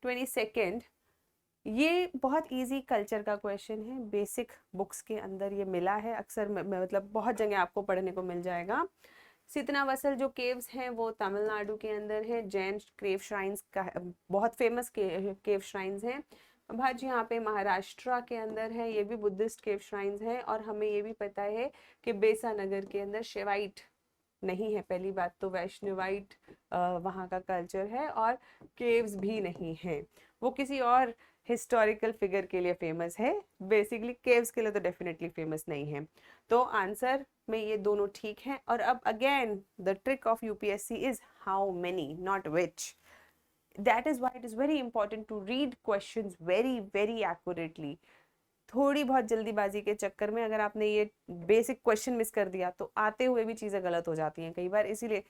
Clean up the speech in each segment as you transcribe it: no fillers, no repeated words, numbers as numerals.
22nd, ये बहुत easy culture का क्वेश्चन है, बेसिक बुक्स के अंदर ये मिला है, अक्सर मतलब बहुत जगह आपको पढ़ने को मिल जाएगा। सितनावसल जो केव्स हैं वो तमिलनाडु के अंदर है, जैन केव श्राइन्स का बहुत फेमस केव श्राइन्स हैं। भाजी यहाँ पे महाराष्ट्र के अंदर है, ये भी बुद्धिस्ट केव श्राइन्स हैं। और हमें ये भी पता है कि बेसानगर के अंदर शिवाइट नहीं है, पहली बात तो वैष्णवाइट वहाँ का कल्चर है, और केव्स भी नहीं है, वो किसी और हिस्टोरिकल फिगर के लिए फेमस है, बेसिकली केव्स के लिए तो डेफिनेटली फेमस नहीं है। तो आंसर में ये दोनों ठीक हैं। और अब again the trick of UPSC is how many, not which. That is why it is very important to read questions very very accurately. थोड़ी बहुत जल्दीबाजी के चक्कर में अगर आपने ये बेसिक क्वेश्चन मिस कर दिया तो आते हुए भी चीजें गलत हो जाती हैं कई बार, इसीलिए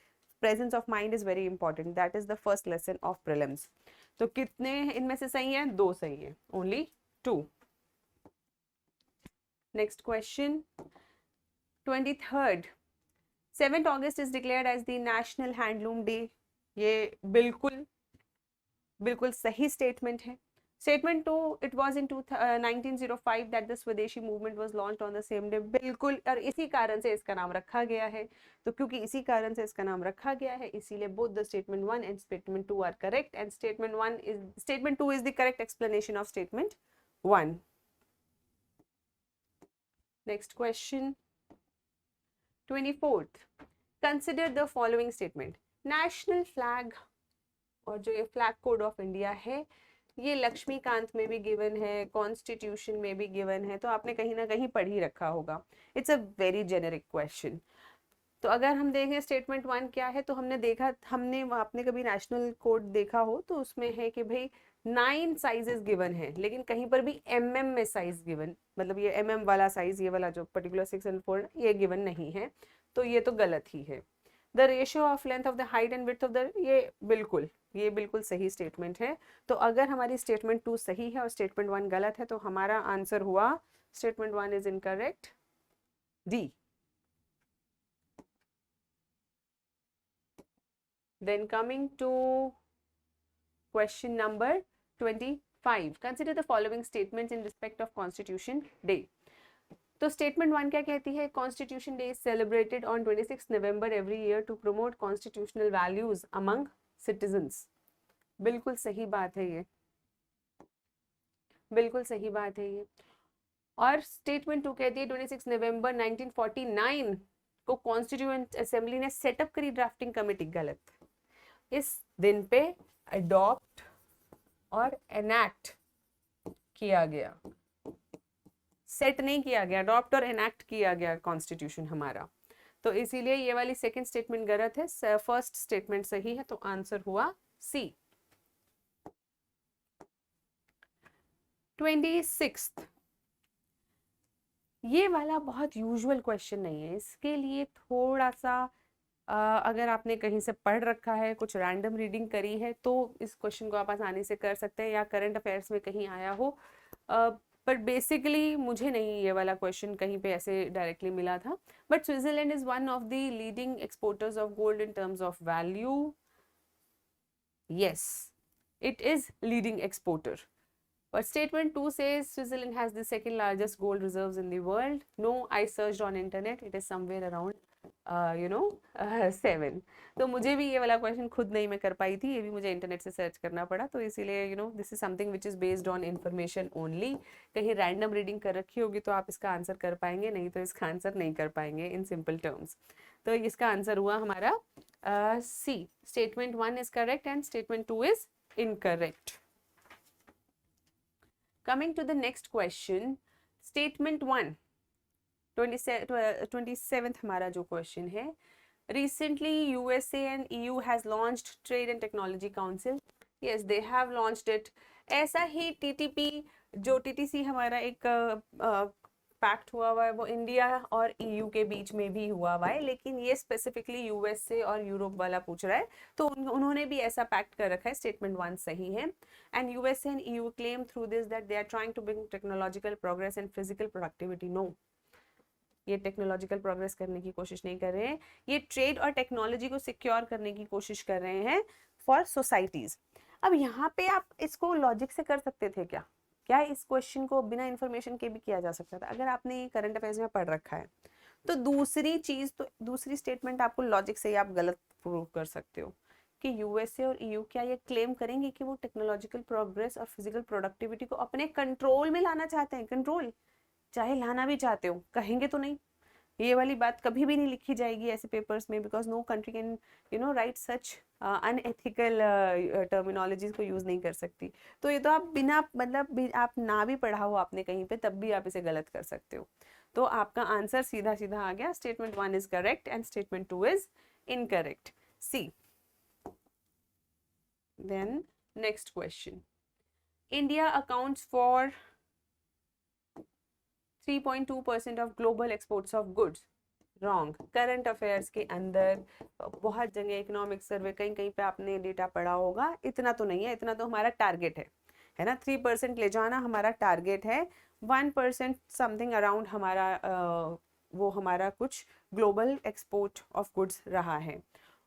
presence of mind is very important. That is the first lesson of prelims. तो कितने इनमें से सही हैं? 2 सही है, only 2। Next question 23rd, 7th August is declared as the National Handloom Day। ये बिल्कुल बिल्कुल सही स्टेटमेंट है। Statement 2, it was in 1905 that the Swadeshi movement was launched on the same day। बिल्कुल, और इसी कारण से इसका नाम रखा गया है। तो क्योंकि इसी कारण से इसका नाम रखा गया है, इसीलिए both the statement 1 and statement 2 are correct, and statement 2 is the correct explanation of statement 1। Next question 24th, consider the following statement। National flag और जो ये फ्लैग कोड ऑफ इंडिया है, ये लक्ष्मीकांत में भी गिवन है, कॉन्स्टिट्यूशन में भी गिवन है, तो आपने कहीं ना कहीं पढ़ ही रखा होगा। It's a very generic question. तो अगर हम देखें स्टेटमेंट 1 क्या है, तो हमने देखा, आपने कभी नेशनल कोड देखा हो तो उसमें है कि भाई 9 साइजेस गिवन है, लेकिन कहीं पर भी mm में साइज गिवन, मतलब ये mm वाला साइज, ये वाला जो पर्टिकुलर 6 and 4 ये गिवन नहीं है, तो ये तो गलत ही है। The ratio of length of the height and width of the, ये बिल्कुल सही स्टेटमेंट है। तो अगर हमारी स्टेटमेंट 2 सही है और स्टेटमेंट 1 गलत है, तो हमारा आंसर हुआ statement 1 is incorrect, D. Then coming to question number 25, consider the following statements in respect of Constitution Day। तो स्टेटमेंट 1 क्या कहती है? Constitution Day is celebrated on 26 November every year to promote constitutional values among citizens. बिल्कुल सही बात है ये, बिल्कुल सही बात है ये। और स्टेटमेंट 2 कहती है 26 नवंबर 1949 को कॉन्स्टिट्यूएंट असेंबली ने सेटअप करी ड्राफ्टिंग कमेटी। गलत। इस दिन पे अडॉप्ट और एनैक्ट किया गया, सेट नहीं किया गया, अडॉप्ट और एनैक्ट किया गया कॉन्स्टिट्यूशन हमारा। तो इसीलिए ये वाली सेकंड स्टेटमेंट गलत है, फर्स्ट स्टेटमेंट सही है, तो आंसर हुआ सी। 26th, ये वाला बहुत यूजुअल क्वेश्चन नहीं है, इसके लिए थोड़ा सा अगर आपने कहीं से पढ़ रखा है, कुछ रैंडम रीडिंग करी है, तो इस क्वेश्चन को आप आसानी से कर सकते हैं, या करंट अफेयर्स में कहीं आया हो। पर बेसिकली मुझे नहीं ये वाला क्वेश्चन कहीं पे ऐसे डायरेक्टली मिला था। But Switzerland is one of the leading exporters of gold in terms of value. Yes, it is leading exporter. But statement 2 says Switzerland has the second largest gold reserves in the world. No, I searched on internet, it is somewhere around 7। तो मुझे भी ये वाला question खुद नहीं मैं कर पाई थी, ये भी मुझे इंटरनेट से सर्च करना पड़ा, तो इसीलिए this is something which is based on information only. कहीं रैंडम रीडिंग कर रखी होगी तो आप इसका आंसर कर पाएंगे, नहीं तो इसका आंसर नहीं कर पाएंगे इन सिंपल टर्म्स। तो इसका आंसर हुआ हमारा C. Statement 1 is correct and statement 2 is incorrect. Coming to the next question, statement 1, 27th हमारा जो क्वेश्चन है, recently USA and EU has launched Trade and Technology Council। Yes, they have launched it। ऐसा ही TTP, जो TTC हमारा एक pact हुआ हुआ है, वो इंडिया और EU के बीच में भी हुआ हुआ है, लेकिन ये स्पेसिफिकली USA और यूरोप वाला पूछ रहा है, तो उन्होंने भी ऐसा पैक्ट कर रखा है। स्टेटमेंट 1 सही है। And USA and EU claim through this that they are trying to bring technological progress and physical productivity। No, ये टेक्नोलॉजिकल प्रोग्रेस करने की कोशिश नहीं कर रहे हैं, ये ट्रेड और टेक्नोलॉजी को सिक्योर करने की कोशिश कर रहे हैं फॉर सोसाइटीज। अब यहाँ पे आप इसको लॉजिक से कर सकते थे क्या? क्या इस क्वेश्चन को बिना इंफॉर्मेशन के भी किया जा सकता था? अगर आपने ये करंट अफेयर्स में पढ़ रखा है तो दूसरी चीज, तो दूसरी स्टेटमेंट आपको लॉजिक से ही आप गलत प्रूव कर सकते हो कि यूएसए और ईयू क्या ये क्लेम करेंगे कि वो टेक्नोलॉजिकल प्रोग्रेस और फिजिकल प्रोडक्टिविटी को अपने कंट्रोल में लाना चाहते हैं? कंट्रोल चाहे लाना भी चाहते हो, कहेंगे तो नहीं। ये वाली बात कभी भी नहीं लिखी जाएगी ऐसे पेपर्स में, because no country can write such unethical terminologies को यूज नहीं कर सकती। तो ये तो आप बिना मतलब आप ना भी पढ़ा हो आपने कहीं पे, तब भी आप इसे गलत कर सकते हो। तो आपका आंसर सीधा सीधा आ गया, statement 1 is correct and statement 2 is incorrect. See then next question, India accounts for 3.2% of global exports of goods. Wrong. Current affairs के अंदर बहुत जगह इकोनॉमिक सर्वे कहीं कहीं पे आपने डेटा पढ़ा होगा, इतना तो नहीं है, इतना तो हमारा टारगेट है ना, 3% ले जाना हमारा टारगेट है, 1% समथिंग अराउंड हमारा वो हमारा कुछ ग्लोबल एक्सपोर्ट ऑफ गुड्स रहा है।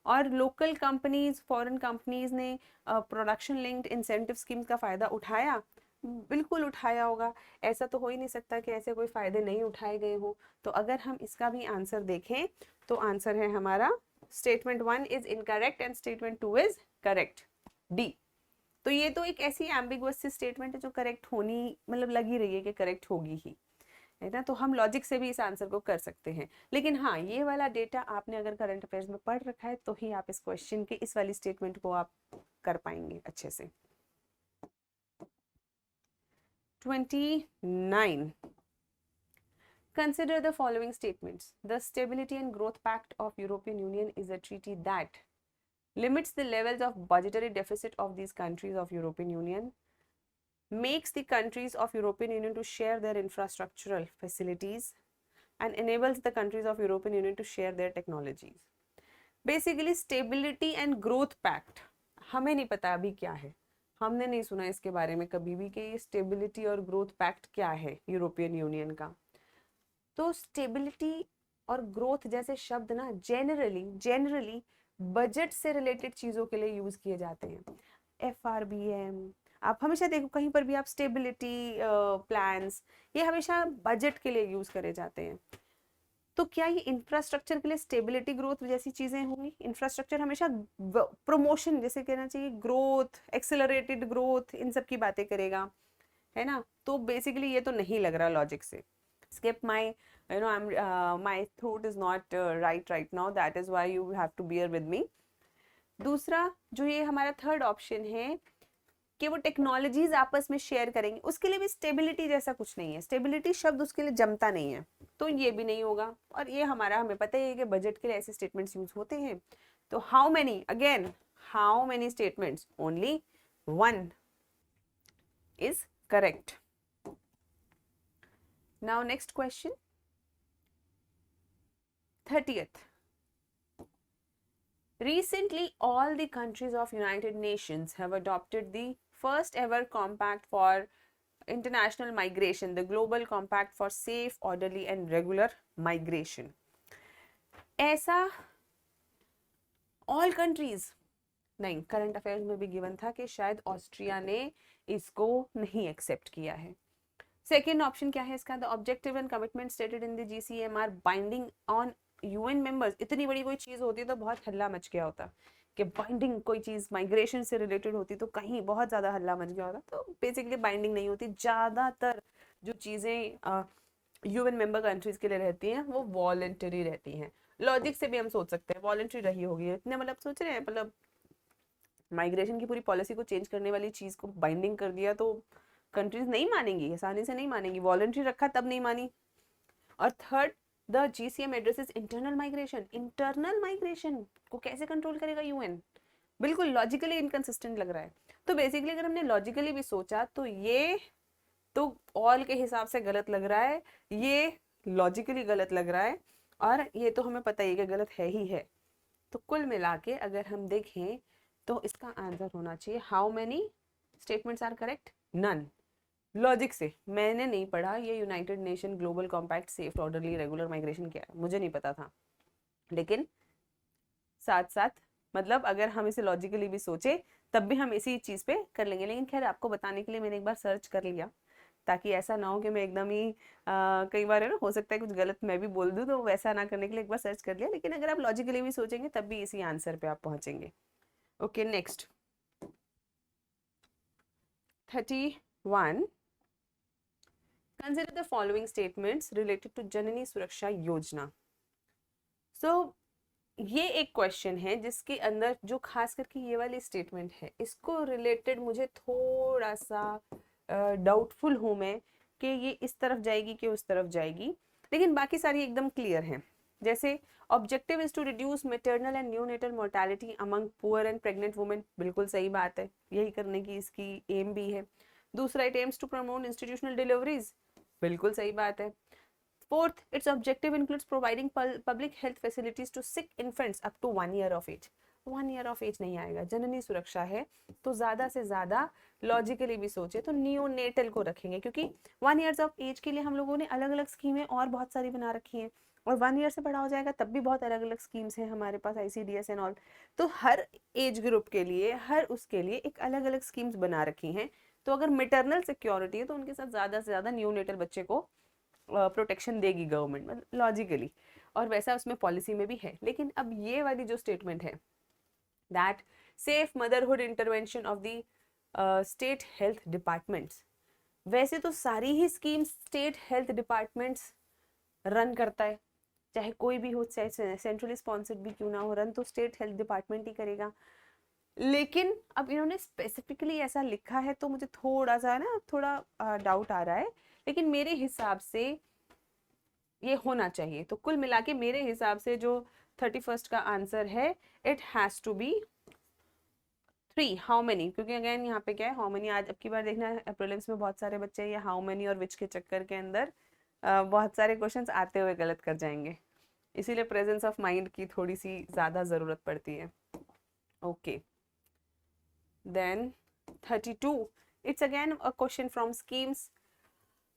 और लोकल कंपनीज, फॉरेन कंपनीज ने प्रोडक्शन लिंक्ड इंसेंटिव स्कीम्स का फायदा उठाया, बिल्कुल उठाया होगा, ऐसा तो हो ही नहीं सकता कि ऐसे कोई फायदे नहीं उठाए गए हो। तो अगर हम इसका भी आंसर देखें तो आंसर है हमारा statement 1 is incorrect and statement 2 is correct, D. तो ये तो एक ऐसी एम्बिगुअस सी स्टेटमेंट है जो करेक्ट होनी मतलब लग ही रही है कि करेक्ट होगी ही, है ना। तो हम लॉजिक से भी इस आंसर को कर सकते हैं, लेकिन हाँ ये वाला डेटा आपने अगर करंट अफेयर्स में पढ़ रखा है तो ही आप इस क्वेश्चन के इस वाली स्टेटमेंट को आप कर पाएंगे अच्छे से। 29. Consider the following statements. The Stability and Growth Pact of European Union is a treaty that limits the levels of budgetary deficit of these countries of European Union, makes the countries of European Union to share their infrastructural facilities, and enables the countries of European Union to share their technologies. Basically Stability and Growth Pact हमें नहीं पता अभी क्या है, हमने नहीं सुना इसके बारे में कभी भी कि ये स्टेबिलिटी और ग्रोथ पैक्ट क्या है यूरोपियन यूनियन का। तो स्टेबिलिटी और ग्रोथ जैसे शब्द ना जनरली बजट से रिलेटेड चीजों के लिए यूज किए जाते हैं। FRBM, आप हमेशा देखो कहीं पर भी आप स्टेबिलिटी प्लान्स, ये हमेशा बजट के लिए यूज करे जाते हैं। तो क्या ये इंफ्रास्ट्रक्चर के लिए स्टेबिलिटी ग्रोथ जैसी चीजें होंगी? इंफ्रास्ट्रक्चर हमेशा प्रमोशन जैसे कहना चाहिए, ग्रोथ, एक्सेलरेटेड ग्रोथ, इन सब की बातें करेगा, है ना। तो बेसिकली ये तो नहीं लग रहा लॉजिक से। skip my my throat is not right now, that is why you have to bear with me. दूसरा जो ये हमारा थर्ड ऑप्शन है कि वो टेक्नोलॉजीज आपस में शेयर करेंगे, उसके लिए भी स्टेबिलिटी जैसा कुछ नहीं है, स्टेबिलिटी शब्द उसके लिए जमता नहीं है, तो ये भी नहीं होगा। और ये हमें पता ही है कि बजट के लिए ऐसे स्टेटमेंट्स यूज होते हैं। तो how many statements? Only 1 is correct. Now next question, 30th. Recently, all the countries of United Nations have adopted the first ever compact for international migration, the Global Compact for Safe, Orderly and Regular Migration. ऐसा all countries नहीं, current affairs में भी given था कि शायद Austria ने इसको नहीं एक्सेप्ट किया है। सेकेंड ऑप्शन क्या है इसका? The objective and commitment stated in the GCM are binding on UN members. इतनी बड़ी कोई चीज होती तो बहुत हल्ला मच गया होता कि बाइंडिंग कोई चीज माइग्रेशन से रिलेटेड होती तो कहीं बहुत ज्यादा हल्ला मच गया होता। तो बेसिकली बाइंडिंग नहीं होती, ज्यादातर जो चीजें UN मेंबर कंट्रीज के लिए रहती हैं वो वॉलंटरी रहती हैं। लॉजिक से भी हम सोच सकते हैं वॉलंटरी रही होगी, इतने मतलब सोच रहे हैं मतलब माइग्रेशन की पूरी पॉलिसी को चेंज करने वाली चीज को बाइंडिंग कर दिया तो कंट्रीज नहीं मानेंगी, आसानी से नहीं मानेंगी, वॉलंटरी रखा तब नहीं मानी। और third, the GCM addresses internal migration. Internal migration को कैसे कंट्रोल करेगा UN? बिल्कुल लॉजिकली इनकंसिस्टेंट लग रहा है। तो बेसिकली अगर हमने लॉजिकली भी सोचा तो ये तो ऑल के हिसाब से गलत लग रहा है, ये लॉजिकली गलत लग रहा है, और ये तो हमें पता ही है कि गलत है ही है। तो कुल मिला के अगर हम देखें तो इसका आंसर होना चाहिए how many statements are correct? None. Logic से मैंने नहीं पढ़ा ये United Nation global compact safe orderly regular migration क्या है, मुझे नहीं पता था, लेकिन साथ साथ मतलब अगर हम इसे लॉजिकली भी सोचे तब भी हम इसी चीज़ पे कर लेंगे। लेकिन खैर आपको बताने के लिए मैंने एक बार सर्च कर लिया, ताकि ऐसा ना हो कि मैं एकदम ही कई बार है ना, हो सकता है कुछ गलत मैं भी बोल दूँ, तो वैसा ना करने के लिए एक बार सर्च कर लिया। लेकिन अगर आप लॉजिकली भी सोचेंगे तब भी इसी आंसर पे आप पहुंचेंगे। Okay, next 31, consider the following statements related to जननी सुरक्षा योजना। ये एक क्वेश्चन है जिसके अंदर जो खास करके ये वाली स्टेटमेंट है, इसको रिलेटेड मुझे थोड़ा सा डाउटफुल हूं मैं कि ये इस तरफ जाएगी कि उस तरफ जाएगी, लेकिन बाकी सारी एकदम क्लियर हैं। जैसे objective is to reduce maternal and neonatal mortality among poor and pregnant women, बिल्कुल सही बात है, यही करने की इसकी एम भी है। दूसरा, it aims to promote institutional deliveries, बिल्कुल सही बात है। Fourth, its objective includes providing public health facilities to sick infants up to 1 year of age. 1 year of age नहीं आएगा, जननी सुरक्षा है तो ज्यादा से ज्यादा लॉजिकली भी सोचे तो नियोनेटल को रखेंगे, क्योंकि 1 years ऑफ एज के लिए हम लोगों ने अलग अलग स्कीमें और बहुत सारी बना रखी हैं, और 1 year से बड़ा हो जाएगा तब भी बहुत अलग अलग स्कीम्स हैं हमारे पास, ICDS एंड ऑल। तो हर एज ग्रुप के लिए, हर उसके लिए एक अलग अलग स्कीम्स बना रखी हैं। तो अगर मेटरनल सिक्योरिटी है तो उनके साथ ज्यादा से ज्यादा नियोनेटल बच्चे को प्रोटेक्शन देगी गवर्नमेंट, मतलब लॉजिकली, और वैसा उसमें पॉलिसी में भी है। लेकिन अब ये वाली जो स्टेटमेंट है, that safe motherhood intervention of the state health departments, वैसे तो सारी ही schemes state health departments run करता है, चाहे कोई भी हो, चाहे सेंट्रली स्पॉन्सर्ड भी क्यों ना हो, रन तो स्टेट हेल्थ डिपार्टमेंट ही करेगा। लेकिन अब इन्होंने स्पेसिफिकली ऐसा लिखा है तो मुझे थोड़ा सा ना, थोड़ा डाउट आ रहा है, लेकिन मेरे हिसाब से ये होना चाहिए। तो कुल मिला के मेरे हिसाब से जो 31 का आंसर है, it has to be 3। How many, क्योंकि अगेन यहाँ पे क्या है, हाउ मेनी, आज अब की बार देखना प्रीलिम्स में बहुत सारे बच्चे ये हाउ मेनी और विच के चक्कर के अंदर बहुत सारे क्वेश्चंस आते हुए गलत कर जाएंगे, इसीलिए प्रेजेंस ऑफ माइंड की थोड़ी सी ज्यादा जरूरत पड़ती है। Okay, then 32, it's again a question from schemes.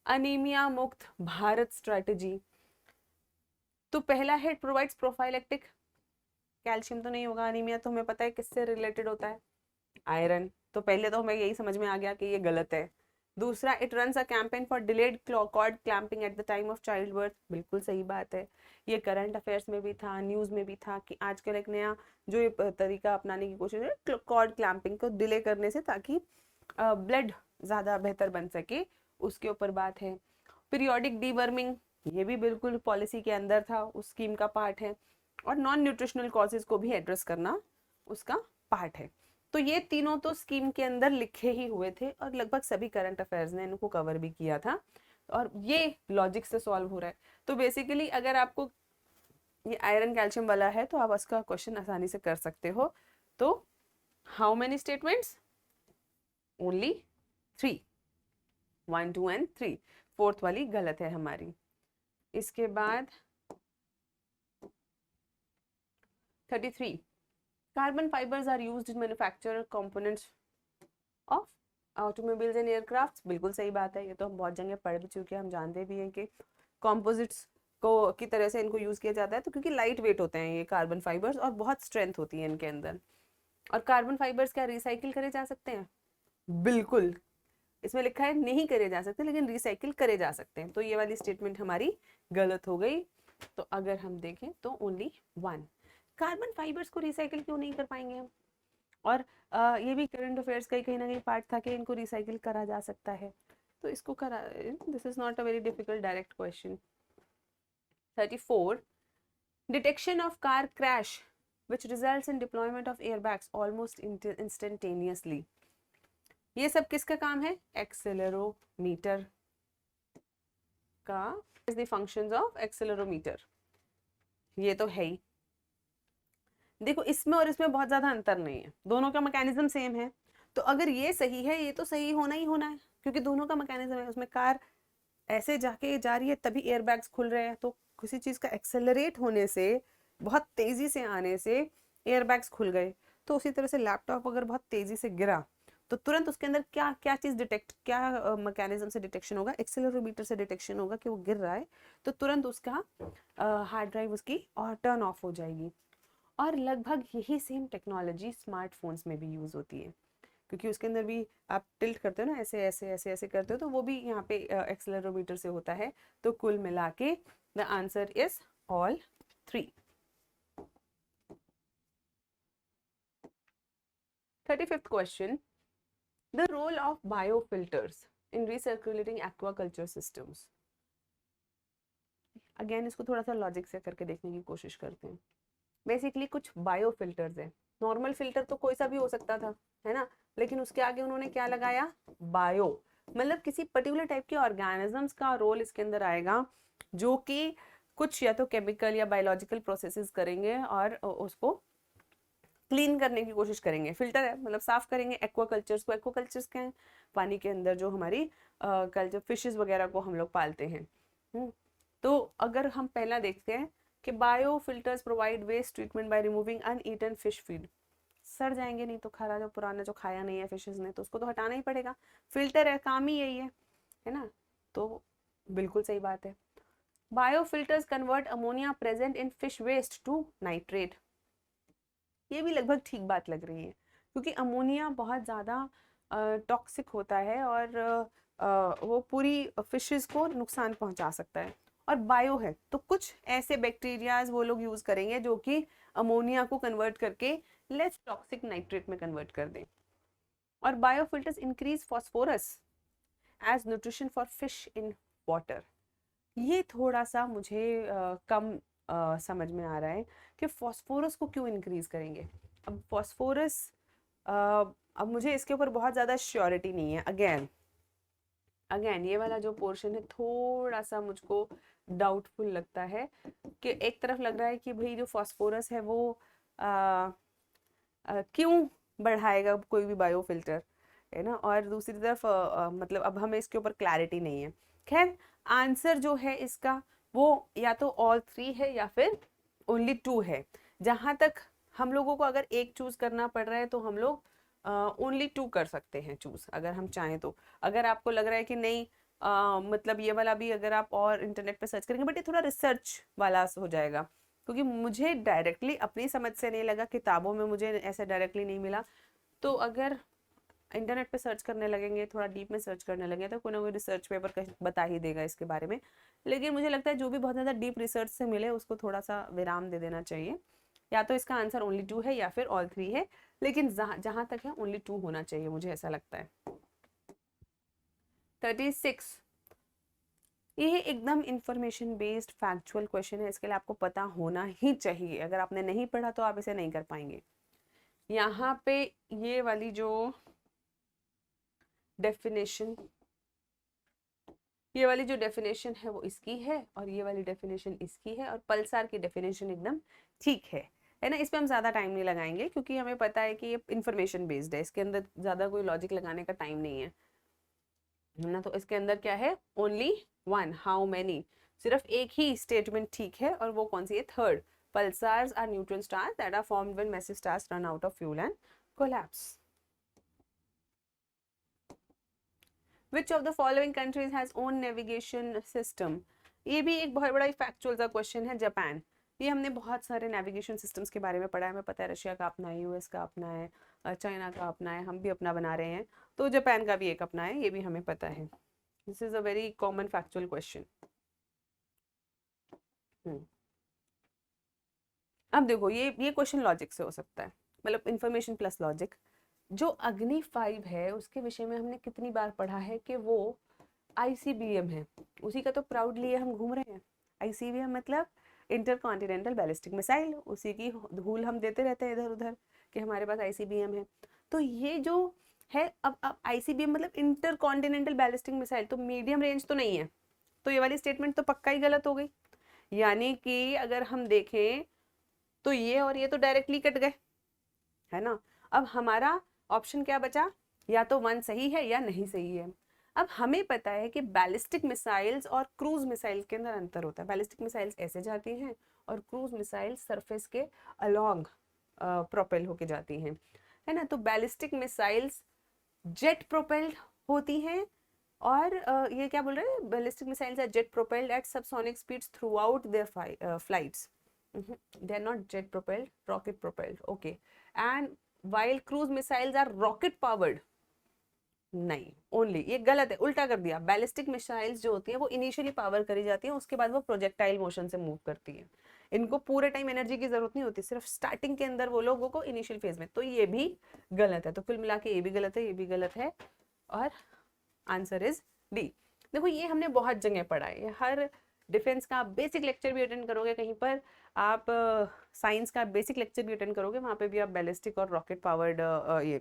Anaemia Mukt Bharat strategy, तो पहला है इट प्रोवाइड्स प्रोफाइलेक्टिक, कैल्शियम तो नहीं होगा, अनीमिया तो हमें पता है किससे रिलेटेड होता है, आयरन, तो पहले तो हमें यही समझ में आ गया कि ये गलत है। दूसरा, it runs a campaign for delayed cord clamping at the time of childbirth, बिल्कुल सही बात है, ये करंट अफेयर्स में भी था, न्यूज में भी था कि आजकल एक नया जो ये तरीका अपनाने की कोशिश है कॉर्ड क्लैंपिंग को डिले करने से, ताकि ब्लड ज़्यादा बेहतर बन सके, उसके ऊपर बात है। पीरियोडिक डीवर्मिंग, ये भी बिल्कुल पॉलिसी के अंदर था, उस स्कीम का पार्ट है। और नॉन न्यूट्रिशनल कॉजेज को भी एड्रेस करना उसका पार्ट है। तो ये तीनों तो स्कीम के अंदर लिखे ही हुए थे, और लगभग सभी करंट अफेयर्स ने इनको कवर भी किया था, और ये लॉजिक से सॉल्व हो रहा है। तो बेसिकली अगर आपको ये आयरन कैल्शियम वाला है तो आप उसका क्वेश्चन आसानी से कर सकते हो। तो how many statements, only 3, 1 2 and 3, fourth वाली गलत है हमारी। इसके बाद 33, carbon fibres are used in manufacture components of automobiles and aircrafts, बिल्कुल सही बात है, ये तो हम बहुत जगह पढ़ भी चुके हैं, हम जानते भी हैं कि कॉम्पोजिट्स को की तरह से इनको यूज किया जाता है, तो क्योंकि लाइट वेट होते हैं ये कार्बन फाइबर्स और बहुत स्ट्रेंथ होती है इनके अंदर। और कार्बन फाइबर्स क्या रिसाइकिल करे जा सकते हैं? बिल्कुल, इसमें लिखा है नहीं करे जा सकते, लेकिन रिसाइकिल करे जा सकते हैं, तो ये वाली स्टेटमेंट हमारी गलत हो गई। तो अगर हम देखें तो ओनली 1, कार्बन फाइबर्स को रिसाइकिल क्यों नहीं कर पाएंगे हम? और ये भी करंट अफेयर्स का कहीं ना कहीं पार्ट था कि इनको रिसाइकिल करा जा सकता है, तो इसको करा, this is not a very difficult direct question. 34, detection of car crash which results in deployment of airbags almost instantaneously, ये सब किसका काम है? एक्सेलेरोमीटर का, is the functions of accelerometer, ये तो है ही। देखो इसमें और इसमें बहुत ज्यादा अंतर नहीं है, दोनों का मैकेनिज्म सेम है, तो अगर ये सही है ये तो सही होना ही होना है, क्योंकि दोनों का मैकेनिज्म है। उसमें कार ऐसे जाके जा रही है तभी एयरबैग्स खुल रहे हैं, तो किसी चीज का एक्सेलरेट होने से, बहुत तेजी से आने से एयरबैग्स खुल गए। तो उसी तरह से लैपटॉप अगर बहुत तेजी से गिरा तो तुरंत उसके अंदर क्या क्या चीज डिटेक्ट, क्या मैकेनिज्म से डिटेक्शन होगा? एक्सेलरोमीटर से डिटेक्शन होगा कि वो गिर रहा है, तो तुरंत उसका हार्ड ड्राइव उसकी और टर्न ऑफ हो जाएगी। और लगभग यही सेम टेक्नोलॉजी स्मार्टफोन्स में भी यूज होती है। क्योंकि उसके अंदर भी आप टिल्ट करते हो ना, ऐसे ऐसे ऐसे ऐसे करते हो, तो वो भी यहाँ पे एक्सेलेरोमीटर से होता है। तो कुल मिला के the answer is all 3। 35th question, the role of biofilters in recirculating aquaculture systems. Again इसको थोड़ा सा लॉजिक से करके देखने की कोशिश करते हैं। बेसिकली कुछ बायोफिल्टर्स है, नॉर्मल फिल्टर तो कोई सा भी हो सकता था, है ना, लेकिन उसके आगे उन्होंने क्या लगाया, बायो, मतलब किसी पर्टिकुलर टाइप के ऑर्गेनिजम्स का रोल इसके अंदर आएगा, जो कि कुछ या तो केमिकल या बायोलॉजिकल प्रोसेसेस करेंगे और उसको क्लीन करने की कोशिश करेंगे। फिल्टर है मतलब साफ करेंगे एक्वाकल्चर्स को। एक्वाकल्चर्स क्या है, पानी के अंदर जो हमारी कल्चर फिशेस वगैरह को हम लोग पालते हैं। तो अगर हम पहला देखते हैं कि bio filters provide waste treatment by removing uneaten fish feed. सड़ जाएंगे नहीं तो खाना जो पुराना जो खाया नहीं है फिशेस ने, तो उसको तो हटाना ही पड़ेगा। फिल्टर है, काम ही यही है ना, तो बिल्कुल सही बात है। Biofilters convert ammonia present in fish waste to nitrate. ये भी लगभग ठीक बात लग रही है, क्योंकि अमोनिया बहुत ज़्यादा टॉक्सिक होता है और वो पूरी फिशेस को नुकसान पहुंचा सकता है। और बायो है तो कुछ ऐसे बैक्टीरियाज वो लोग यूज करेंगे जो कि अमोनिया को कन्वर्ट करके लेस टॉक्सिक नाइट्रेट में कन्वर्ट कर दें। और biofilters increase phosphorus as nutrition for fish in water. ये थोड़ा सा मुझे कम समझ में आ रहा है कि फॉस्फोरस को क्यों इंक्रीज करेंगे। अब फॉस्फोरस अब मुझे इसके ऊपर बहुत ज़्यादा श्योरिटी नहीं है। अगेन ये वाला जो पोर्शन है थोड़ा सा मुझको डाउटफुल लगता है, कि एक तरफ लग रहा है कि भाई जो फॉस्फोरस है वो क्यों बढ़ाएगा कोई भी बायोफिल्टर, है ना, और दूसरी तरफ मतलब अब हमें इसके ऊपर क्लैरिटी नहीं है। खैर आंसर जो है इसका वो या तो ऑल 3 है या फिर ओनली 2 है। जहां तक हम लोगों को अगर एक चूज करना पड़ रहा है तो हम लोग ओनली 2 कर सकते हैं चूज, अगर हम चाहें तो। अगर आपको लग रहा है कि नहीं मतलब ये वाला भी अगर आप और इंटरनेट पे सर्च करेंगे, बट ये थोड़ा रिसर्च वाला हो जाएगा, क्योंकि मुझे डायरेक्टली अपनी समझ से नहीं लगा, किताबों में मुझे ऐसे डायरेक्टली नहीं मिला। तो अगर इंटरनेट पे सर्च करने लगेंगे, थोड़ा डीप में सर्च करने लगेंगे, तो कोई ना कोई रिसर्च पेपर बता ही देगा इसके बारे में। लेकिन मुझे लगता है जो भी बहुत ज़्यादा डीप रिसर्च से मिले उसको थोड़ा सा विराम दे देना चाहिए। या तो इसका आंसर ओनली 2 है या फिर ऑल 3 है, लेकिन जहां तक है ओनली 2 होना चाहिए, मुझे ऐसा लगता है। 36, ये एकदम इंफॉर्मेशन बेस्ड फैक्चुअल क्वेश्चन है, इसके लिए आपको पता होना ही चाहिए। अगर आपने नहीं पढ़ा तो आप इसे नहीं कर पाएंगे। यहाँ पे ये वाली जो डेफिनेशन, ये वाली जो डेफिनेशन है वो इसकी है और ये वाली डेफिनेशन इसकी है, और पल्सार की डेफिनेशन एकदम ठीक है ना। इस पे हम ज़्यादा टाइम नहीं लगाएंगे क्योंकि हमें पता है कि ये इंफॉर्मेशन बेस्ड है, इसके अंदर ज़्यादा कोई लॉजिक लगाने का टाइम नहीं है ना। तो इसके अंदर क्या है, ओनली 1, हाउ मैनी, सिर्फ एक ही स्टेटमेंट ठीक है, और वो कौन सी है, third. Pulsars are neutron stars that are formed when massive stars run out of fuel and collapse. Which of the following countries has own navigation system? ये भी एक बहुत बड़ा फैक्चुअल सा क्वेश्चन है। जापान। ये हमने बहुत सारे नेविगेशन सिस्टम्स के बारे में पढ़ा है, हमें पता है रशिया का अपना है, यूएस का अपना है, चाइना का अपना है, हम भी अपना बना रहे हैं, तो जापान का भी एक अपना है, ये भी हमें पता है। This is a very common factual question. अब देखो ये क्वेश्चन लॉजिक से हो सकता है, मतलब इंफॉर्मेशन प्लस लॉजिक। जो अग्नि 5 है उसके विषय में हमने कितनी बार पढ़ा है कि वो आईसीबीएम है, उसी का तो प्राउड लिए हम घूम रहे हैं। आईसीबीएम मतलब इंटरकॉन्टिनेंटल बैलिस्टिक मिसाइल, उसी की धूल हम देते रहते हैं इधर उधर कि हमारे पास आईसीबीएम है। तो ये जो है, अब आईसीबीएम मतलब इंटरकॉन्टिनेंटल बैलिस्टिक मिसाइल, तो मीडियम रेंज तो नहीं है, तो ये वाली स्टेटमेंट तो पक्का ही गलत हो गई। यानी कि अगर हम देखें तो ये और ये तो डायरेक्टली कट गए, है ना। अब हमारा ऑप्शन क्या बचा, या तो 1 सही है या नहीं सही है। अब हमें पता है कि बैलिस्टिक मिसाइल्स और क्रूज मिसाइल्स के अंदर अंतर होता है। बैलिस्टिक मिसाइल्स ऐसे जाती हैं और क्रूज मिसाइल्स सरफेस के अलोंग प्रोपेल होके जाती हैं, है ना। तो बैलिस्टिक मिसाइल्स जेट प्रोपेल्ड होती हैं, और ये क्या बोल रहे हैं, ballistic missiles are jet propelled at subsonic speeds throughout their flights. they are not jet propelled, rocket propelled, okay, and while cruise missiles are rocket powered, नहीं, only, ये गलत है, उल्टा कर दिया। बैलिस्टिक मिसाइल्स जो होती हैं वो इनिशियली पावर करी जाती हैं, उसके बाद वो प्रोजेक्टाइल मोशन से मूव करती हैं। इनको पूरे टाइम एनर्जी की जरूरत नहीं होती, सिर्फ स्टार्टिंग के अंदर वो लोगों को इनिशियल फेज में, तो ये भी गलत है। तो कुल मिला के ये भी गलत है, ये भी गलत है, और आंसर इज डी। देखो ये हमने बहुत जगह पढ़ा है, हर डिफेंस का बेसिक लेक्चर भी अटेंड करोगे, कहीं पर आप साइंस का बेसिक लेक्चर भी अटेंड करोगे, वहाँ पे भी आप बैलिस्टिक और रॉकेट पावर्ड ये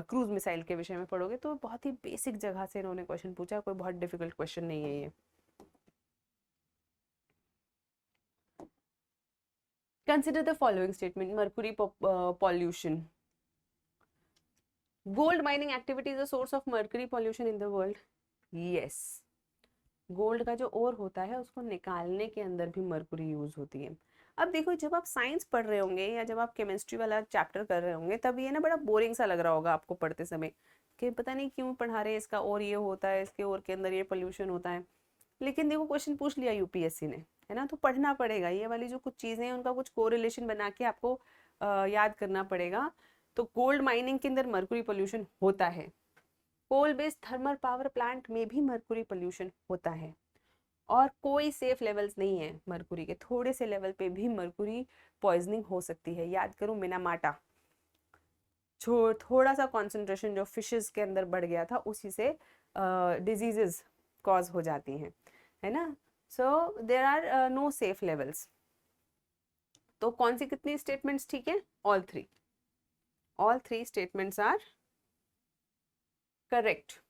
क्रूज मिसाइल के विषय में पढ़ोगे। तो बहुत ही बेसिक जगह से इन्होंने क्वेश्चन पूछा, कोई बहुत डिफिकल्ट क्वेश्चन नहीं है ये। Consider the following statement, mercury pollution, gold mining activity is a source of mercury pollution in the world. Yes, gold का जो ओर होता है उसको निकालने के अंदर भी मर्क्यूरी यूज होती है। अब देखो जब आप साइंस पढ़ रहे होंगे या जब आप केमिस्ट्री वाला चैप्टर कर रहे होंगे, तब ये ना बड़ा बोरिंग सा लग रहा होगा आपको पढ़ते समय, कि पता नहीं क्यों पढ़ा रहे हैं, इसका और ये होता है, इसके और के अंदर ये पोल्यूशन होता है। लेकिन देखो क्वेश्चन पूछ लिया यूपीएससी ने, है ना, तो पढ़ना पड़ेगा। ये वाली जो कुछ चीजें हैं उनका कुछ कोरिलेशन बना के आपको याद करना पड़ेगा। तो गोल्ड माइनिंग के अंदर मर्क्यूरी पोल्यूशन होता है, coal based thermal power plant में भी मर्क्यूरी पोल्यूशन होता है, और कोई सेफ लेवल्स नहीं है मर्क्यूरी के, थोड़े से लेवल पे भी मर्क्यूरी पॉइजनिंग हो सकती है। याद करो मिनामाटा, थोड़ा सा कॉन्सेंट्रेशन जो फिशेस के अंदर बढ़ गया था, उसी से डिजीजेस कॉज हो जाती हैं, है ना। So there are no safe levels. तो कौन सी कितनी स्टेटमेंट्स ठीक है? All three statements are correct.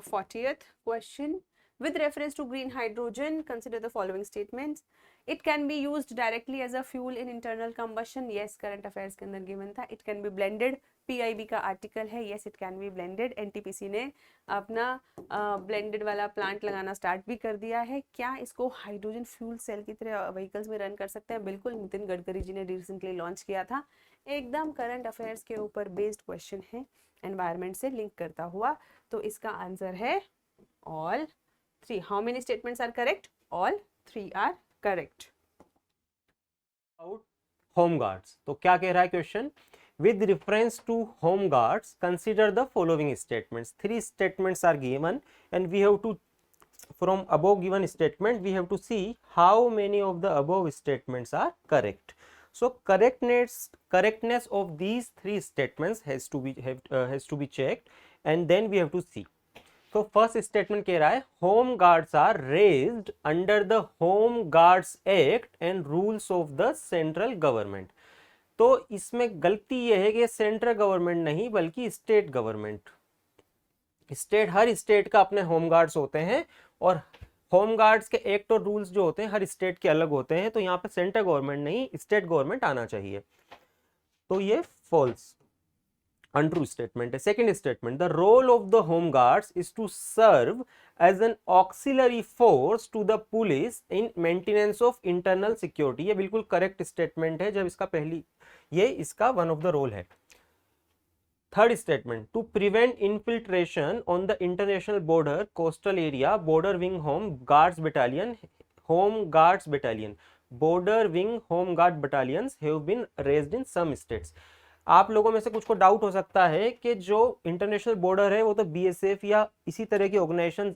40th question, with reference to green hydrogen, consider the following statements. It can be used directly as a fuel in internal combustion. Yes, current affairs के अंदर given था. It can be blended. PIB का article है, yes it can be blended. NTPC ने अपना blended वाला plant लगाना start भी कर दिया है। क्या इसको हाइड्रोजन फ्यूल सेल की तरह व्हीकल्स में रन कर सकते हैं? बिल्कुल, नितिन गडकरी जी ने रिसेंटली लॉन्च किया था। एकदम करंट अफेयर्स के ऊपर बेस्ड क्वेश्चन है, एनवायरमेंट से लिंक करता हुआ। तो इसका आंसर है all three. How many statements are correct? All three are correct. Home guards, तो क्या कह रहा है question? With reference to home guards consider the following statements. 3 statements are given and we have to, from above given statement we have to see how many of the above statements are correct. So correctness of these 3 statements has to be checked and then we have to see. तो first statement कह रहा है home guards are raised under the home guards act and rules of the central government. तो इसमें गलती यह है कि सेंट्रल गवर्नमेंट नहीं बल्कि स्टेट गवर्नमेंट, हर स्टेट का अपने होम गार्ड्स होते हैं और होम गार्ड्स के एक्ट और रूल्स जो होते हैं हर स्टेट के अलग होते हैं। तो यहाँ पे सेंट्रल गवर्नमेंट नहीं स्टेट गवर्नमेंट आना चाहिए, तो ये फॉल्स, अनट्रू स्टेटमेंट है। Second statement, the role of the home guards is to serve as an auxiliary force to the police in maintenance of internal security. ये बिल्कुल करेक्ट स्टेटमेंट है, जब इसका ये इसका वन ऑफ द रोल है। Third statement, to prevent infiltration on the international border coastal area border wing home guards battalion border wing home guard battalions have been raised in some states. आप लोगों में से कुछ को doubt हो सकता है कि जो इंटरनेशनल बॉर्डर है वो तो बीएसएफ या इसी तरह की ऑर्गेनाइजेशन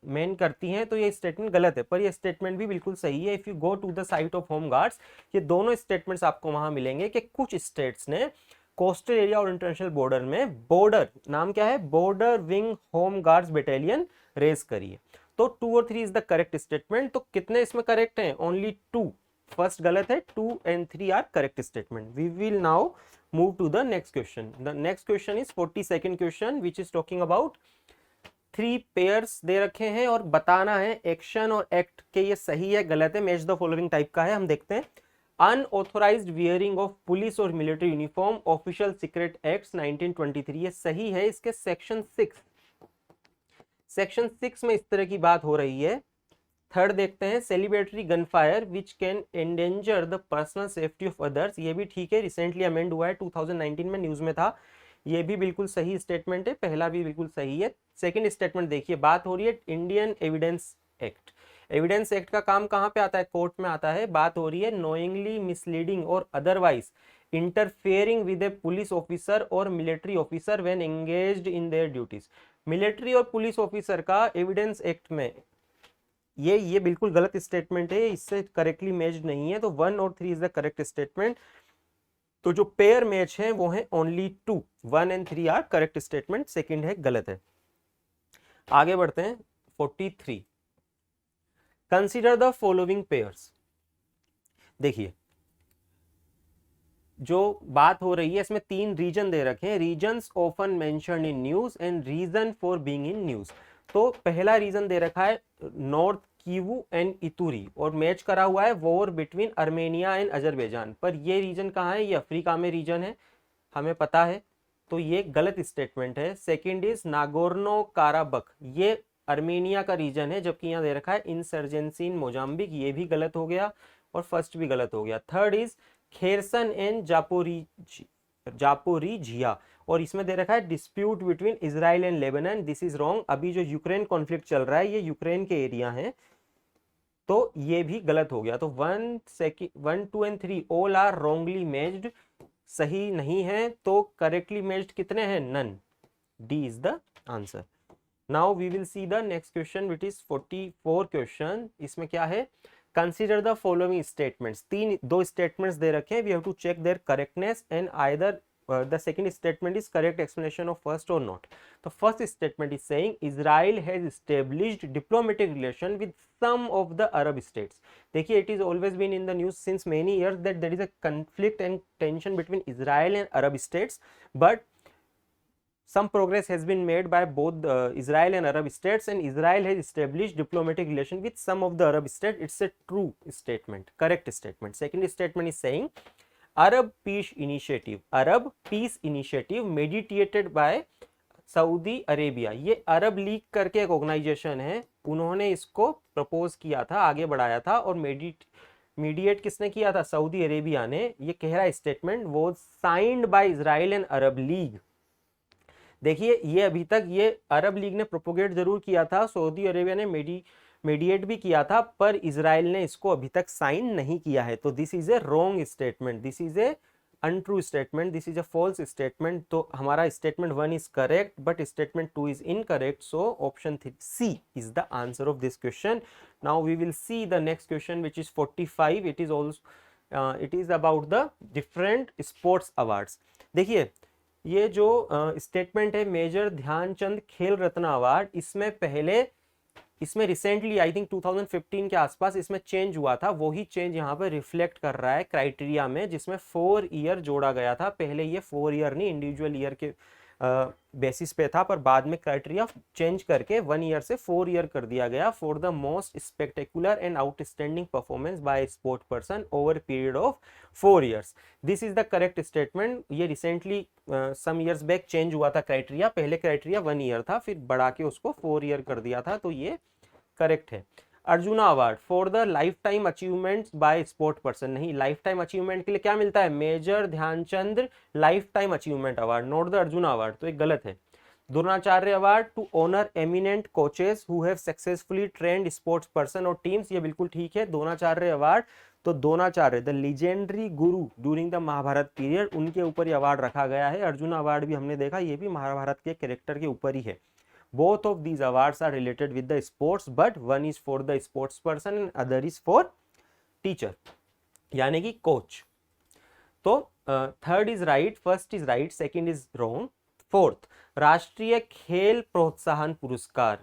मेन करती हैं, तो ये स्टेटमेंट गलत है। पर ये स्टेटमेंट भी बिल्कुल सही है। If you go to the site of home guards, ये दोनों स्टेटमेंट्स आपको वहां मिलेंगे कि कुछ स्टेट्स ने कोस्टल एरिया और इंटरनेशनल बॉर्डर में बॉर्डर, नाम क्या है, border wing home guards battalion raise करी है। तो 2 और 3 इज द करेक्ट स्टेटमेंट। तो कितने इसमें करेक्ट हैं? ओनली 2। फर्स्ट गलत है, 2 and 3 are correct statement. We will now move to the next question. The next question is 42nd question which is talking about 3 pairs दे रखे हैं और बताना है एक्शन और एक्ट के ये सही है गलत है। मैच द फॉलोइंग टाइप का है, हम देखते हैं। अनऑथोराइज्ड वियरिंग ऑफ पुलिस और military uniform official secret act 1923, ये सही है। इसके सेक्शन 6 में इस तरह की बात हो रही है। थर्ड देखते हैं, celebratory gunfire which can endanger the personal safety of others, ये भी ठीक है, रिसेंटली अमेंड हुआ है, 2019 में न्यूज में था। ये भी बिल्कुल सही स्टेटमेंट है, पहला भी बिल्कुल सही है। सेकंड स्टेटमेंट देखिए, बात हो रही है Indian evidence act. Evidence act का काम कहाँ पे आता है, कोर्ट में आता है। बात हो रही है knowingly misleading or otherwise interfering with a police officer or military officer when engaged in their duties. Military और पुलिस ऑफिसर का एविडेंस एक्ट में ये बिल्कुल गलत स्टेटमेंट है, इससे करेक्टली मैच्ड नहीं है। तो 1 और 3 इज द करेक्ट स्टेटमेंट। तो जो पेयर मैच है वो है only 2, 1 and 3 are correct statement, second है गलत है। आगे बढ़ते हैं 43। Consider the following pairs. देखिए जो बात हो रही है इसमें 3 रीजन दे रखे हैं, reasons often mentioned in news and reason for being in news. तो पहला रीजन दे रखा है नॉर्थ कीवू एंड इतुरी और मैच करा हुआ है war between Armenia and Azerbaijan, पर ये रीजन कहाँ है, ये अफ्रीका में रीजन है, हमें पता है, तो ये गलत स्टेटमेंट है। सेकंड इज नागोर्नो काराबख, ये अर्मेनिया का रीजन है, जबकि यहाँ दे रखा है इंसर्जेंसी इन मोजाम्बिक, ये भी गलत हो गया और फर्स्ट भी गलत हो गया। Third is Kherson and Zaporizhzhia और इसमें दे रखा है dispute between Israel and Lebanon, this is wrong. अभी जो यूक्रेन कॉन्फ्लिक्ट चल रहा है ये यूक्रेन के एरिया है, तो ये भी गलत हो गया। तो 1, 2 and 3 all are wrongly matched, सही नहीं है। तो करेक्टली मैच्ड कितने हैं, none, D is the answer. Now we will see the next question which is 44 question. इसमें क्या है, कंसीडर द फॉलोइंग स्टेटमेंट्स। दो स्टेटमेंट्स दे रखे हैं, we have to check their correctness and either the second statement is correct explanation of first or not. The first statement is saying Israel has established diplomatic relation with some of the Arab states. देखिए it is always been in the news since many years that there is a conflict and tension between Israel and Arab states, but some progress has been made by both Israel and Arab states, and Israel has established diplomatic relation with some of the Arab states. It's a true statement, correct statement. Second statement is saying Arab Peace Initiative mediated by Saudi Arabia, ये अरब league करके एक organisation है, उन्होंने इसको propose किया था, आगे बढ़ाया था, और मीडिएट किसने किया था, सऊदी अरेबिया ने। ये कह रहा है स्टेटमेंट वो signed by Israel and Arab league. देखिए ये अभी तक ये अरब लीग ने प्रोपोगेट जरूर किया था, सऊदी अरेबिया ने मीडिएट भी किया था, पर इजराइल ने इसको अभी तक साइन नहीं किया है। तो this is a wrong statement, this is a untrue statement, this is a false statement. तो हमारा statement 1 is correct but statement 2 is incorrect, so option C is the answer of this question. Now we will see the next question which is 45। It is also it is about the different sports awards. देखिए ये जो statement है major Dhyan Chand Khel Ratna award, इसमें recently I think 2015 के आसपास इसमें change हुआ था, वही चेंज यहाँ पर रिफ्लेक्ट कर रहा है क्राइटेरिया में, जिसमें 4 ईयर जोड़ा गया था। पहले ये 4 ईयर नहीं इंडिविजुअल ईयर के बेसिस पे था, पर बाद में क्राइटेरिया चेंज करके 1 ईयर से 4 ईयर कर दिया गया for the most spectacular and outstanding performance by sport person over period of 4 years. This is the correct statement. ये recently some years back change हुआ था क्राइटेरिया, पहले क्राइटेरिया 1 ईयर था, फिर बढ़ा के उसको 4 ईयर कर दिया था, तो ये करेक्ट है। Arjuna award for the life time achievement by sport person, नहीं, लाइफ टाइम अचीवमेंट के लिए क्या मिलता है, major Dhyan Chand life time achievement award, not the Arjuna award, तो ये गलत है। Dronacharya award to honour eminent coaches who have successfully trained sports person और टीम्स, ये बिल्कुल ठीक है। द्रोणाचार्य अवार्ड, तो Dronacharya the legendary guru during the Mahabharata period, उनके ऊपर ये अवार्ड रखा गया है। अर्जुना अवार्ड भी हमने देखा, ये भी महाभारत के कैरेक्टर के ऊपर ही है। Both of these awards are related with the sports, but one is for the sports person and other is for teacher, यानी कि coach। तो third is right, first is right, second is wrong। Fourth, राष्ट्रीय खेल प्रोत्साहन पुरस्कार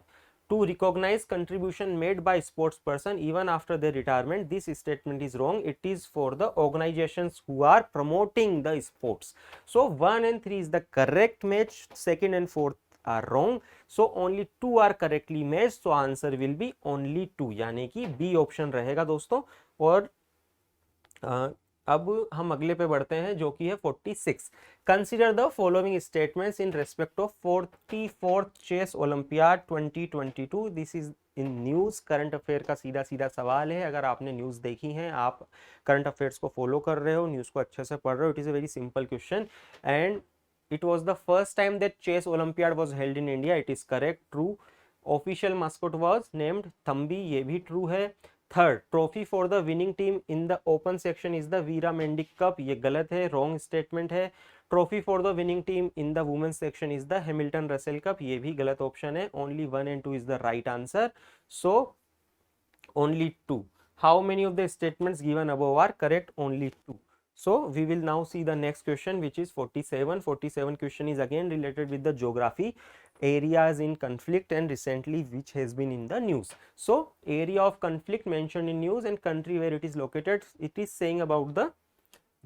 to recognize contribution made by sports person even after their retirement, this statement is wrong, it is for the organizations who are promoting the sports। So 1 and 3 is the correct match, second and fourth are wrong, so only 2 are correctly matched, so answer will be only 2, यानी कि B option रहेगा दोस्तों। और अब हम अगले पे बढ़ते हैं जो कि है 46। Consider the following statements in respect of 44th chess olympiad 2022। This is in news, current affair का सीधा सीधा सवाल है। अगर आपने न्यूज देखी है, आप करंट अफेयर्स को फॉलो कर रहे हो, न्यूज को अच्छे से पढ़ रहे हो, it is a very simple question and it was the first time that chess olympiad was held in India, it is correct, true। Official mascot was named Thambi, ये भी ट्रू है। Third, trophy for the winning team in the open section is the Vera Menchik cup, ये गलत है, wrong statement है। Trophy for the winning team in the women's section is the Hamilton Russell cup, ये भी गलत option है। Only 1 and 2 is the right answer, so only 2. How many of the statements given above are correct? Only 2. So we will now see the next question, which is 47. 47 question is again related with the geography, areas in conflict and recently which has been in the news. So area of conflict mentioned in news and country where it is located, it is saying about the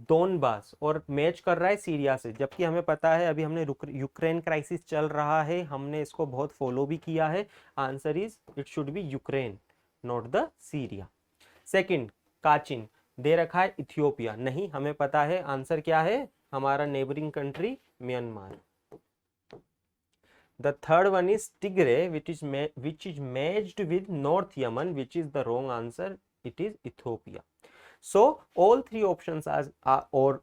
Donbas और match कर रहा है Syria से, जबकि हमें पता है अभी हमने यूक्रेन क्राइसिस चल रहा है, हमने इसको बहुत फॉलो भी किया है। Answer is it should be Ukraine, not the Syria. Second, काचिन दे रखा है इथियोपिया, नहीं, हमें पता है आंसर क्या है, हमारा neighbouring country Myanmar. The third one is Tigray, which is matched with North Yemen, which is the wrong answer. It is Ethiopia. So all three options are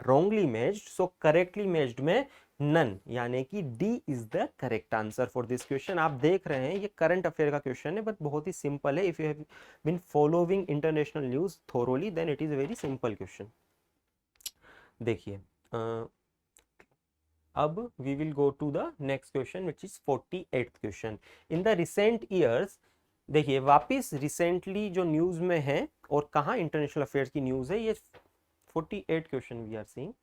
wrongly matched. So correctly matched में none, यानी कि D is the correct answer for this question. आप देख रहे हैं ये current affair का question है, बट बहुत ही सिंपल है। If you have been following international news thoroughly, then it is a very simple question. देखिए, अब we will go to the next question, which is 48th question. In the recent years, देखिए वापिस recently जो news में है और कहाँ international affairs की न्यूज है, ये 48 question we are seeing.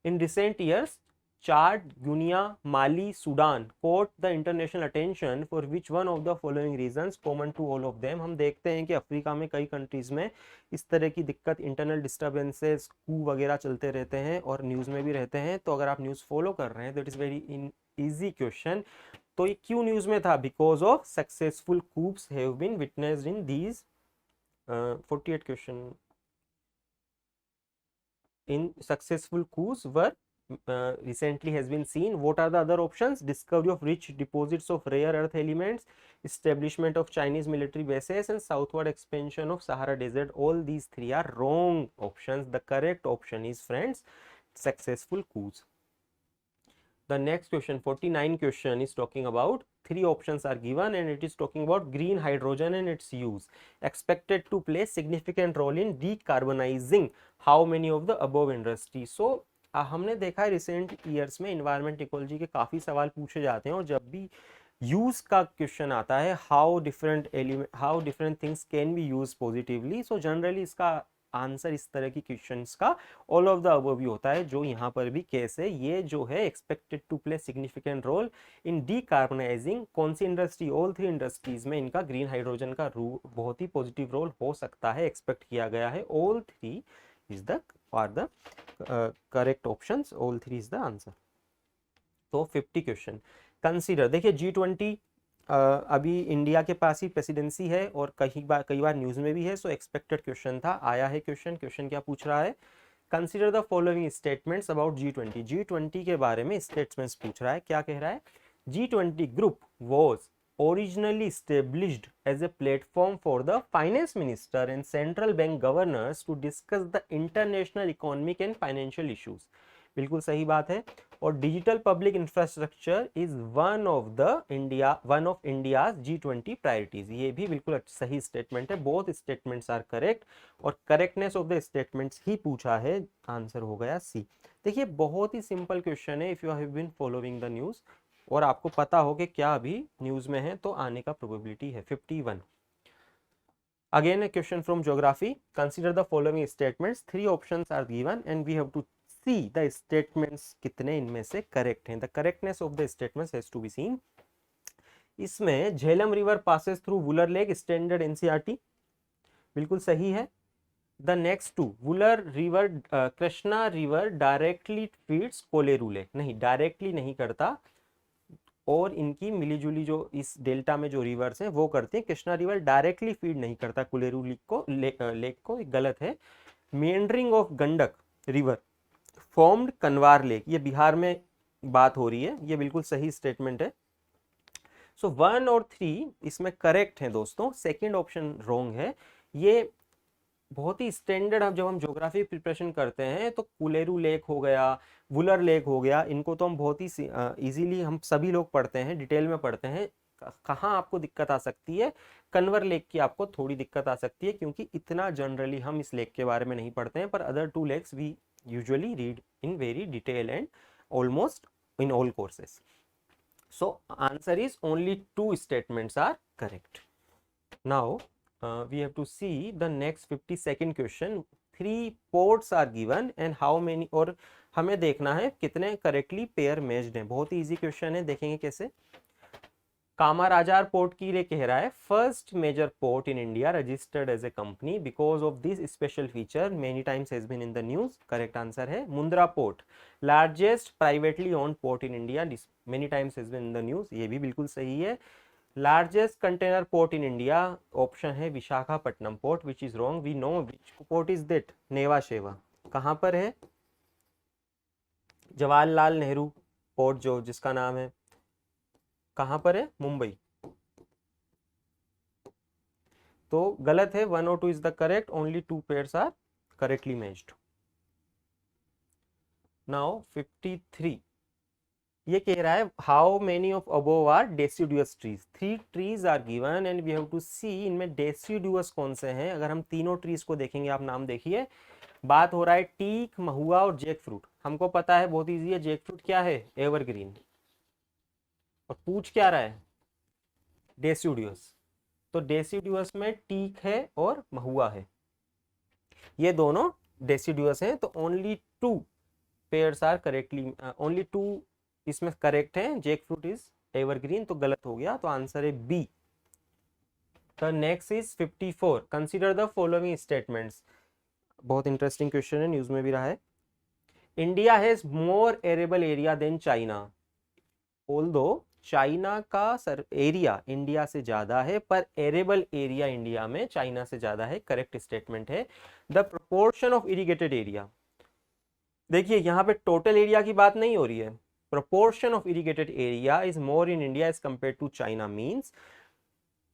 In recent years Chad, Guinea, Mali, Sudan caught the international attention for which one of the following reasons common to all of them. हम देखते हैं कि अफ्रीका में कई countries में इस तरह की दिक्कत, इंटरनल डिस्टर्बेंसेस, कू वगैरह चलते रहते हैं और न्यूज में भी रहते हैं। तो अगर आप न्यूज फॉलो कर रहे हैं तो it is very easy question. तो ये क्यों न्यूज में था? Because of successful coups have been witnessed in these 48 question. in successful coups were recently has been seen. What are the other options? Discovery of rich deposits of rare earth elements, establishment of Chinese military bases, and southward expansion of Sahara Desert. All these three are wrong options. The correct option is, friends, successful coups. The next question, 49 question, is talking about three options are given and it is talking about green hydrogen and its use expected to play significant role in decarbonizing how many of the above industries. So हमने देखा है recent years में environment ecology के काफ़ी सवाल पूछे जाते हैं और जब भी यूज का क्वेश्चन आता है how different things can be use positively, so generally इसका आंसर इस तरह की क्वेश्चंस का ऑल ऑफ द अबव भी होता है, जो यहाँ पर भी केस है। ये जो है expected to play significant role in decarbonizing, कौन सी इंडस्ट्री? ऑल थ्री इंडस्ट्रीज में इनका ग्रीन हाइड्रोजन का बहुत ही पॉजिटिव रोल हो सकता है, एक्सपेक्ट किया गया है। All three is the correct options, all three is the answer. तो 50 क्वेश्चन कंसीडर, देखिए G20 अभी इंडिया के पास ही प्रेसिडेंसी है और कई बार न्यूज में भी है, सो एक्सपेक्टेड क्वेश्चन था, आया है क्वेश्चन। क्वेश्चन क्या पूछ रहा है? Consider the following statements about G20। G20 के बारे में स्टेटमेंट्स पूछ रहा है। क्या कह रहा है? G20 group was originally established as a platform for the finance minister and central bank governors to discuss the international economic and financial issues. बिल्कुल सही बात है। और digital public infrastructure is one of India's G20 priorities, ये भी बिल्कुल सही statement है। बोथ स्टेटमेंट्स आर करेक्ट और करेक्टनेस ऑफ द स्टेटमेंट्स ही पूछा है, आंसर हो गया सी। देखिए बहुत ही सिंपल क्वेश्चन है, if you have been following the news और आपको पता हो कि क्या अभी न्यूज में है, तो आने का प्रोबेबिलिटी है 51। Again a question from geography, consider the following statements, three options are given and we have to see the statements कितने इनमें से करेक्ट हैं। The correctness of the statements has to be seen. इसमें Jhelum river passes through Wular lake, standard NCERT, बिल्कुल सही है। The next two, Wular river, Krishna river directly feeds Kolleru lake, नहीं, directly नहीं करता और इनकी मिलीजुली जो इस डेल्टा में जो रिवर्स हैं वो करते हैं। कृष्णा रिवर डायरेक्टली फीड नहीं करता कोलेरू लेक को, गलत है। Meandering of Gandak river formed कनवार lake, ये बिहार में बात हो रही है, ये बिल्कुल सही स्टेटमेंट है। सो 1 और 3 इसमें करेक्ट है दोस्तों, सेकंड ऑप्शन रॉन्ग है। ये बहुत ही स्टैंडर्ड, हम जब हम ज्योग्राफी प्रिपरेशन करते हैं तो कुलेरू लेक हो गया, वुलर लेक हो गया, इनको तो हम बहुत ही इजीली हम सभी लोग पढ़ते हैं, डिटेल में पढ़ते हैं। कहाँ आपको दिक्कत आ सकती है, कन्वर लेक की आपको थोड़ी दिक्कत आ सकती है, क्योंकि इतना जनरली हम इस लेक के बारे में नहीं पढ़ते हैं, पर other two lakes we usually read in very detail and almost in all courses. So answer is only two statements are correct. Now we have to see the next 52nd question. 3 ports are given and how many, और हमें देखना है कितने correctly pair matched हैं. बहुत ही easy question है, देखेंगे कैसे. कामाराजार पोर्ट के लिए कह रहा है first major port in India registered as a company because of this special feature many times has been in the news. Correct answer है Mundra port. Largest privately owned port in India, many times has been in the news, ये भी बिल्कुल सही है. Largest container port in India, option है Visakhapatnam port, which is wrong. We know which port is that, Nhava Sheva. कहां पर है? जवाहरलाल नेहरू पोर्ट जो जिसका नाम है, कहां पर है? मुंबई. तो गलत है, 1 और 2 is the correct, only 2 pairs are correctly matched. Now 53 ये कह रहा है how many of above are deciduous trees. 3 trees are given and we have to see इनमें डेसिडुअस कौन से हैं. अगर हम तीनों ट्रीज को देखेंगे, आप नाम देखिए, बात हो रहा है टीक, महुआ और जैक फ्रूट. हमको पता है, बहुत इजी है, जैक फ्रूट क्या है? एवरग्रीन. और पूछ क्या रहा है? डेसिडुअस. तो डेसिडुअस में टीक है और महुआ है, ये दोनों डेसिडुअस हैं. तो only 2 pairs are correctly, only 2 इसमें करेक्ट है. जैक फ्रूट इज एवरग्रीन, तो गलत हो गया, तो आंसर है B. The next is 54. Consider the following statements. बहुत इंटरेस्टिंग क्वेश्चन है, न्यूज में भी रहा है. India has more arable area than China. Although China का एरिया इंडिया से ज्यादा है, पर एरेबल एरिया इंडिया में चाइना से ज्यादा है. करेक्ट स्टेटमेंट है. The proportion of irrigated area, देखिए यहां पे टोटल एरिया की बात नहीं हो रही है. Proportion of irrigated area is more in India as compare to China, means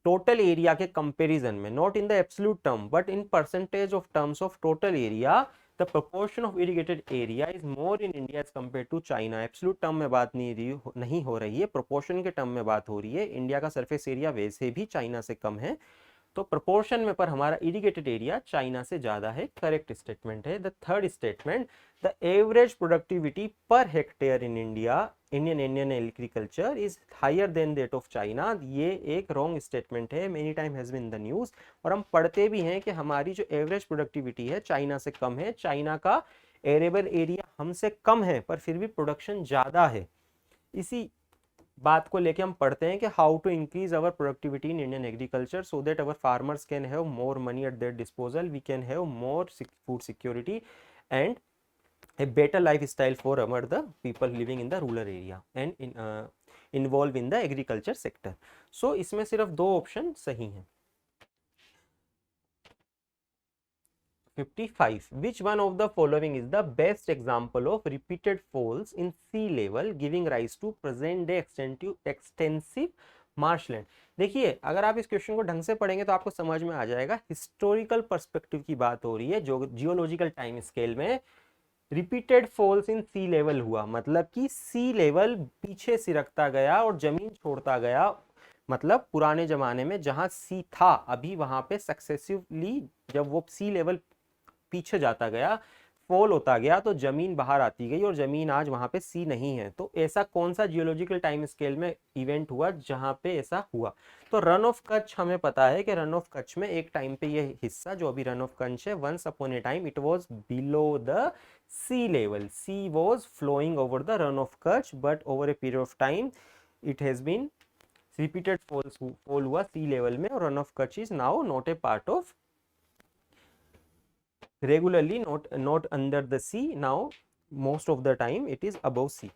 total area के कंपेरिजन में, not in the absolute term but in percentage of terms of total area, the proportion of irrigated area is more in India as compare to China. Absolute term में बात नहीं हो रही है, proportion के term में बात हो रही है. इंडिया का सरफेस एरिया वैसे भी चाइना से कम है, तो प्रोपोर्शन में पर हमारा इरिगेटेड एरिया चाइना से ज्यादा है. करेक्ट स्टेटमेंट है. The third statement, the average productivity per hectare in Indian agriculture is higher than that of China. ये एक रॉन्ग स्टेटमेंट है, many time has been in the news, और हम पढ़ते भी हैं कि हमारी जो एवरेज प्रोडक्टिविटी है चाइना से कम है. चाइना का एरेबल एरिया हमसे कम है, पर फिर भी प्रोडक्शन ज्यादा है. इसी बात को लेके हम पढ़ते हैं कि how to increase our productivity in Indian agriculture so that our farmers can have more money at their disposal, we can have more food security and a better lifestyle for our the people living in the rural area and involved in the agriculture sector. So इसमें सिर्फ 2 option सही हैं. 55. Which one of the following is the best example of repeated falls in sea level giving rise to present day extensive marshland? देखिए अगर आप इस question को ढंग से पढ़ेंगे तो आपको समझ में आ जाएगा. हिस्टोरिकल पर्सपेक्टिव की बात हो रही है, जो जियोलॉजिकल टाइम स्केल में repeated falls in sea level हुआ, मतलब कि सी लेवल पीछे सिरकता गया और जमीन छोड़ता गया. मतलब पुराने जमाने में जहां सी था, अभी वहां पे सक्सेसिवली जब वो सी लेवल पीछे जाता गया, फॉल होता गया, तो जमीन बाहर आती गई और जमीन आज वहां पे सी नहीं है. तो ऐसा कौन सा जियोलॉजिकल टाइम स्केल में इवेंट हुआ जहां पे ऐसा हुआ? तो रन ऑफ कच्छ हमें पता है कि रन ऑफ कच्छ में एक टाइम पे ये हिस्सा जो अभी रन ऑफ कच्छ है, once upon a time it was below the sea level. Sea was flowing over the run of Kutch, but over a period of time it has been repeated fall हुआ sea level में, और run of Kutch is now not a part of regularly, not under the sea. Now most of the time it is above sea.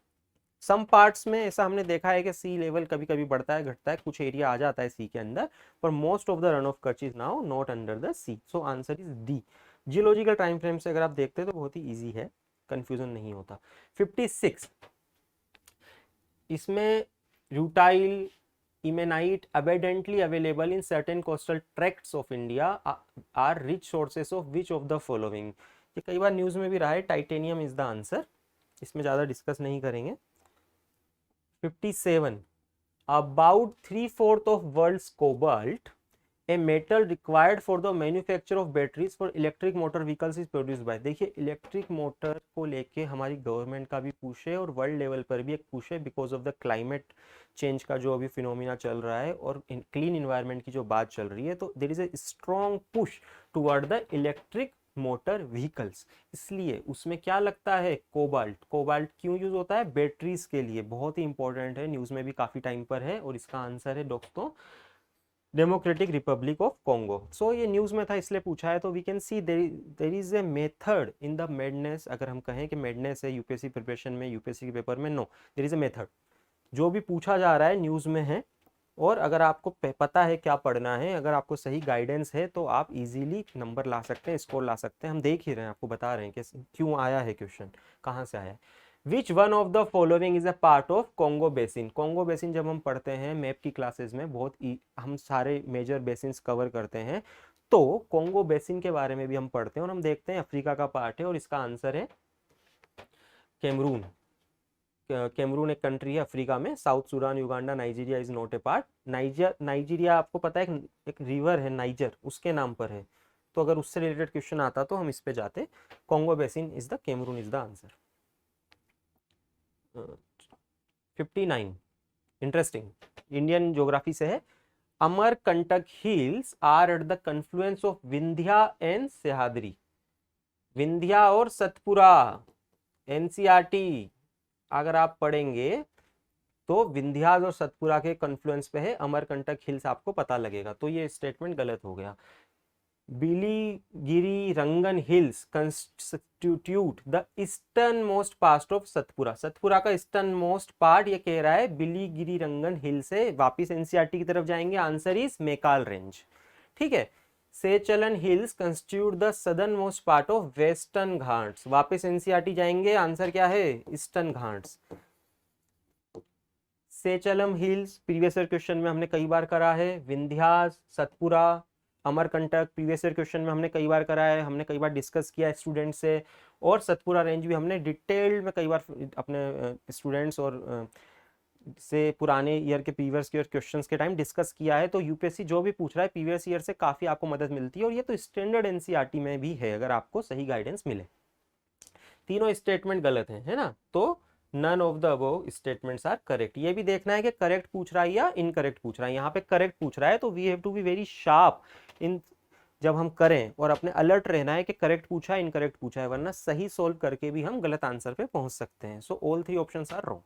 Some parts में ऐसा हमने देखा है कि सी level कभी कभी बढ़ता है घटता है, कुछ एरिया आ जाता है सी के अंदर, पर most of the run of Kutch is now not under the sea. So answer is D. Geological time frame से अगर आप देखते हैं तो बहुत ही इजी है, कंफ्यूजन नहीं होता. 56. इसमें rutile इमेनाइट abundantly available in certain coastal tracts of India are rich sources of which of the following? ये कई बार न्यूज में भी रहा है, टाइटेनियम इज द आंसर, इसमें ज़्यादा डिस्कस नहीं करेंगे। 57, about 3/4 of world's cobalt, a metal required for the manufacture of batteries for electric motor vehicles is produced by। देखिए इलेक्ट्रिक मोटर को लेके हमारी गवर्नमेंट का भी पुश है और वर्ल्ड लेवल पर भी एक पुश है, because of the climate change का जो अभी फिनोमिना चल रहा है और क्लीन इन्वायरमेंट की जो बात चल रही है, तो there is a strong push toward the electric motor vehicles. इसलिए उसमें क्या लगता है, कोबाल्ट। कोबाल्ट क्यों यूज होता है, बैटरीज के लिए, बहुत ही इंपॉर्टेंट है, न्यूज में भी काफी टाइम पर है, और इसका आंसर है दोस्तों democratic republic of Congo. So ये न्यूज में था इसलिए पूछा है। तो we can see there is a method in the madness. अगर हम कहें कि मेडनेस है यूपीएससी प्रिपरेशन में, यूपीएससी के पेपर में, no, there is a method. जो भी पूछा जा रहा है न्यूज में है, और अगर आपको पता है क्या पढ़ना है, अगर आपको सही गाइडेंस है, तो आप इजीली नंबर ला सकते हैं, स्कोर ला सकते हैं। हम देख ही रहे हैं, आपको बता रहे हैं कि क्यों आया है क्वेश्चन, कहाँ से आया है। विच one of the following is a part of Congo basin. Congo basin जब हम पढ़ते हैं मैप की क्लासेस में, बहुत हम सारे मेजर बेसिन्स कवर करते हैं, तो कॉन्गो बेसिन के बारे में भी हम पढ़ते हैं और हम देखते हैं अफ्रीका का पार्ट है, और इसका आंसर है कैमरून। कैमरून एक कंट्री है अफ्रीका में। South Sudan, Uganda, Nigeria is not a part. Nigeria आपको पता है एक रिवर है नाइजर, उसके नाम पर है, तो अगर उससे रिलेटेड क्वेश्चन आता तो हम इस पे जाते। Congo basin is the, Cameroon is the answer. 59, interesting, Indian geography से है। Amarkantak hills are at the confluence of Vindhya and Sahyadri. Vindhya और सतपुरा, एनसीईआरटी अगर आप पढ़ेंगे तो विंध्यास और सतपुरा के कन्फ्लुएंस पे है अमरकंटक हिल्स, आपको पता लगेगा। तो ये स्टेटमेंट गलत हो गया। Biligiri Rangan hills constitute the eastern most part of Satpura. Satpura का ईस्टर्न मोस्ट पार्ट ये कह रहा है बिलीगिरी रंगन हिल से। वापिस एनसीईआरटी की तरफ जाएंगे, आंसर इज मेकाल रेंज। ठीक है। Seshachalam hills constitute the southern most part of Western Ghats. वापिस एनसीईआरटी जाएंगे, आंसर क्या है, Eastern Ghats. Seshachalam hills previous year question में हमने कई बार करा है। Vindhyas, Satpura, Amarkantak previous year question में हमने कई बार करा है, हमने कई बार डिस्कस किया है स्टूडेंट से, और सतपुरा रेंज भी हमने डिटेल्ड में कई बार अपने स्टूडेंट्स और से पुराने ईयर के प्रीवियस ईयर क्वेश्चंस के टाइम डिस्कस किया है। तो यूपीएससी जो भी पूछ रहा है प्रीवियस ईयर से काफ़ी आपको मदद मिलती है, और ये तो स्टैंडर्ड एनसीईआरटी में भी है अगर आपको सही गाइडेंस मिले। तीनों स्टेटमेंट गलत हैं, है ना, तो none of the above statements are correct. ये भी देखना है कि करेक्ट पूछ रहा है या इनकरेक्ट पूछ रहा है। यहाँ पे करेक्ट पूछ रहा है तो we have to be very sharp in जब हम करें, और अपने अलर्ट रहना है कि करेक्ट पूछा है इनकरेक्ट पूछा है, वरना सही सोल्व करके भी हम गलत आंसर पे पहुंच सकते हैं। So all three options are wrong.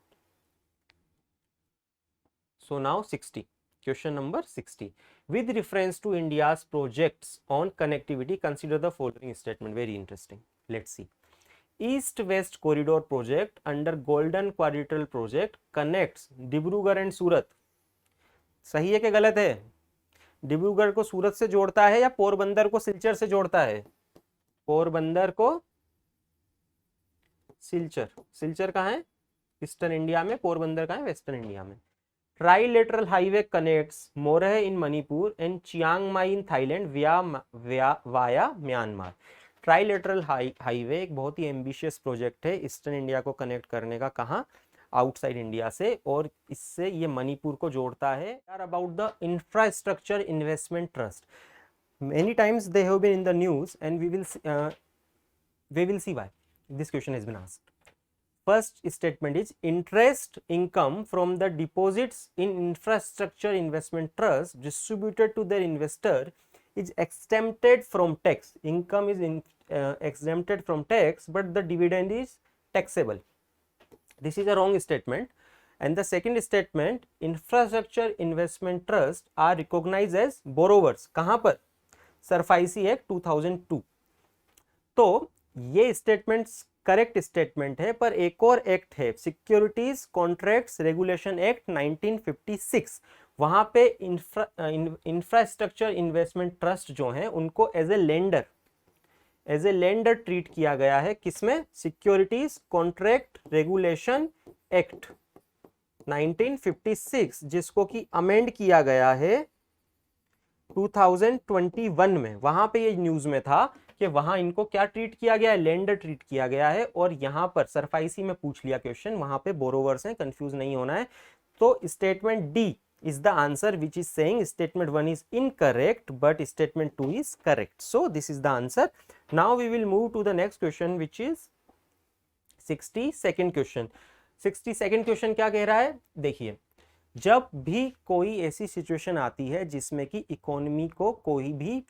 So now 60, question number 60. With reference to India's projects on connectivity, consider the following statement. Very interesting. Let's see. East-West Corridor project under Golden Quadrilateral project connects Dibrugarh and सूरत। सही है कि गलत है? डिब्रूगढ़ को सूरत से जोड़ता है या पोरबंदर को सिलचर से जोड़ता है? पोरबंदर को सिलचर। सिलचर कहाँ है? ईस्टर्न इंडिया में। पोरबंदर कहाँ है? वेस्टर्न इंडिया में। Trilateral highway connects Moreh in Manipur and Chiang Mai in Thailand via Myanmar। Trilateral highway एक बहुत ही एम्बिशियस प्रोजेक्ट है ईस्टर्न इंडिया को कनेक्ट करने का। कहाँ? आउटसाइड इंडिया से, और इससे ये मणिपुर को जोड़ता है। यार about the infrastructure investment trust, many times they have been in the news and we will see why this question has been asked. First statement is interest income from the deposits in infrastructure investment trust distributed to their investor is exempted from tax. Income is exempted from tax, but the dividend is taxable. This is a wrong statement. And the second statement, infrastructure investment trust are recognized as borrowers. कहाँ पर? SARFAESI act 2002। तो ये statements correct statement है, पर एक और act है securities contracts regulation act 1956। वहां पे इंफ्रास्ट्रक्चर इन्वेस्टमेंट ट्रस्ट जो हैं उनको एज ए लेंडर ट्रीट किया गया है। किसमें? सिक्योरिटीज कॉन्ट्रैक्ट रेगुलेशन एक्ट 1956 जिसको कि अमेंड किया गया है 2021 में, वहां पे ये न्यूज में था कि वहां इनको क्या ट्रीट किया गया है, लेंडर ट्रीट किया गया है। और यहां पर सरफाइसी में पूछ लिया क्वेश्चन, वहां पे बोरोवर्स हैं, कंफ्यूज नहीं होना है। तो statement D is the answer, which is saying statement 1 is incorrect but statement 2 is correct. So this is the answer. Now we will move to the next question, which is 62nd question. 62nd question क्या कह रहा है, देखिए, जब भी कोई ऐसी situation आती है जिसमें कि इकोनॉमी को कोई भी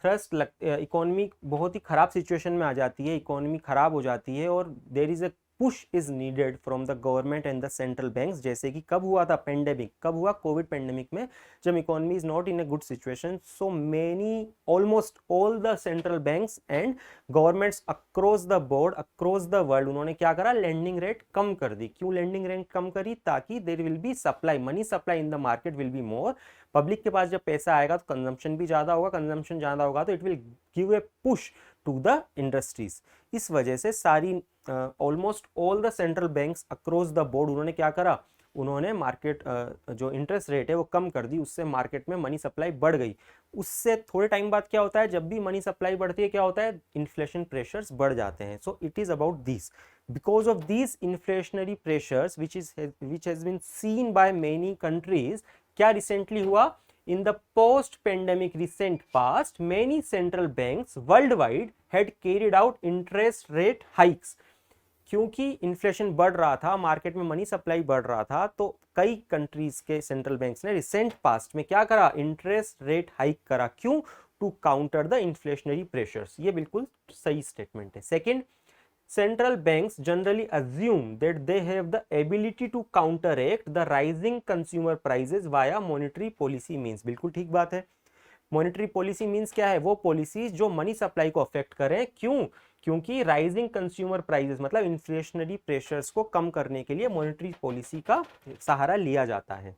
थ्रस्ट इकोनॉमी बहुत ही खराब सिचुएशन में आ जाती है, इकोनॉमी खराब हो जाती है और there is a push is needed from the government and the central banks, जैसे कि कब हुआ था, पेंडेमिक, कब हुआ, कोविड पेंडेमिक में, जब economy is not in a good situation. So many, almost all the central banks and governments across the board, across the world, उन्होंने क्या करा, लेंडिंग रेट कम कर दी। क्यों लेंडिंग रेट कम करी, ताकि there will be supply, money supply in the market will be more. Public के पास जब पैसा आएगा तो कंजम्पशन भी ज्यादा होगा, कंजम्पशन ज्यादा होगा तो it will give a push to the industries. इस वजह से सारी almost all the central banks across the board, उन्होंने क्या करा, उन्होंने मार्केट जो इंटरेस्ट रेट है वो कम कर दी, उससे मार्केट में मनी सप्लाई बढ़ गई। उससे थोड़े टाइम बाद क्या होता है, जब भी मनी सप्लाई बढ़ती है क्या होता है, इन्फ्लेशन प्रेशर्स बढ़ जाते हैं। So it is about this, because of these inflationary pressures which has been seen by many countries, क्या रिसेंटली हुआ, in the post pandemic recent past many central banks worldwide had carried out interest rate hikes। क्योंकि inflation बढ़ रहा था, market में money supply बढ़ रहा था, तो कई कंट्रीज के सेंट्रल बैंक्स ने रिसेंट पास्ट में क्या करा, इंटरेस्ट रेट हाइक करा। क्यों, to counter the inflationary pressures. ये बिल्कुल सही स्टेटमेंट है। Second, central banks generally assume that they have the ability to counteract the rising consumer prices via monetary policy means। बिल्कुल ठीक बात है। मॉनेटरी पॉलिसी मींस क्या है, वो पॉलिसीज जो मनी सप्लाई को अफेक्ट करें। क्यों, क्योंकि राइजिंग कंज्यूमर प्राइसेस मतलब इन्फ्लेशनरी प्रेशर्स को कम करने के लिए मॉनेटरी पॉलिसी का सहारा लिया जाता है।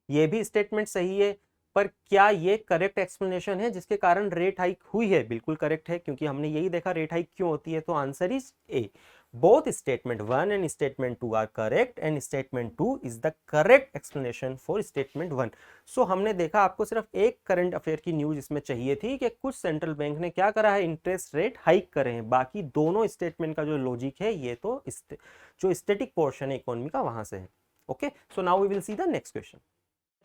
ये भी स्टेटमेंट सही है, पर क्या ये करेक्ट एक्सप्लेनेशन है जिसके कारण रेट हाइक हुई है? बिल्कुल करेक्ट है, क्योंकि हमने यही देखा रेट हाइक क्यों होती है। तो answer is a, both statement 1 and statement 2 are correct and statement 2 is the correct explanation for statement 1। So हमने देखा, आपको सिर्फ एक करंट अफेयर की न्यूज इसमें चाहिए थी कि कुछ सेंट्रल बैंक ने क्या करा है, इंटरेस्ट रेट हाइक करे हैं। बाकी दोनों स्टेटमेंट का जो लॉजिक है ये तो जो स्टैटिक पोर्शन है इकोनॉमी का वहां से है। Okay, so now we will see the next question,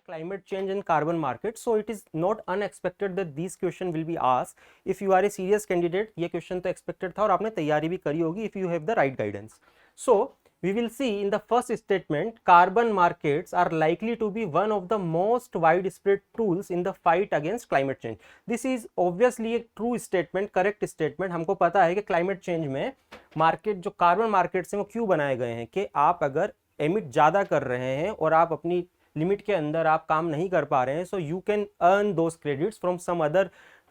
climate change and carbon market. So it is not unexpected that these question will be asked if you are a serious candidate। ये question तो expected था और आपने तैयारी भी करी होगी if you have the right guidance। So we will see in the first statement, carbon markets are likely to be one of the most widespread tools in the fight against climate change। This is obviously a true statement, correct statement। हमको पता है कि climate change में market जो carbon markets हैं वो क्यों बनाए गए हैं कि आप अगर emit ज़्यादा कर रहे हैं और आप अपनी लिमिट के अंदर आप काम नहीं कर पा रहे हैं, so you can earn those credits from some other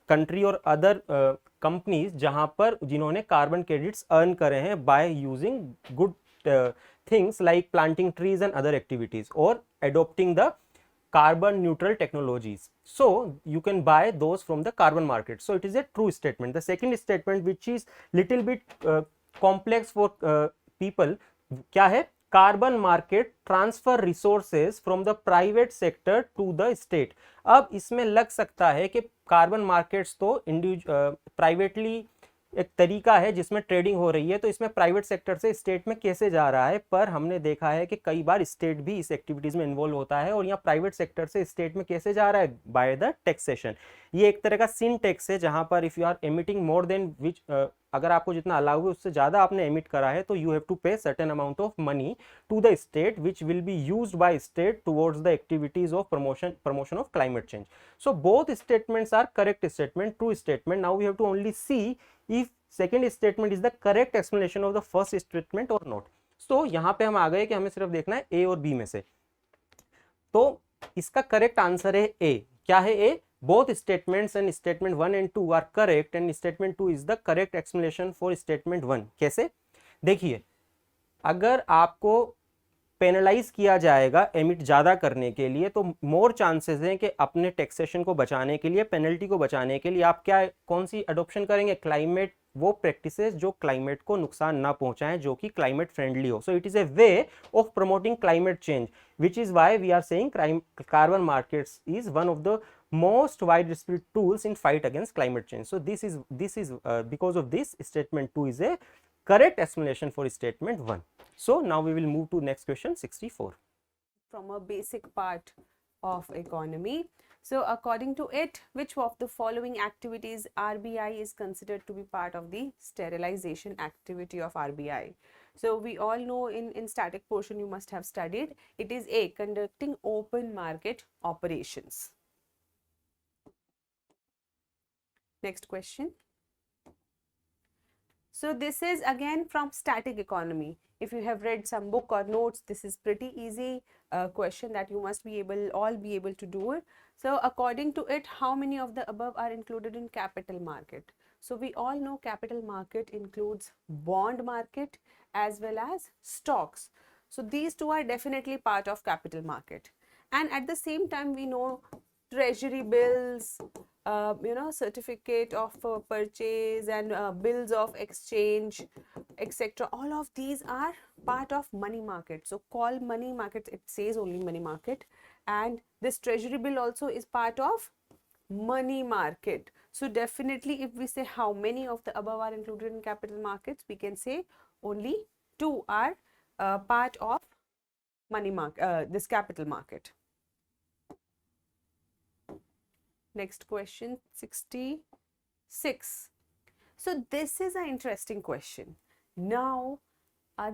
country और अदर कंपनीज जहां पर जिन्होंने कार्बन क्रेडिट्स अर्न करे हैं by using good things like planting trees and other activities और adopting the carbon neutral technologies। So you can buy those from the carbon market। So it is a true statement। The second statement which is little bit complex for people, क्या है, carbon market transfer resources from the private sector to the state. अब इसमें लग सकता है कि carbon markets तो privately एक तरीका है जिसमें ट्रेडिंग हो रही है, तो इसमें प्राइवेट सेक्टर से स्टेट में कैसे जा रहा है। पर हमने देखा है कि कई बार स्टेट भी इस एक्टिविटीज में इन्वॉल्व होता है और यहाँ प्राइवेट सेक्टर से स्टेट में कैसे जा रहा है, बाय द टैक्सेशन। ये एक तरह का सिन टैक्स है जहां पर if you are emitting more than which, अगर आपको जितना अलाउ है उससे ज्यादा आपने एमिट करा है तो you have to pay certain amount of money to the state which will be used by state towards the activities of promotion of climate change. So both statements are correct statement, true statement. Now we have to only see if second statement is the correct explanation of the first statement or not। so यहाँ पे हम आ गए कि हमें सिर्फ देखना है A और B में से, तो इसका करेक्ट आंसर है A। क्या है A? both statements and statement 1 and 2 are correct and statement 2 is the correct explanation for statement 1। कैसे? देखिए, अगर आपको पेनलाइज किया जाएगा एमिट ज़्यादा करने के लिए, तो मोर चांसेस हैं कि अपने टैक्सेशन को बचाने के लिए, पेनल्टी को बचाने के लिए आप क्या कौन सी अडोप्शन करेंगे, क्लाइमेट, वो प्रैक्टिसेस जो क्लाइमेट को नुकसान ना पहुंचाएं, जो कि क्लाइमेट फ्रेंडली हो. So it is a way of promoting climate change, which is why we are saying carbon markets is one of the most widespread tools in fight against climate change. So this is because of this, statement 2 is a correct explanation for statement 1. So now we will move to next question 64. From a basic part of economy. So according to it, which of the following activities RBI is considered to be part of the sterilization activity of RBI? So we all know in static portion you must have studied, it is A, conducting open market operations. Next question. So this is again from static economy. If you have read some book or notes, this is pretty easy question that you must be able to do it. So according to it, how many of the above are included in capital market? So we all know capital market includes bond market as well as stocks. So these two are definitely part of capital market. And at the same time, we know treasury bills, certificate of purchase and bills of exchange, etc. All of these are part of money market. So call money market, it says only money market, and this treasury bill also is part of money market. So definitely if we say how many of the above are included in capital markets, we can say only two are part of money market, this capital market. Next question, 66. So this is an interesting question. Now,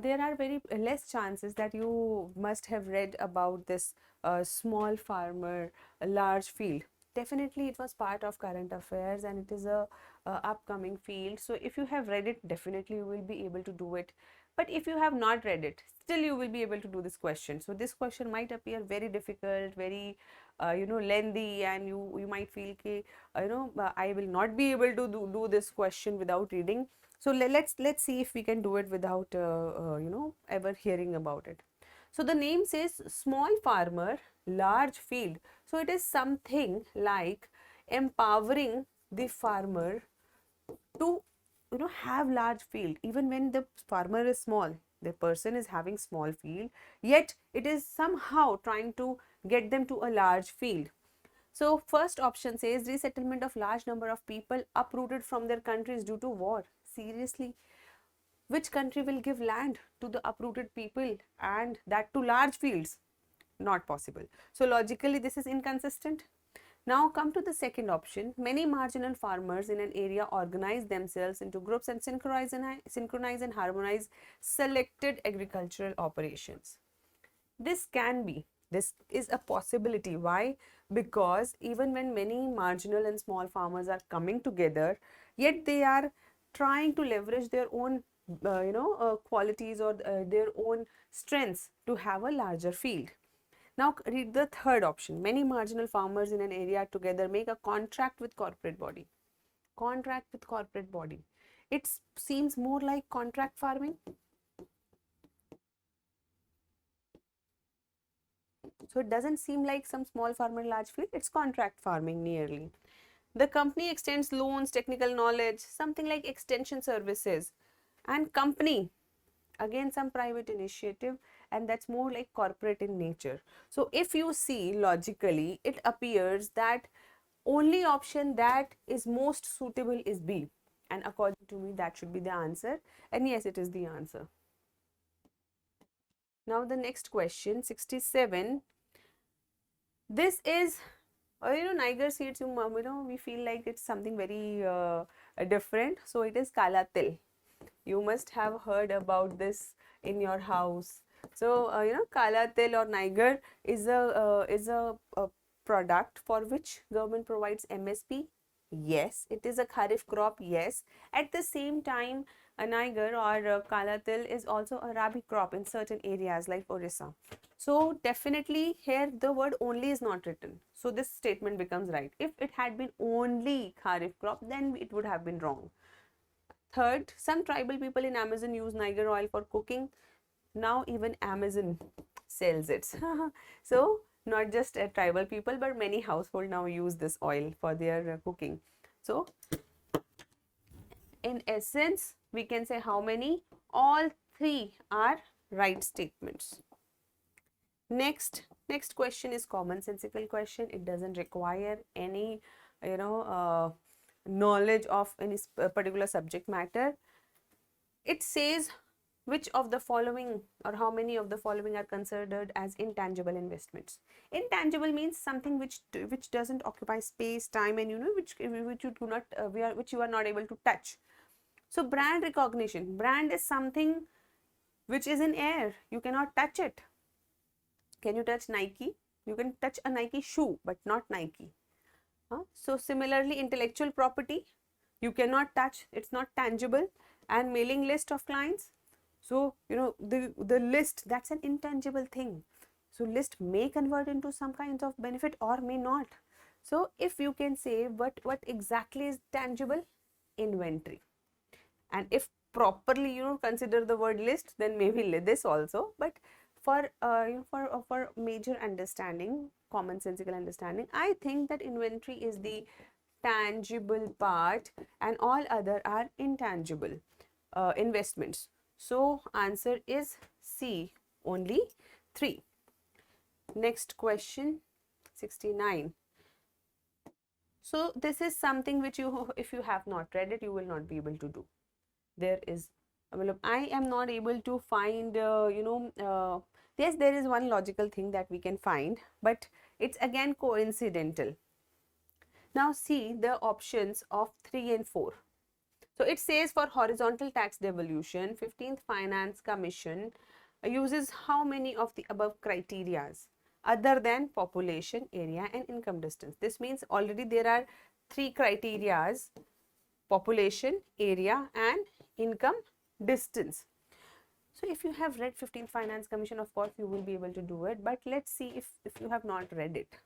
there are very less chances that you must have read about this small farmer, a large field. Definitely it was part of current affairs and it is a upcoming field. So if you have read it, definitely you will be able to do it. But if you have not read it, still you will be able to do this question. So this question might appear very difficult, very lengthy, and you might feel कि I will not be able to do this question without reading. So let's see if we can do it without ever hearing about it. So the name says small farmer, large field. So it is something like empowering the farmer to have large field. Even when the farmer is small, the person is having small field, yet it is somehow trying to get them to a large field. So first option says resettlement of large number of people uprooted from their countries due to war. Seriously, which country will give land to the uprooted people, and that to large fields? Not possible. So logically this is inconsistent. Now come to the second option. Many marginal farmers in an area organize themselves into groups and synchronize and harmonize selected agricultural operations. This is a possibility. Why? Because even when many marginal and small farmers are coming together, yet they are trying to leverage their own qualities or their own strengths to have a larger field. Now read the third option. Many marginal farmers in an area together make a contract with corporate body. Contract with corporate body. It seems more like contract farming. So it doesn't seem like some small farmer large field, it's contract farming nearly. The company extends loans, technical knowledge, something like extension services. And company, again some private initiative, and that's more like corporate in nature. So if you see logically, it appears that only option that is most suitable is B, and according to me that should be the answer, and yes, it is the answer. Now the next question, 67. This is Niger seeds, we feel like it's something very different. So it is Kala Til. You must have heard about this in your house. So Kala Til or Niger is a product for which government provides MSP. Yes, it is a kharif crop. Yes, at the same time, a Niger or Kala Til is also a rabi crop in certain areas like Orissa. So definitely here the word only is not written. So this statement becomes right. If it had been only kharif crop, then it would have been wrong. Third, some tribal people in Amazon use Niger oil for cooking. Now even Amazon sells it. So not just tribal people, but many household now use this oil for their cooking. So in essence, we can say how many? All three are right statements. Next question is commonsensical question. It doesn't require any, knowledge of any particular subject matter. It says which of the following or how many of the following are considered as intangible investments. Intangible means something which doesn't occupy space, time, and which you do not which you are not able to touch. So brand recognition. Brand is something which is in air. You cannot touch it. Can you touch Nike? You can touch a Nike shoe, but not Nike. So similarly, intellectual property, you cannot touch. It's not tangible. And mailing list of clients. So, the list, that's an intangible thing. So list may convert into some kinds of benefit or may not. So if you can say what exactly is tangible? Inventory. And if properly consider the word list, then maybe this also. But for major understanding, commonsensical understanding, I think that inventory is the tangible part and all other are intangible investments. So answer is C, only 3. Next question, 69. So this is something which if you have not read it, you will not be able to do. There is, I am not able to find, yes, there is one logical thing that we can find, but it's again coincidental. Now see the options of 3 and 4. So it says for horizontal tax devolution, 15th Finance Commission uses how many of the above criterias other than population, area and income distance. This means already there are 3 criterias: population, area and income distance. So if you have read 15th Finance Commission, of course you will be able to do it, but let's see if you have not read it.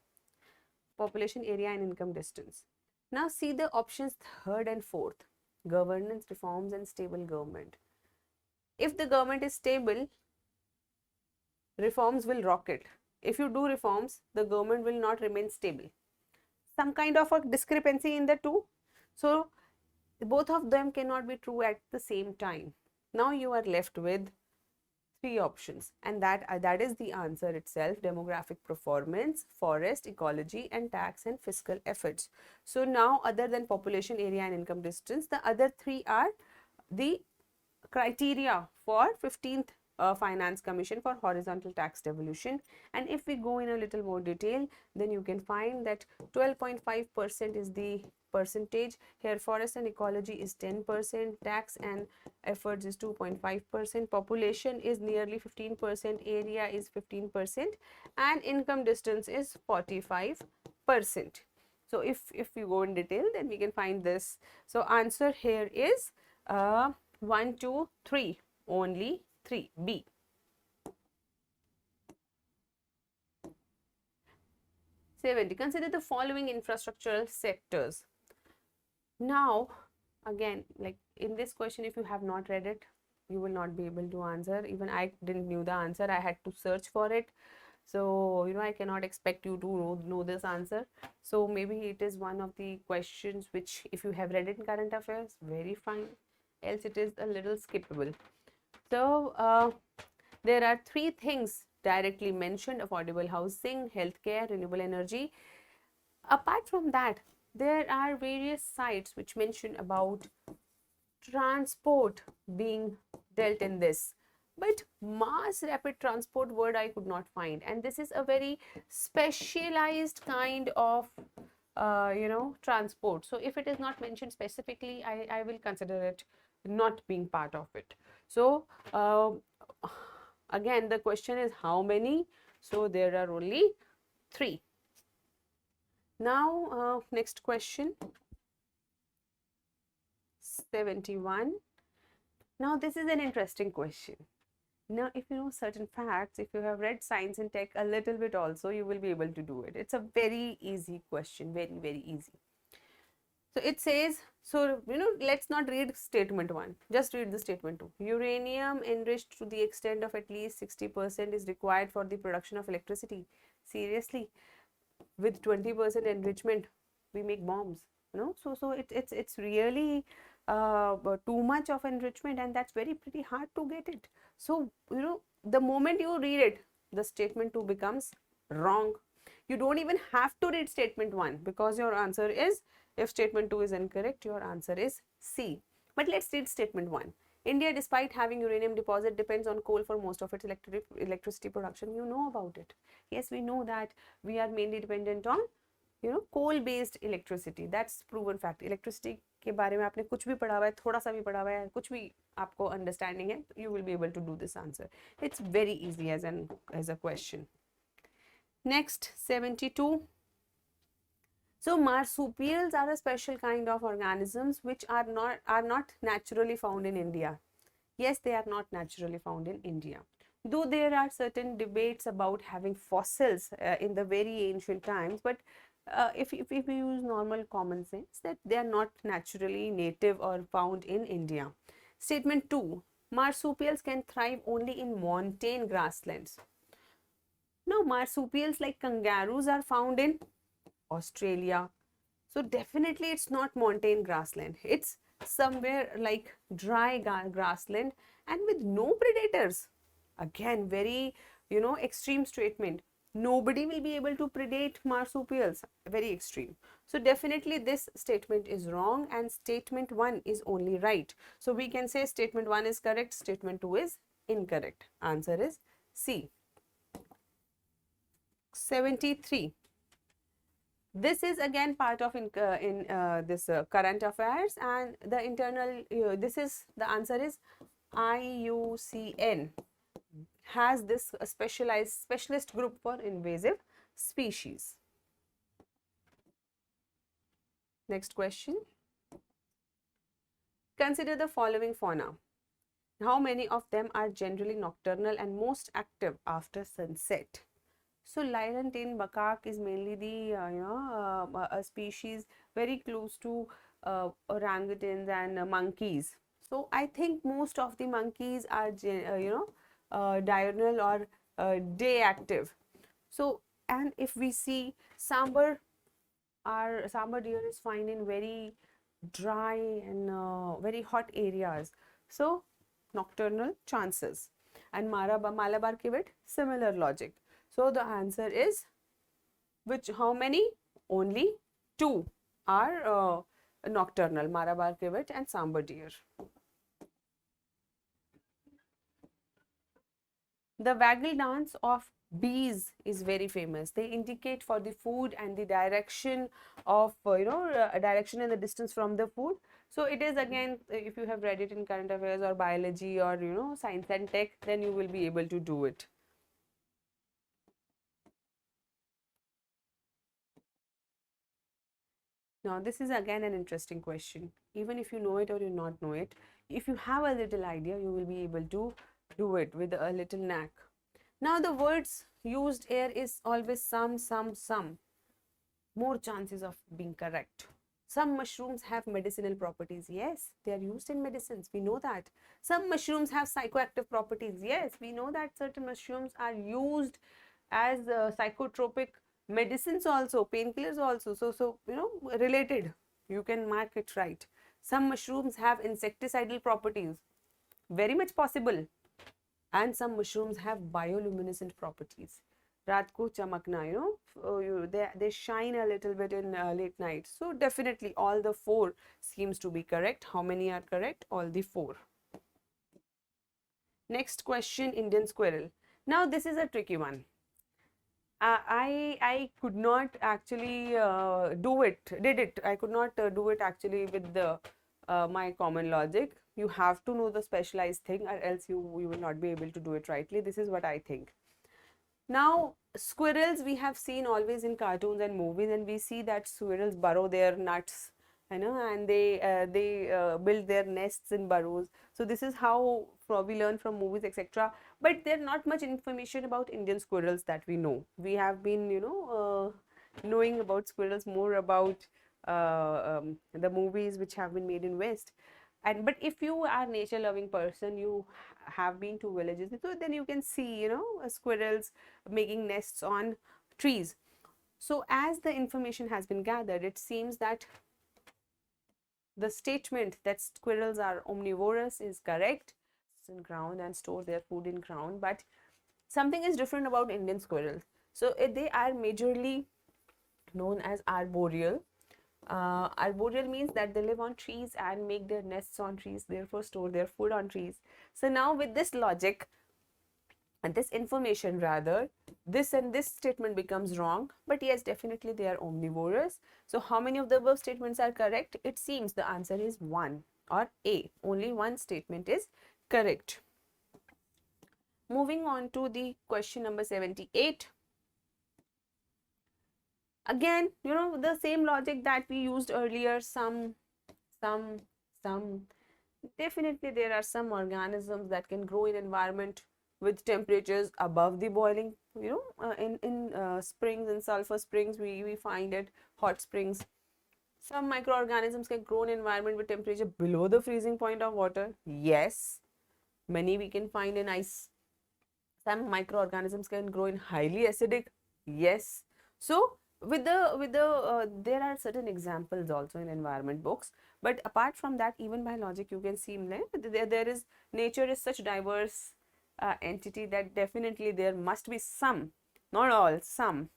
Population, area and income distance. Now see the options 3rd and 4th. Governance, reforms and stable government. If the government is stable, reforms will rocket. If you do reforms, the government will not remain stable. Some kind of a discrepancy in the two. So both of them cannot be true at the same time. Now you are left with 3 options, and that is the answer itself: demographic performance, forest, ecology and tax and fiscal efforts. So now other than population, area and income distance, the other 3 are the criteria for 15th Finance Commission for horizontal tax devolution. And if we go in a little more detail, then you can find that 12.5% is the percentage here. Forest and ecology is 10%, tax and efforts is 2.5%, population is nearly 15%, area is 15% and income distance is 45%. So if you go in detail, then we can find this. So answer here is 1, 2, 3, only 3, B. Consider the following infrastructural sectors. Now again, like in this question, if you have not read it, you will not be able to answer. Even I didn't knew the answer, I had to search for it. So I cannot expect you to know this answer. So maybe it is one of the questions which, if you have read it in current affairs, very fine, else it is a little skippable. So there are 3 things directly mentioned: affordable housing, healthcare, renewable energy. Apart from that, there are various sites which mention about transport being dealt in this, but mass rapid transport word I could not find, and this is a very specialized kind of transport. So if it is not mentioned specifically, I will consider it not being part of it. So again, the question is how many? So there are only 3. Now next question, 71. Now this is an interesting question. Now if you know certain facts, if you have read science and tech a little bit also, you will be able to do it. It's a very easy question, very easy. So it says So, let's not read statement 1, just read the statement 2. Uranium enriched to the extent of at least 60% is required for the production of electricity. Seriously, with 20% enrichment, we make bombs, So it's really too much of enrichment, and that's pretty hard to get it. So, the moment you read it, the statement 2 becomes wrong. You don't even have to read statement 1, because your answer is, if statement 2 is incorrect, your answer is C. But let's read statement 1. India, despite having uranium deposit, depends on coal for most of its electricity production. You know about it. Yes, we know that we are mainly dependent on coal based electricity. That's proven fact. Electricity के बारे में आपने कुछ भी पढ़ा हुआ है, थोड़ा सा भी पढ़ा हुआ है, कुछ भी आपको understanding है, you will be able to do this answer. It's very easy as a question. Next, 72. So marsupials are a special kind of organisms which are not naturally found in India. Yes, they are not naturally found in India. Though there are certain debates about having fossils in the very ancient times, but if we use normal common sense, that they are not naturally native or found in India. Statement 2. Marsupials can thrive only in montane grasslands. Now, marsupials like kangaroos are found in Australia. So definitely it's not montane grassland. It's somewhere like dry grassland and with no predators. Again, very, extreme statement. Nobody will be able to predate marsupials. Very extreme. So definitely this statement is wrong and statement 1 is only right. So we can say statement 1 is correct, statement 2 is incorrect. Answer is C. 73. This is again part of this current affairs, and the internal, the answer is IUCN has this specialist group for invasive species. Next question. Consider the following fauna. How many of them are generally nocturnal and most active after sunset? So lion-tailed macaque is mainly the a species very close to orangutans and monkeys. So I think most of the monkeys are diurnal or day active. So, and if we see sambar deer is found in very dry and very hot areas. So nocturnal chances, and Malabar civet, similar logic. So the answer is how many? Only 2 are nocturnal, Malabar civet and sambar deer. The waggle dance of bees is very famous. They indicate for the food and the direction of direction and the distance from the food. So it is again, if you have read it in current affairs or biology or science and tech, then you will be able to do it. Now this is again an interesting question. Even if you know it or you not know it, if you have a little idea, you will be able to do it with a little knack. Now the words used here is always some. More chances of being correct. Some mushrooms have medicinal properties. Yes, they are used in medicines. We know that. Some mushrooms have psychoactive properties. Yes, we know that certain mushrooms are used as psychotropic medicines also, painkillers also. So related. You can mark it right. Some mushrooms have insecticidal properties. Very much possible. And some mushrooms have bioluminescent properties. रात को चमकना, they shine a little bit in late night. So definitely all the 4 seems to be correct. How many are correct? All the 4. Next question, Indian squirrel. Now this is a tricky one. I could not actually did it. I could not do it actually with my common logic. You have to know the specialized thing, or else you will not be able to do it rightly. This is what I think. Now, squirrels we have seen always in cartoons and movies, and we see that squirrels burrow their nuts, and they build their nests in burrows. So this is how we learn from movies, etc. But there's not much information about Indian squirrels that we know. We have been, knowing about squirrels more about the movies which have been made in West. And but if you are nature loving person, you have been to villages, so then you can see, you know, squirrels making nests on trees. So as the information has been gathered, it seems that the statement that squirrels are omnivorous is correct. In ground and store their food in ground, but something is different about Indian squirrels. So they are majorly known as arboreal. Arboreal means that they live on trees and make their nests on trees, therefore store their food on trees. So now with this logic and this information, rather, this and this statement becomes wrong, but yes, definitely they are omnivorous. So how many of the above statements are correct? It seems the answer is 1, or A, only one statement is correct. Moving on to the question number 78. Again, you know, the same logic that we used earlier, some. Definitely there are some organisms that can grow in environment with temperatures above the boiling, you know, in springs, in sulfur springs, we find it, hot springs. Some microorganisms can grow in environment with temperature below the freezing point of water. Yes, many we can find in ice. Some microorganisms can grow in highly acidic. Yes. So there are certain examples also in environment books, but apart from that, even by logic you can see there is, nature is such diverse entity that definitely there must be some, not all, some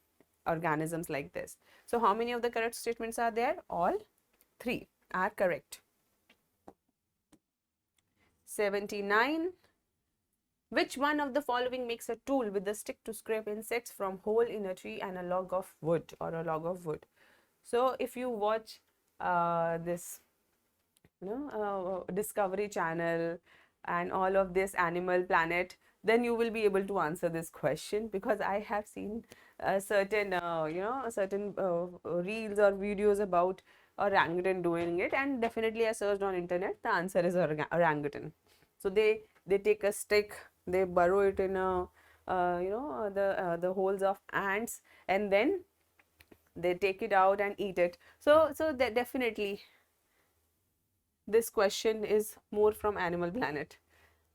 organisms like this. So how many of the correct statements are there? All 3 are correct. 79. Which one of the following makes a tool with a stick to scrape insects from hole in a tree and a log of wood, or a log of wood? So if you watch this, you know, Discovery Channel and all of this, Animal Planet, then you will be able to answer this question, because I have seen certain you know, certain reels or videos about orangutan doing it, and definitely I searched on internet, the answer is orangutan. So they take a stick, they burrow it in a you know, the holes of ants, and then they take it out and eat it. So that definitely this question is more from Animal Planet.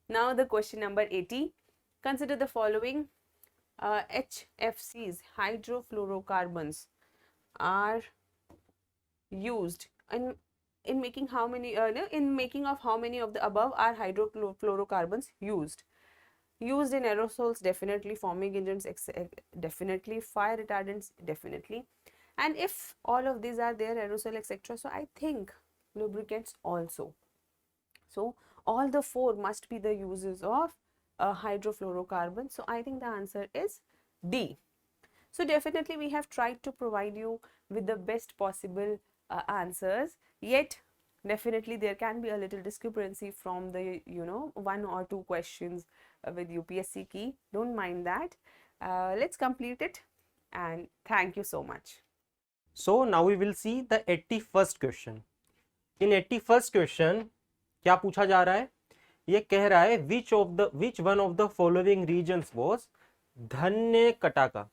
Now the question number 80. Consider the following. HFCs, hydrofluorocarbons, are used in making how many in making of how many of the above are hydrofluorocarbons used? Used in aerosols, definitely. Forming agents, definitely. Fire retardants, definitely. And if all of these are there, aerosol, etc., so I think lubricants also. So all the 4 must be the uses of hydrofluorocarbon. So I think the answer is D. So definitely we have tried to provide you with the best possible answers, yet definitely there can be a little discrepancy from the, you know, 1 or 2 questions with UPSC key. Don't mind that. Let's complete it, and thank you so much. So now we will see the 81st question. In 81st question क्या पूछा जा रहा है? ये कह रहा है which one of the following regions was धन्य कटाका.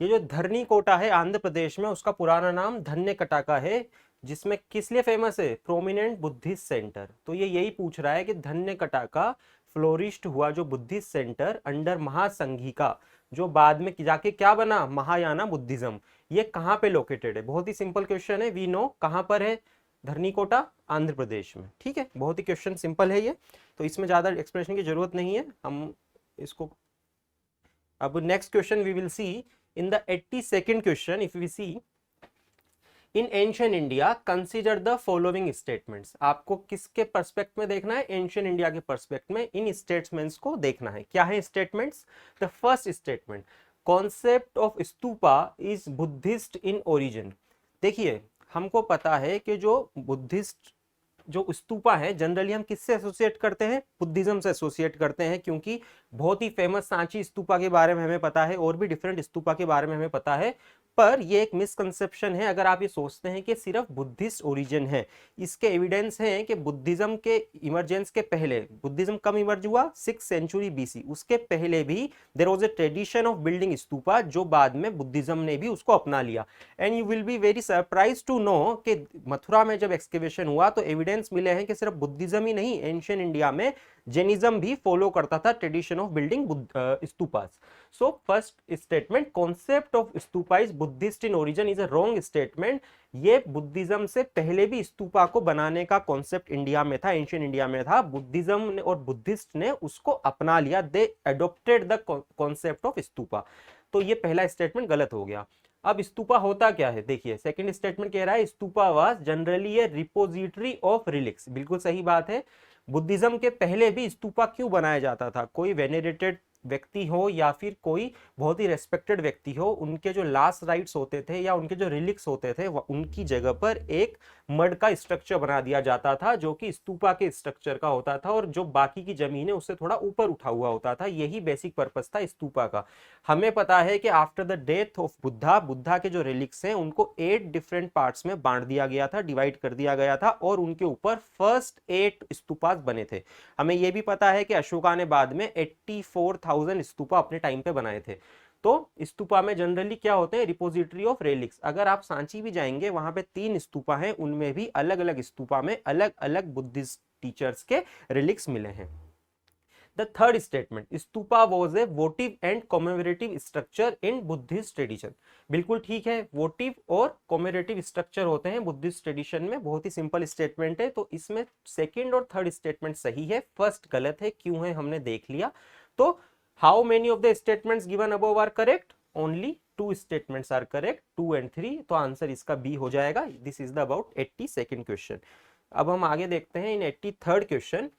ये जो धरनी कोटा है आंध्र प्रदेश में, उसका पुराना नाम धन्य कटाका है, जिसमें किस लिए फेमस है? Prominent Buddhist centre. तो ये यही पूछ रहा है कि धन्य कटाका फ्लोरिस्ट हुआ जो बुद्धिस्ट सेंटर अंडर महासंघिका, जो बाद में जाके क्या बना? महायाना बुद्धिज्म. ये कहाँ पे लोकेटेड है? बहुत ही सिंपल क्वेश्चन है. वी नो कहाँ पर है धरनी कोटा? आंध्र प्रदेश में. ठीक है, बहुत ही क्वेश्चन सिंपल है ये, तो इसमें ज्यादा एक्सप्लेनेशन की जरूरत नहीं है. हम इसको अब next question we will see in the 82nd question. If we see in ancient India, consider the following statements. आपको किसके पर्सपेक्ट में देखना है? एंशियंट इंडिया के पर्सपेक्ट में इन स्टेटमेंट्स को देखना है. क्या है statements? The first statement, concept of stupa is Buddhist in origin. देखिए, हमको पता है कि जो बुद्धिस्ट जो स्तूपा है जनरली हम किससे एसोसिएट करते हैं? बुद्धिज्म से एसोसिएट करते हैं, क्योंकि बहुत ही फेमस सांची स्तूपा के बारे में हमें पता है, और भी डिफरेंट स्तूपा के बारे में हमें पता है, पर ये एक मिसकंसेप्शन है अगर आप ये सोचते हैं कि सिर्फ बुद्धिस्ट ओरिजिन है। इसके एविडेंस हैं कि बुद्धिज्म के इमर्जेंस के पहले, बुद्धिज्म कब इमर्ज हुआ, 6th सेंचुरी बीसी, उसके पहले भी there was a tradition of building stupa, जो बाद में बुद्धिज्म ने भी उसको अपना लिया। And you will be very surprise to know कि मथुरा में जब एक्सकेवेशन हुआ तो एविडेंस मिले हैं कि सिर्फ बुद्धिज्म ही नहीं, एंशियंट इंडिया में जैनिज्म भी फॉलो करता था tradition of building stupas. So first statement, concept of stupa is Buddhist in origin, is a wrong statement. ये बुद्धिज्म से पहले भी स्तूपा को बनाने का कॉन्सेप्ट इंडिया में था, एंशियंट इंडिया में था। बुद्धिज्म और बुद्धिस्ट ने उसको अपना लिया, they adopted the concept of stupa. तो ये पहला स्टेटमेंट गलत हो गया। अब स्तूपा होता क्या है, देखिए सेकंड स्टेटमेंट कह रहा है stupa was generally A repository of relics. बिल्कुल सही बात है। बुद्धिज्म के पहले भी स्तूपा क्यों बनाया जाता था, कोई वेनेरेटेड व्यक्ति हो या फिर कोई बहुत ही रेस्पेक्टेड व्यक्ति हो, उनके जो लास्ट राइट्स होते थे या उनके जो रिलिक्स होते थे, उनकी जगह पर एक मड का स्ट्रक्चर बना दिया जाता था जो कि स्तूपा के स्ट्रक्चर का होता था, और जो बाकी की जमीन है उससे थोड़ा ऊपर उठा हुआ होता था। यही बेसिक पर्पस था स्तूपा का। हमें पता है कि after the death of Buddha, Buddha के जो रिलिक्स हैं उनको 8 डिफरेंट पार्ट्स में बांट दिया गया था, डिवाइड कर दिया गया था, और उनके ऊपर फर्स्ट 8 स्तूपास बने थे। हमें यह भी पता है कि अशोका ने बाद में 84,000 स्तूपा अपने टाइम पे बनाए थे। तो स्तूपा में जनरली क्या होते हैं, रिपोजिटरी ऑफ रेलिक्स। अगर आप सांची भी जाएंगे, वहां पे 3 स्तूपा हैं, उनमें भी अलग अलग स्तूपा में अलग अलग बुद्धिस्ट टीचर्स के रिलिक्स मिले हैं। The third statement, stupa was a votive and commemorative structure in Buddhist tradition। बिल्कुल ठीक है, वोटिव और कॉमेरेटिव स्ट्रक्चर होते हैं बुद्धिस्ट ट्रेडिशन में। बहुत ही सिंपल स्टेटमेंट है, तो इसमें सेकंड और थर्ड स्टेटमेंट सही है, फर्स्ट गलत है। क्यों है हमने देख लिया। तो how many of the statements given above are correct, only 2 statements are correct, 2 and 3। तो आंसर इसका बी हो जाएगा। This is the about 82nd question. अब हम आगे देखते हैं in 83rd question.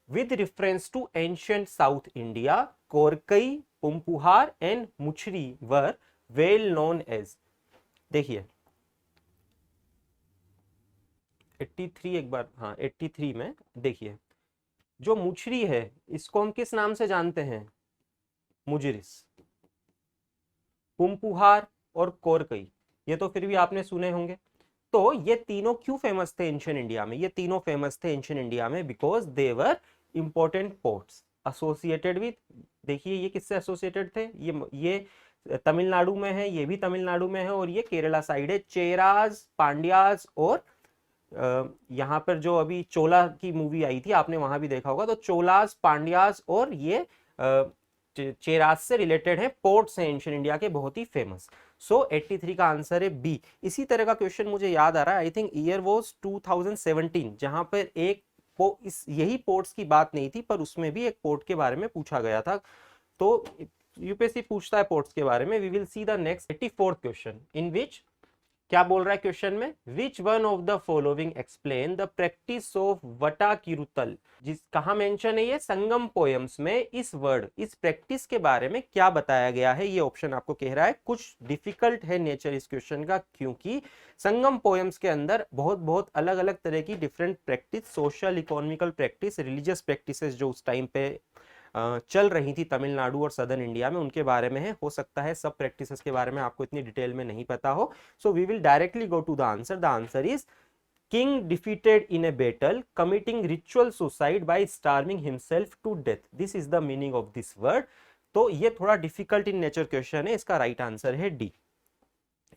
With reference to ancient South India, Korkai, Poompuhar and Muchiri were well known as। देखिए 83 एक बार, हाँ 83 में देखिए, जो मुछरी है इसको हम किस नाम से जानते हैं, मुजरिस। पुम्पुहार और कोरकई ये तो फिर भी आपने सुने होंगे। तो ये तीनों क्यों फेमस थे एंशियंट इंडिया में, ये तीनों फेमस थे एंशियंट इंडिया में because they were important ports associated with. देखिए ये किससे एसोसिएटेड थे, ये तमिलनाडु में है, ये भी तमिलनाडु में है, और ये केरला साइड है। चेराज, पांड्याज, और यहाँ पर जो अभी चोला की मूवी आई थी आपने वहां भी देखा होगा, तो चोलास, पांड्याज और ये चेराज से रिलेटेड है, पोर्ट्स हैं एंशियंट इंडिया के बहुत ही फेमस। सो 83 का आंसर है बी। इसी तरह का क्वेश्चन मुझे याद आ रहा है, आई थिंक ईयर वाज 2017, जहां पर एक यही पोर्ट्स की बात नहीं थी, पर उसमें भी एक पोर्ट के बारे में पूछा गया था। तो यूपीएससी पूछता है पोर्ट्स के बारे में। We will see the next 84th question, in which क्या बोल रहा है क्वेश्चन में, which one of the following explain the practice of Vatakkirutal. जिस कहाँ मेंशन है ये, संगम पोएम्स में इस वर्ड, इस प्रैक्टिस के बारे में क्या बताया गया है, ये ऑप्शन आपको कह रहा है। कुछ डिफिकल्ट है नेचर इस क्वेश्चन का, क्योंकि संगम पोएम्स के अंदर बहुत अलग अलग तरह की different practice, social, economical practice, religious practices जो उस टाइम पे चल रही थी तमिलनाडु और सदर्न इंडिया में, उनके बारे में है। हो सकता है सब प्रैक्टिसेस के बारे में आपको इतनी डिटेल में नहीं पता हो। So we will directly go to the answer. The answer is king defeated in a battle, committing ritual suicide by starving himself to death। this is the meaning of this word। तो ये थोड़ा difficult in nature question है, इसका right answer है D.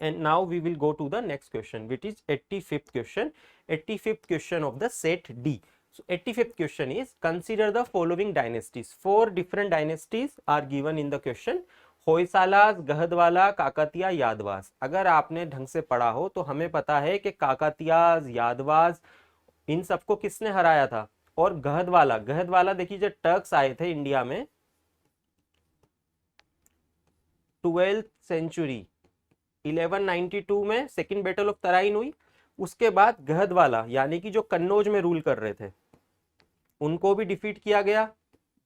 and now we will go to the next question which is 85th question, 85th question of the set D। so 85th question is consider the following dynasties। 4 different dynasties are given in the question। Hoysalas, Gahadavalas, Kakatiya, Yadavas. अगर आपने ढंग से पढ़ा हो तो हमें पता है कि काकतियाज, यादवास, इन सबको किसने हराया था। और गहदवाला देखिए, जब टर्क्स आए थे इंडिया में 12th सेंचुरी 1192 में सेकेंड बैटल ऑफ तराइन हुई। उसके बाद गहदवाला यानी कि जो कन्नौज में रूल कर रहे थे, उनको भी डिफीट किया गया।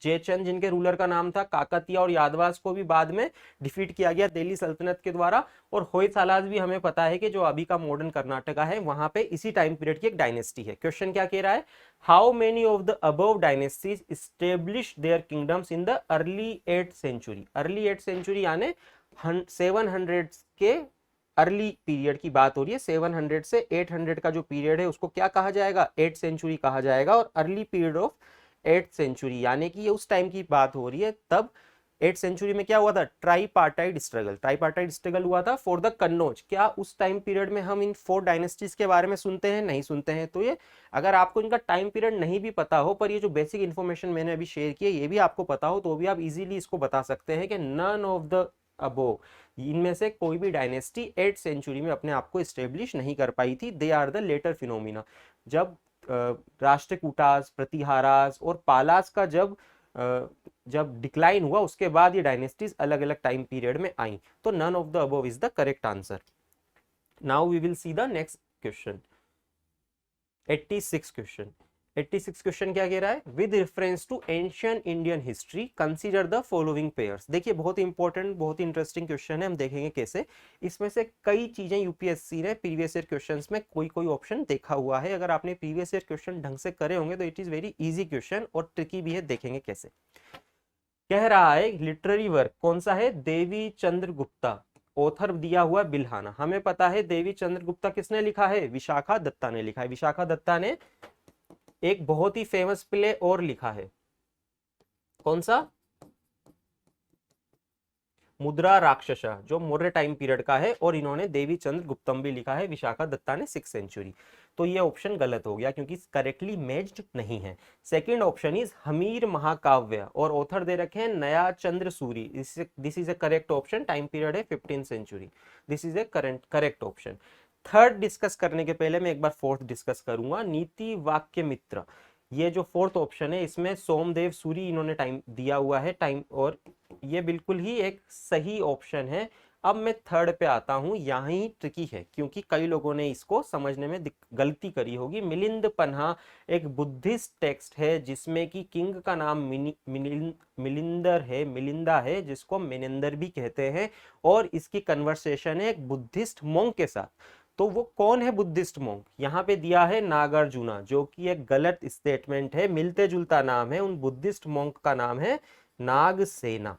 जयचंद जिनके रूलर का नाम था, काकतिया और यादवास को भी बाद में डिफीट किया गया दिल्ली सल्तनत के द्वारा, और होयसालास भी हमें पता है कि जो अभी का मॉडर्न कर्नाटका है वहां पे इसी टाइम पीरियड की एक डायनेस्टी है। क्वेश्चन क्या कह रहा है, how many of the above dynasties establish their kingdoms in the early 8th century. Early 8th century यानी 700 के अर्ली पीरियड की बात हो रही है। 700 से 800 का जो पीरियड है उसको क्या कहा जाएगा, 8th सेंचुरी कहा जाएगा। और early period of 8th century यानी कि ये उस टाइम की बात हो रही है। तब 8th सेंचुरी में क्या हुआ था, ट्राईपार्टाइट स्ट्रगल, ट्राईपार्टाइट स्ट्रगल हुआ था फॉर द कन्नौज। क्या उस टाइम पीरियड में हम इन 4 डायनेस्टीज के बारे में सुनते हैं, नहीं सुनते हैं। तो ये अगर आपको इनका टाइम पीरियड नहीं भी पता हो, पर ये जो बेसिक इन्फॉर्मेशन मैंने अभी शेयर की है ये भी आपको पता हो, तो भी आप इजीली इसको बता सकते हैं कि नन ऑफ द अबोव, इनमें से कोई भी डायनेस्टी 8th सेंचुरी में अपने आप को एस्टेब्लिश नहीं कर पाई थी। They are the later phenomena. जब राष्ट्रकूटास, प्रतिहारास और पालास का जब डिक्लाइन हुआ उसके बाद ये डायनेस्टीज अलग अलग टाइम पीरियड में आई। तो none of the above is the correct answer. Now we will see the next question, 86 question. 86 question क्या कह रहा है, with reference to ancient Indian history consider the following pairs. देखिए बहुत इंपॉर्टेंट, बहुत इंटरेस्टिंग क्वेश्चन है, हम देखेंगे कैसे। इसमें से कई चीजें यूपीएससी ने प्रीवियस ईयर क्वेश्चंस में कोई कोई ऑप्शन देखा हुआ है। अगर आपने प्रीवियस ईयर क्वेश्चन ढंग से करे होंगे तो it is very easy question और ट्रिकी भी है, देखेंगे कैसे। कह रहा है लिटरेरी वर्क कौन सा है, देवी चंद्र गुप्ता, ऑथर दिया हुआ बिल्हाना। हमें पता है देवी चंद्र गुप्ता किसने लिखा है, विशाखा दत्ता ने लिखा है। विशाखा दत्ता ने एक बहुत ही फेमस प्ले और लिखा है, कौन सा, मुद्रा राक्षसा, जो मौर्य टाइम पीरियड का है। और इन्होंने देवी चंद्र गुप्तम भी लिखा है, विशाखा दत्ता ने 6th सेंचुरी। तो ये ऑप्शन गलत हो गया क्योंकि करेक्टली मैच्ड नहीं है। सेकंड ऑप्शन इज हमीर महाकाव्य और ऑथर दे रखे हैं Naya Chandra Suri. This is a correct option, time period है 15th century. This is a correct option. Third discuss करने के पहले मैं एक बार फोर्थ डिस्कस करूंगा, नीति वाक्य मित्र। ये जो फोर्थ ऑप्शन है इसमें सोमदेव सूरी इन्होंने टाइम दिया हुआ है टाइम, और ये बिल्कुल ही एक सही ऑप्शन है। अब मैं थर्ड पे आता हूं, यहाँ ही ट्रिकी है क्योंकि कई लोगों ने इसको समझने में गलती करी होगी। मिलिंद पन्हा एक बुद्धिस्ट टेक्स्ट है जिसमें कि किंग का नाम मिलिंदर है, मिलिंदा है, जिसको मेनेंदर भी कहते हैं, और इसकी कन्वर्सेशन है एक बुद्धिस्ट मोंक के साथ। तो वो कौन है बुद्धिस्ट मोंक, यहाँ पे दिया है नागार्जुना, जो कि एक गलत स्टेटमेंट है, मिलते जुलता नाम है। उन बुद्धिस्ट मोंक का नाम है नागसेना,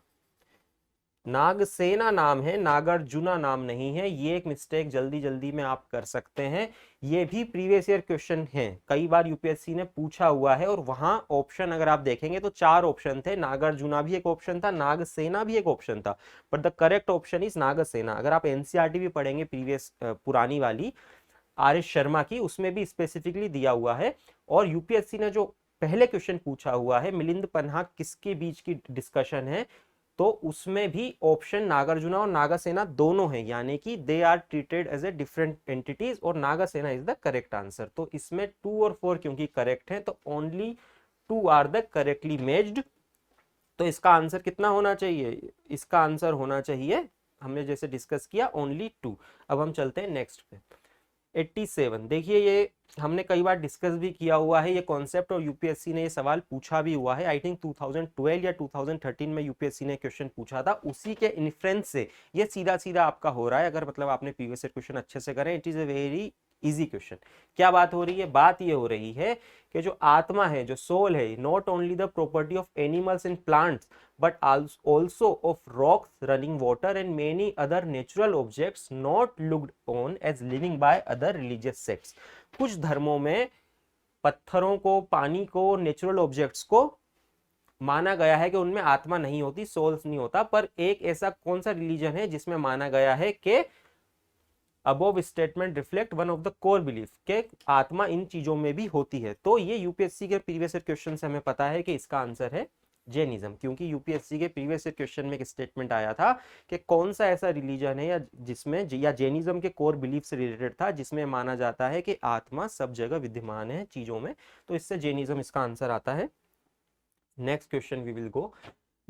नागसेना नाम है, नागार्जुना नाम नहीं है। ये एक मिस्टेक जल्दी जल्दी में आप कर सकते हैं। ये भी प्रीवियस ईयर क्वेश्चन है, कई बार यूपीएससी ने पूछा हुआ है, और वहां ऑप्शन अगर आप देखेंगे तो 4 ऑप्शन थे। नागार्जुना भी एक ऑप्शन था, नागसेना भी एक ऑप्शन था, but the correct option is Nagasena. अगर आप एनसीईआरटी भी पढ़ेंगे प्रीवियस पुरानी वाली आर एस शर्मा की, उसमें भी स्पेसिफिकली दिया हुआ है। और यूपीएससी ने जो पहले क्वेश्चन पूछा हुआ है मिलिंद पन्हा किसके बीच की डिस्कशन है, तो उसमें भी ऑप्शन नागार्जुना और नागासेना दोनों हैं, यानी कि they are treated as a different entities, और Nagasena is the correct answer. तो इसमें 2 और 4 क्योंकि करेक्ट है तो only 2 are the correctly matched. तो इसका आंसर कितना होना चाहिए, इसका आंसर होना चाहिए, हमने जैसे डिस्कस किया, ओनली 2। अब हम चलते हैं नेक्स्ट पे, 87। देखिए ये हमने कई बार डिस्कस भी किया हुआ है ये कॉन्सेप्ट, और यूपीएससी ने ये सवाल पूछा भी हुआ है। आई थिंक 2012 या 2013 में यूपीएससी ने क्वेश्चन पूछा था, उसी के इन्फ्रेंस से ये सीधा सीधा आपका हो रहा है। अगर मतलब आपने प्रीवियस क्वेश्चन अच्छे से करें, it is a very easy question. क्या बात हो रही है, बात ये हो रही है कि जो आत्मा है, जो सोल है, not only the property of animals and plants but also of rocks, running water and many other natural objects not looked on as living by other religious sects। कुछ धर्मों में पत्थरों को, पानी को, नेचुरल ऑब्जेक्ट्स को माना गया है कि उनमें आत्मा नहीं होती, सोल्स नहीं होता। पर एक ऐसा कौन सा रिलीजन है जिसमें माना गया है कि above statement reflect one of the core belief के आत्मा इन चीजों में भी होती है। तो ये यूपीएससी के प्रीवियस क्वेश्चन से हमें पता है कि इसका आंसर है जैनिज्म, क्योंकि यूपीएससी के प्रीवियस क्वेश्चन में एक स्टेटमेंट आया था कि कौन सा ऐसा रिलीजन है या जिसमें, या जैनिज्म के कोर बिलीफ से रिलेटेड था, जिसमें माना जाता है कि आत्मा सब जगह विद्यमान है चीजों में। तो इससे जैनिज्म इसका आंसर आता है। Next question we will go,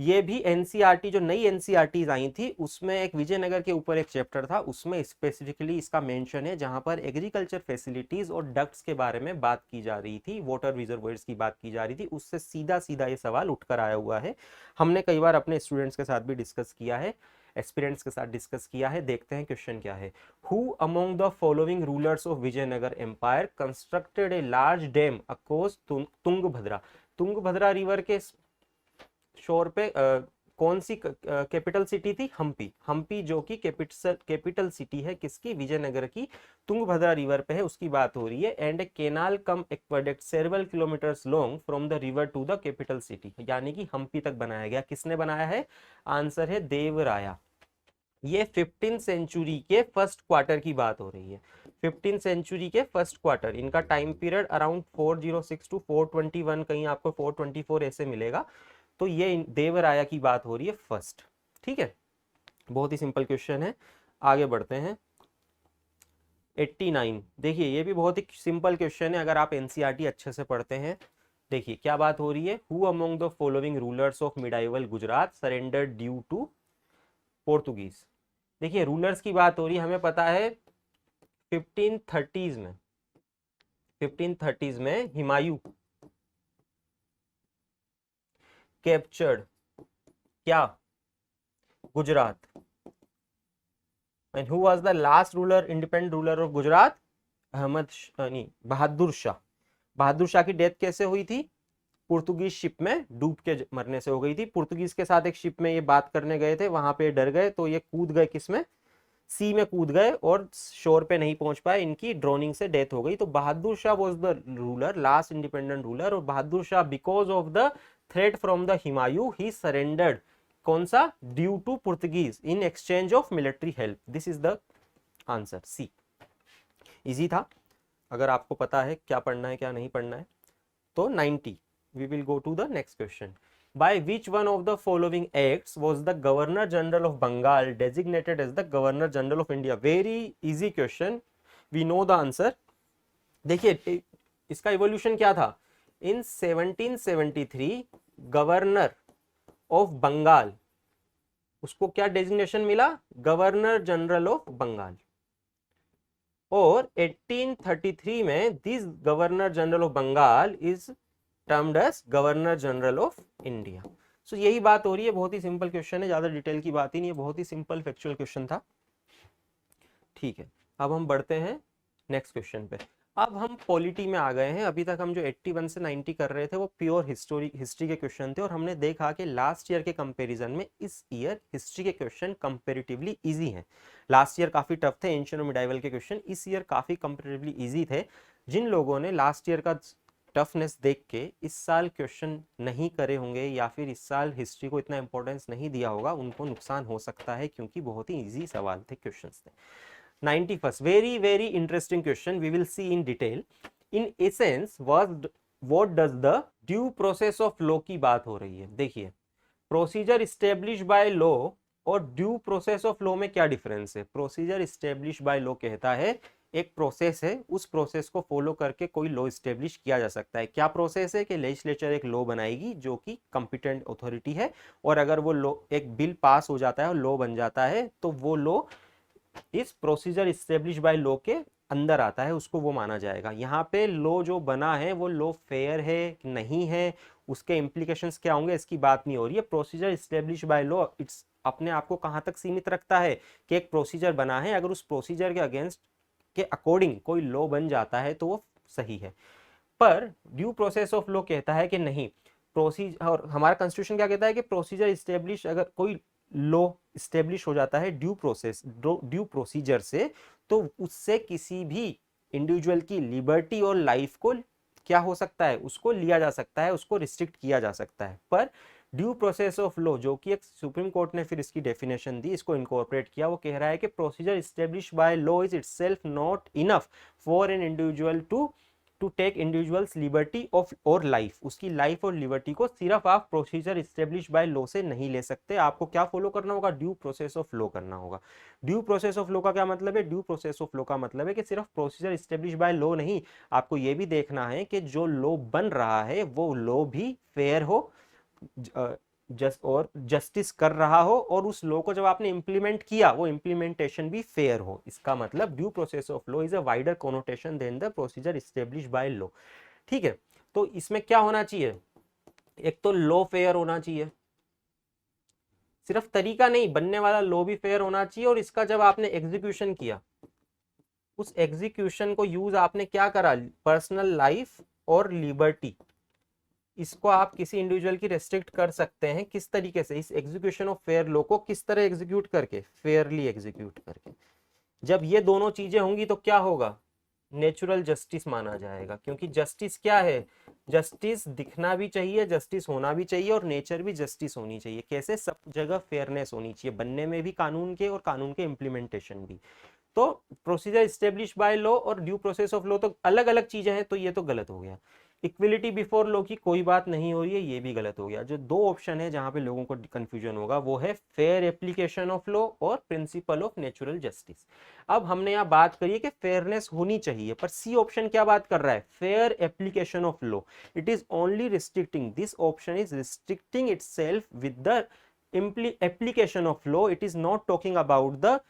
ये भी एनसीईआरटी, जो नई एनसीईआरटीज आई थी उसमें एक विजयनगर के ऊपर एक चैप्टर था, उसमें स्पेसिफिकली इसका मेंशन है, जहां पर एग्रीकल्चर फैसिलिटीज और डक्ट्स के बारे में बात की जा रही थी, वाटर रिजर्वोयर्स की बात की जा रही थी, उससे सीधा सीधा ये सवाल उठकर आया हुआ है। हमने कई बार अपने स्टूडेंट्स के साथ भी डिस्कस किया है, एस्पिरेंट्स के साथ डिस्कस किया है। देखते हैं क्वेश्चन क्या है। Who among the following rulers of Vijayanagara empire constructed a large dam across Tungabhadra. Tungabhadra river के शोर पे कौन सी कैपिटल सिटी थी? हम्पी। हम्पी जो कि कैपिटल सिटी है किसकी? विजयनगर की। तुंगभद्रा रिवर पे है, उसकी बात हो रही है। And a canal cum aqueduct several kilometres long from the river to the capital city, यानी कि हम्पी तक बनाया गया। किसने बनाया है? आंसर है देवराया। ये 15th सेंचुरी के फर्स्ट क्वार्टर की बात हो रही है। 15th सेंचुरी के फर्स्ट क्वार्टर, इनका टाइम पीरियड अराउंड 406 टू 421, कहीं आपको 424 ऐसे मिलेगा। तो ये देवराया की बात हो रही है फर्स्ट। ठीक है, बहुत ही सिंपल क्वेश्चन है। आगे बढ़ते हैं। 89, देखिए ये भी बहुत ही सिंपल क्वेश्चन है अगर आप एनसीईआरटी अच्छे से पढ़ते हैं। देखिए क्या बात हो रही है। Who among the following rulers of medieval Gujarat surrender due to Portuguese. देखिए रूलर्स की बात हो रही है, हमें पता है 1530s में, 1530s में हुमायूं कैप्चर्ड क्या? Gujarat. And who was the last ruler, independent ruler of Gujarat? नहीं, बहादुर शाह। बहादुर शाह की डेथ कैसे हुई थी? पुर्तगीज शिप में डूब के मरने से हो गई थी। पुर्तगीज के साथ एक शिप में ये बात करने गए थे, वहां पे डर गए तो ये कूद गए, किसमें? सी में कूद गए और शोर पे नहीं पहुंच पाए, इनकी ड्रोनिंग से डेथ हो गई। तो Bahadur Shah was the ruler, last independent ruler. और Bahadur Shah because of the threat from the Humayun he surrendered, कौन सा? Due to Portuguese in exchange of military help. This is the answer, C. Easy था, अगर आपको पता है क्या पढ़ना है क्या नहीं पढ़ना है। तो 90, we will go to the next question. By which one of the following acts was the Governor General of Bengal designated as the Governor General of India? Very easy question, we know the answer. देखिए इसका evolution क्या था? इन 1773 governor of Bengal, उसको क्या designation मिला? Governor general of Bengal. और 1833 में this governor general of Bengal is termed as governor general of India. So यही बात हो रही है। बहुत ही सिंपल क्वेश्चन है, ज्यादा डिटेल की बात ही नहीं है, बहुत ही सिंपल फैक्चुअल क्वेश्चन था। ठीक है, अब हम बढ़ते हैं नेक्स्ट क्वेश्चन पे। अब हम पॉलिटी में आ गए हैं। अभी तक हम जो 81 से 90 कर रहे थे वो प्योर हिस्ट्री के क्वेश्चन थे, और हमने देखा कि लास्ट ईयर के कंपैरिजन में इस ईयर हिस्ट्री के क्वेश्चन कंपैरेटिवली इजी हैं। लास्ट ईयर काफी टफ थे एंशिएंट और मिडाइवल के क्वेश्चन, इस ईयर काफी कंपैरेटिवली इजी थे। जिन लोगों ने लास्ट ईयर का टफनेस देख के इस साल क्वेश्चन नहीं करे होंगे या फिर इस साल हिस्ट्री को इतना इंपॉर्टेंस नहीं दिया होगा, उनको नुकसान हो सकता है, क्योंकि बहुत ही इजी सवाल थे, क्वेश्चंस थे। 91st, very interesting question, we will see in detail. In essence, what does the due process of law की बात हो रही है। देखिए प्रोसीजर स्टेब्लिश बाय लॉ और ड्यू प्रोसेस ऑफ लॉ में क्या डिफरेंस है? प्रोसीजर स्टेब्लिश बाय लॉ कहता है एक प्रोसेस है, उस प्रोसेस को फॉलो करके कोई लॉ स्टेब्लिश किया जा सकता है। क्या प्रोसेस है? कि लेजिस्लेचर एक लॉ बनाएगी जो कि कंपिटेंट अथॉरिटी है, और अगर वो लॉ, एक बिल पास हो जाता है और लॉ बन जाता है, तो वो लॉ इस प्रोसीजर स्टेब्लिश बाय लॉ के अंदर आता है, उसको वो माना जाएगा। यहाँ पे लॉ जो बना है वो लॉ फेयर है नहीं है, उसके इम्प्लीकेशंस क्या होंगे, इसकी बात नहीं हो रही है। Procedure establish by law it's अपने आप को कहाँ तक सीमित रखता है कि एक प्रोसीजर बना है, अगर उस प्रोसीजर के अगेंस्ट के अकॉर्डिंग कोई लॉ बन जाता है तो वो सही है। पर ड्यू प्रोसेस ऑफ लॉ कहता है कि नहीं, प्रोसीजर, और हमारा कॉन्स्टिट्यूशन क्या कहता है कि प्रोसीजर स्टेब्लिश, अगर कोई लॉ स्टेब्लिश हो जाता है ड्यू प्रोसीजर से, तो उससे किसी भी इंडिविजुअल की लिबर्टी और लाइफ को क्या हो सकता है? उसको लिया जा सकता है, उसको रिस्ट्रिक्ट किया जा सकता है। पर ड्यू प्रोसेस ऑफ लॉ, जो कि एक सुप्रीम कोर्ट ने फिर इसकी डेफिनेशन दी, इसको इनकॉर्पोरेट किया, वो कह रहा है कि procedure establish by law is itself not enough for an individual to take individual's liberty of और लाइफ। उसकी लाइफ और लिबर्टी को सिर्फ आप प्रोसीजर स्टेब्लिश बाय लॉ से नहीं ले सकते, आपको क्या फॉलो करना होगा? ड्यू प्रोसेस ऑफ लॉ करना होगा। ड्यू प्रोसेस ऑफ लॉ का क्या मतलब है? ड्यू प्रोसेस ऑफ लॉ का मतलब है कि सिर्फ प्रोसीजर स्टेब्लिश बाय लॉ नहीं, आपको यह भी देखना है कि जो लॉ बन रहा है वो लॉ भी फेयर हो, जस्टिस कर रहा हो, और उस लॉ को जब आपने इंप्लीमेंट किया वो इंप्लीमेंटेशन भी फेयर हो। इसका मतलब due process of law is a wider connotation than the procedure establish by law. ठीक है, तो इसमें क्या होना चाहिए, एक तो लॉ फेयर होना चाहिए, सिर्फ तरीका नहीं, बनने वाला लॉ भी फेयर होना चाहिए, और इसका जब आपने एग्जीक्यूशन किया, उस एग्जीक्यूशन को यूज आपने क्या करा, पर्सनल लाइफ और लिबर्टी, इसको आप किसी इंडिविजुअल की रेस्ट्रिक्ट कर सकते हैं। किस तरीके से, इस एग्जीक्यूशन ऑफ फेयर लॉ को किस तरह एग्जीक्यूट करके, फेयरली एग्जीक्यूट करके। जब ये दोनों चीजें होंगी तो क्या होगा, नेचुरल जस्टिस माना जाएगा। क्योंकि जस्टिस क्या है, जस्टिस दिखना भी चाहिए, जस्टिस होना भी चाहिए, और नेचर भी जस्टिस होनी चाहिए। कैसे, सब जगह फेयरनेस होनी चाहिए, बनने में भी कानून के और कानून के इम्प्लीमेंटेशन भी। तो प्रोसीजर स्टेब्लिश बाय लॉ और ड्यू प्रोसेस ऑफ लॉ तो अलग अलग चीजें हैं, तो ये तो गलत हो गया। इक्विलिटी बिफोर लॉ की कोई बात नहीं हो रही है, ये भी गलत हो गया। जो दो ऑप्शन है जहां पे लोगों को कंफ्यूजन होगा वो है फेयर एप्लीकेशन ऑफ लॉ और प्रिंसिपल ऑफ नेचुरल जस्टिस। अब हमने यहाँ बात करी है कि फेयरनेस होनी चाहिए, पर सी ऑप्शन क्या बात कर रहा है, fair application of law. It is only restricting, this option is restricting itself with the application of law, it is not talking about the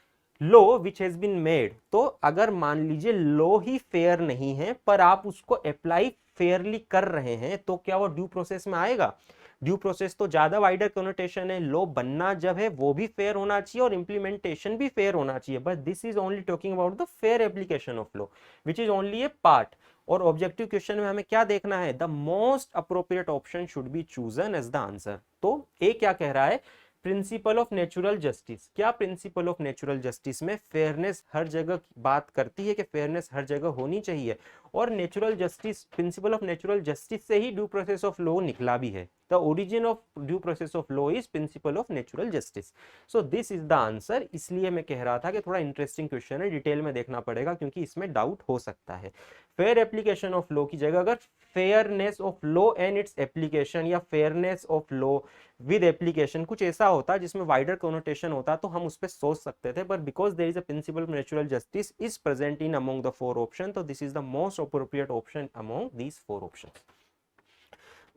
law which has been made. तो अगर मान लीजिए law ही fair नहीं है पर आप उसको apply Fairlie कर रहे हैं, तो क्या वो ड्यू प्रोसेस में आएगा। ड्यू प्रोसेस तो ज्यादा वाइडर कनोटेशन है, लॉ बनना जब है वो भी फेयर होना चाहिए और इंप्लीमेंटेशन भी फेयर होना चाहिए, but this is only talking about the fair application of law which is only a part. और ऑब्जेक्टिव क्वेश्चन में हमें क्या देखना है, the most appropriate option should be chosen as the answer. तो ए क्या कह रहा है, प्रिंसिपल ऑफ नेचुरल जस्टिस। क्या प्रिंसिपल ऑफ नेचुरल जस्टिस में फेयरनेस हर जगह बात करती है कि फेयरनेस हर जगह होनी चाहिए, और natural justice, principal of natural justice से ही ड्यू प्रोसेस ऑफ लॉ निकला भी है। The origin of due process of law is principal of natural justice. So this is the answer. इसलिए मैं कह रहा था कि थोड़ा इंटरेस्टिंग क्वेश्चन है, डिटेल में देखना पड़ेगा क्योंकि इसमें डाउट हो सकता है। फेयर एप्लीकेशन ऑफ लॉ की जगह अगर fairness of law and its application या fairness of law with application कुछ ऐसा होता जिसमें वाइडर कॉनोटेशन होता तो हम उस पर सोच सकते थे, पर because there is a principle of natural justice is present in among the four option, तो this is the most appropriate option among these four option.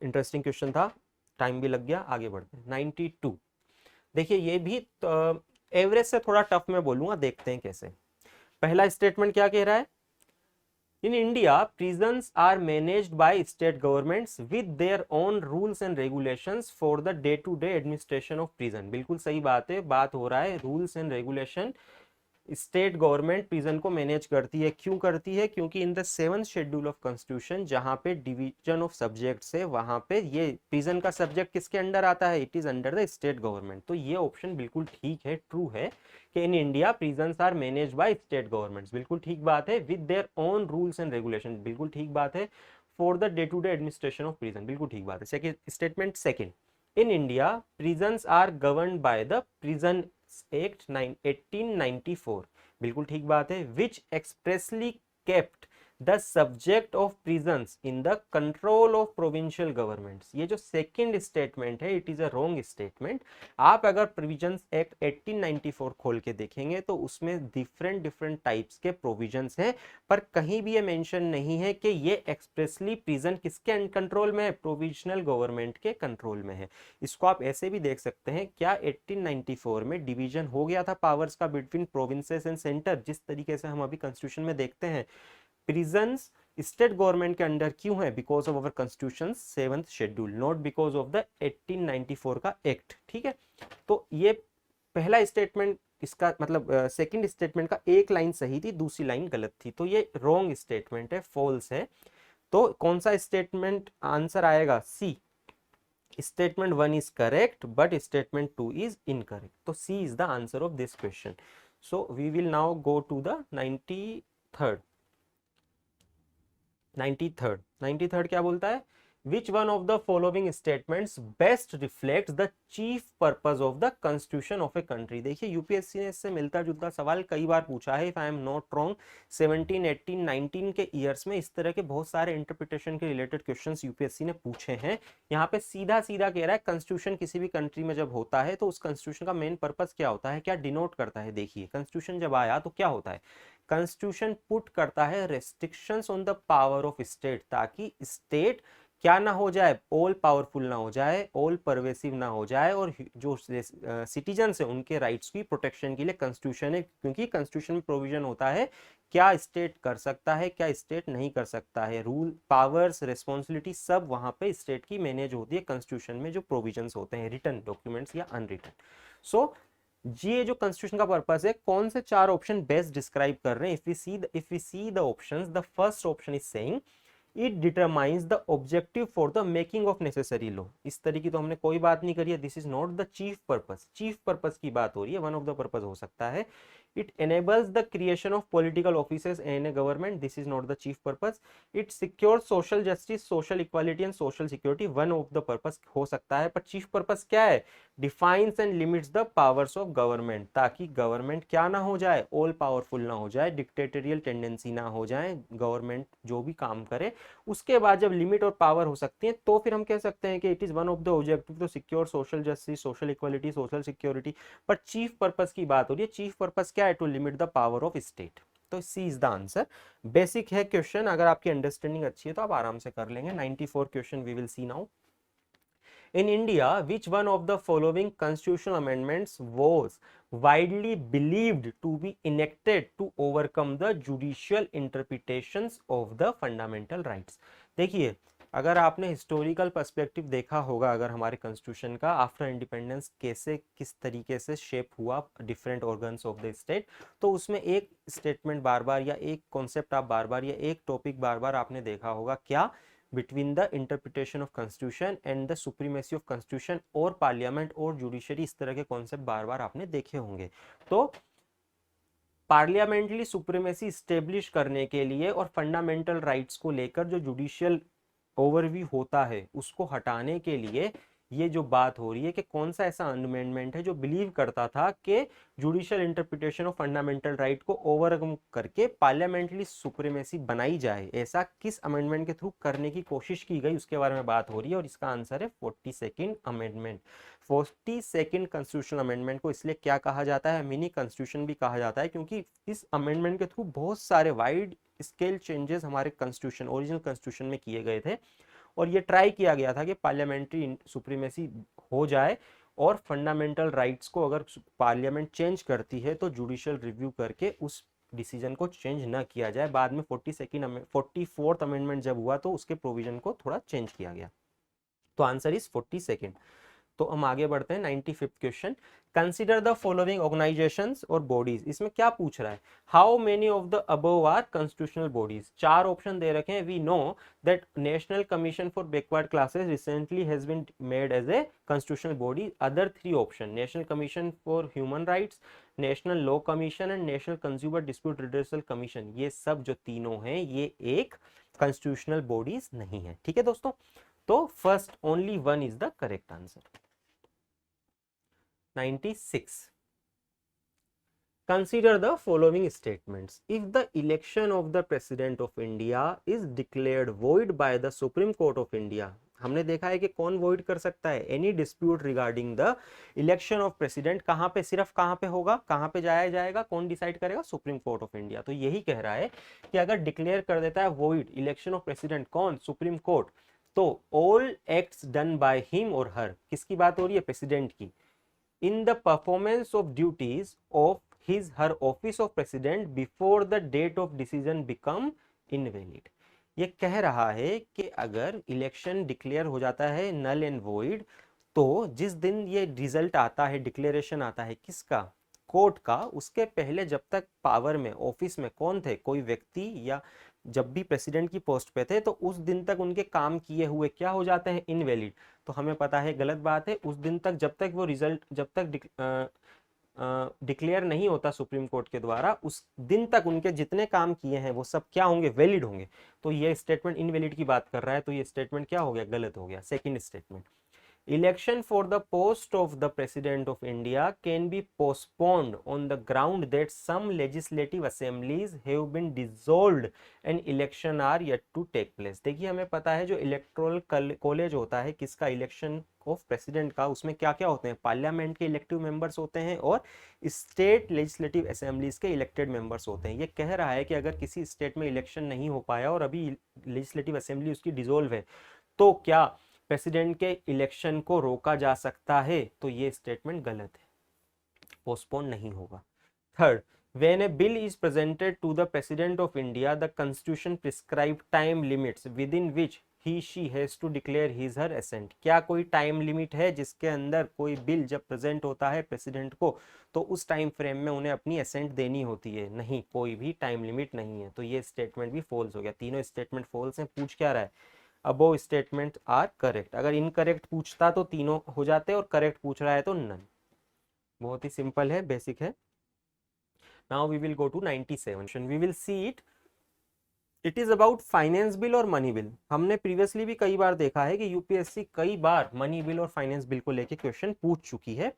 Interesting question था, टाइम भी लग गया, आगे बढ़ते हैं। 92 देखिए, ये भी एवरेज से थोड़ा टफ में बोलूंगा, देखते हैं कैसे। पहला स्टेटमेंट क्या कह रहा है, In India, prisons are managed by state governments with their own rules and regulations for the day-to-day administration of prison। बिल्कुल सही बात है, बात हो रहा है rules and regulation. State government prison को मैनेज करती है, क्यों करती है, क्योंकि in the 7th schedule of constitution जहां पे डिवीजन ऑफ सब्जेक्ट्स है, वहां पे ये प्रिजन का सब्जेक्ट किसके अंडर आता है, it is under the state government. तो ये ऑप्शन बिल्कुल ठीक है, ट्रू है कि in India prisons are manage by state governments, बिल्कुल ठीक बात है। With their own rules and regulation, बिल्कुल ठीक बात है। For the day to day administration of prison, बिल्कुल ठीक बात है। Second statement, second, in India prisons are governed by the prison act 1894, बिल्कुल ठीक बात है। विच expressly kept the subject of prisons in the control of provincial governments. ये जो सेकंड स्टेटमेंट है, it is a wrong statement. आप अगर provisions act 1894 खोल के देखेंगे तो उसमें डिफरेंट डिफरेंट टाइप्स के प्रोविजंस हैं, पर कहीं भी ये मेंशन नहीं है कि ये एक्सप्रेसली प्रिजन किसके कंट्रोल में है, प्रोविजनल गवर्नमेंट के कंट्रोल में है। इसको आप ऐसे भी देख सकते हैं, क्या 1894 में डिवीजन हो गया था पावर्स का बिटवीन प्रोविंसेस एंड सेंटर, जिस तरीके से हम अभी कॉन्स्टिट्यूशन में देखते हैं। प्रिजन्स स्टेट गवर्नमेंट के अंडर क्यों है, because of our constitution 7th schedule, not because of the 1894 का एक्ट। ठीक है, तो ये पहला स्टेटमेंट, इसका मतलब सेकंड स्टेटमेंट का एक लाइन सही थी, दूसरी लाइन गलत थी, तो ये रॉन्ग स्टेटमेंट है, फॉल्स है। तो कौन सा स्टेटमेंट आंसर आएगा, C. Statement 1 is correct but statement 2 is incorrect, तो C is the answer of this question। so we will now go to the 93rd क्या बोलता है, which one of the following statements best reflects the chief purpose of the constitution of a country। देखिए UPSC ने इससे मिलता जुलता सवाल कई बार पूछा है, if I am not wrong 17, 18, 19 के ईयर्स में इस तरह के बहुत सारे इंटरप्रिटेशन के रिलेटेड क्वेश्चंस यूपीएससी ने पूछे हैं। यहाँ पे सीधा सीधा कह रहा है कॉन्स्टिट्यूशन किसी भी कंट्री में जब होता है तो उस कॉन्स्टिट्यूशन का मेन पर्पस क्या होता है, क्या डिनोट करता है। देखिए कॉन्स्टिट्यूशन जब आया तो क्या होता है, कॉन्स्टिट्यूशन पुट करता है restrictions on the power of state, ताकि स्टेट क्या ना हो जाए, ऑल पावरफुल ना हो जाए, ऑल परवेसिव ना हो जाए, और जो सिटीजन्स है उनके राइट्स की प्रोटेक्शन के लिए कॉन्स्टिट्यूशन है, क्योंकि कॉन्स्टिट्यूशन में प्रोविजन होता है क्या स्टेट कर सकता है, क्या स्टेट नहीं कर सकता है, रूल, पावर्स, रिस्पॉन्सिबिलिटी सब वहां पे स्टेट की मैनेज होती है कॉन्स्टिट्यूशन में जो प्रोविजंस होते हैं, रिटन डॉक्यूमेंट्स या अनरिटन। सो ये जो कॉन्स्टिट्यूशन का पर्पस है, कौन से चार ऑप्शन बेस्ट डिस्क्राइब कर रहे हैं? If we see the options, the first option is saying it determines the objective for the making of necessary law. इस तरह की तो हमने कोई बात नहीं करी है, this is not the chief purpose. Chief purpose की बात हो रही है, वन ऑफ द पर्पस हो सकता है। It enables the creation of political offices in a government, this is not the chief purpose. It secures social justice, social equality and social security, one of the purpose हो सकता है। पर chief purpose क्या है? Defines and limits the powers of government, ताकि government क्या ना हो जाए, ऑल पावरफुल ना हो जाए, डिक्टेटोरियल टेंडेंसी ना हो जाए, गवर्नमेंट जो भी काम करे उसके बाद जब लिमिट और पावर हो सकती है तो फिर हम कह सकते हैं कि it is one of the objective to secure social justice, social equality, social security. पर चीफ पर्पस की बात हो रही है, चीफ पर्पस क्या है? To limit the power of state. तो C is the answer. Basic है क्वेश्चन, अगर आपकी अंडरस्टैंडिंग अच्छी है तो आप आराम से कर लेंगे। 94 question we will see now. In India, which one of the following constitutional amendments was widely believed to be enacted to overcome the judicial interpretations of the fundamental rights? देखिए, अगर आपने हिस्टोरिकल पर्सपेक्टिव देखा होगा, अगर हमारे constitution का after independence कैसे किस तरीके से शेप हुआ different organs of the state, तो उसमें एक स्टेटमेंट बार बार या एक कॉन्सेप्ट आप बार बार या एक टॉपिक बार बार आपने देखा होगा, क्या? Between the interpretation of constitution and the supremacy of constitution और पार्लियामेंट और जुडिशरी, इस तरह के कॉन्सेप्ट बार बार आपने देखे होंगे। तो पार्लियामेंट्री सुप्रीमेसी स्टेब्लिश करने के लिए और फंडामेंटल राइट्स को लेकर जो जुडिशियल ओवरव्यू होता है उसको हटाने के लिए ये जो बात हो रही है कि कौन सा ऐसा अमेंडमेंट है जो बिलीव करता था कि judicial interpretation of fundamental right को ओवरकम करके पार्लियामेंट्री सुप्रीमेसी बनाई जाए, ऐसा किस अमेंडमेंट के थ्रू करने की कोशिश की गई उसके बारे में बात हो रही है। और इसका आंसर है 42nd amendment. 42nd constitutional amendment को इसलिए क्या कहा जाता है? मिनी कॉन्स्टिट्यूशन भी कहा जाता है, क्योंकि इस अमेंडमेंट के थ्रू बहुत सारे वाइड स्केल चेंजेस हमारे कॉन्स्टिट्यूशन, ओरिजिनल कॉन्स्टिट्यूशन में किए गए थे, और ये ट्राई किया गया था कि पार्लियामेंट्री सुप्रीमेसी हो जाए और फंडामेंटल राइट्स को अगर पार्लियामेंट चेंज करती है तो जुडिशियल रिव्यू करके उस डिसीजन को चेंज ना किया जाए। बाद में 44th अमेंडमेंट जब हुआ तो उसके प्रोविजन को थोड़ा चेंज किया गया। तो आंसर इज 42nd। तो हम आगे बढ़ते हैं 95th question. Consider the following organisations और बॉडीज। इसमें क्या पूछ रहा है? How many of the above are constitutional bodies. चार ऑप्शन दे रखे हैं। We know that national commission for backward classes recently has been made as a constitutional body. Other three option, national commission for human rights, national law commission and national consumer dispute redressal commission, ये सब जो तीनों हैं ये एक constitutional bodies नहीं है। ठीक है दोस्तों, तो first only one is the correct answer. 96. Consider the following statements. If the election of the President of India is declared void by the Supreme Court of India, हमने देखा है कि कौन void कर सकता है? Any dispute regarding the election of President, कहाँ पे, सिर्फ कहाँ पे होगा, कहाँ पे जाया जाएगा, कौन डिसाइड करेगा? Supreme court of India. तो यही कह रहा है कि अगर डिक्लेयर कर देता है void इलेक्शन ऑफ प्रेसिडेंट, कौन? सुप्रीम कोर्ट, तो all acts done by him और हर, किसकी बात हो रही है? प्रेसिडेंट की। in the performance of duties of his her office of president before the date of decision become invalid। ये कह रहा है कि अगर इलेक्शन डिक्लेयर हो जाता है नल एंड वॉइड, तो जिस दिन ये रिजल्ट आता है, डिक्लेरेशन आता है किसका? कोर्ट का, उसके पहले जब तक पावर में, ऑफिस में कौन थे? कोई व्यक्ति, या जब भी प्रेसिडेंट की पोस्ट पे थे तो उस दिन तक उनके काम किए हुए क्या हो जाते हैं? इनवैलिड। तो हमें पता है गलत बात है। उस दिन तक, जब तक वो रिजल्ट, जब तक डिक्लेयर नहीं होता सुप्रीम कोर्ट के द्वारा, उस दिन तक उनके जितने काम किए हैं वो सब क्या होंगे? वैलिड होंगे। तो ये स्टेटमेंट इनवैलिड की बात कर रहा है, तो ये स्टेटमेंट क्या हो गया? गलत हो गया। Second statement, election for the post of the president of India can be postponed on the ground that some legislative assemblies have been dissolved and election are yet to take place। देखिए, हमें पता है जो electoral college होता है किसका? Election of president का, उसमें क्या क्या होते हैं? पार्लियामेंट के इलेक्टिव मेंबर्स होते हैं और स्टेट लेजिस्लेटिव असेंबलीज के इलेक्टेड मेंबर्स होते हैं। ये कह रहा है कि अगर किसी स्टेट में इलेक्शन नहीं हो पाया और अभी लेजिस्लेटिव असेंबली उसकी डिसॉल्व है, तो क्या प्रेसिडेंट के इलेक्शन को रोका जा सकता है? तो ये स्टेटमेंट गलत है, पोस्टपोन नहीं होगा। Third, when a bill is presented to the president of India, the constitution prescribed time limits within which he she has to declare his her assent। क्या कोई टाइम लिमिट है जिसके अंदर कोई बिल जब प्रेजेंट होता है प्रेसिडेंट को तो उस टाइम फ्रेम में उन्हें अपनी असेंट देनी होती है? नहीं, कोई भी टाइम लिमिट नहीं है। तो ये स्टेटमेंट भी फॉल्स हो गया। तीनों स्टेटमेंट फॉल्स हैं। पूछ क्या रहा है? Above statement are correct. अगर इनकरेक्ट पूछता तो तीनों हो जाते और करेक्ट पूछ रहा है तो नन। बहुत ही सिंपल है, बेसिक है। Now we will go to 97. We will see it. It is about finance bill और मनी बिल। हमने प्रीवियसली भी कई बार देखा है कि यूपीएससी कई बार मनी बिल और फाइनेंस बिल को लेके क्वेश्चन पूछ चुकी है।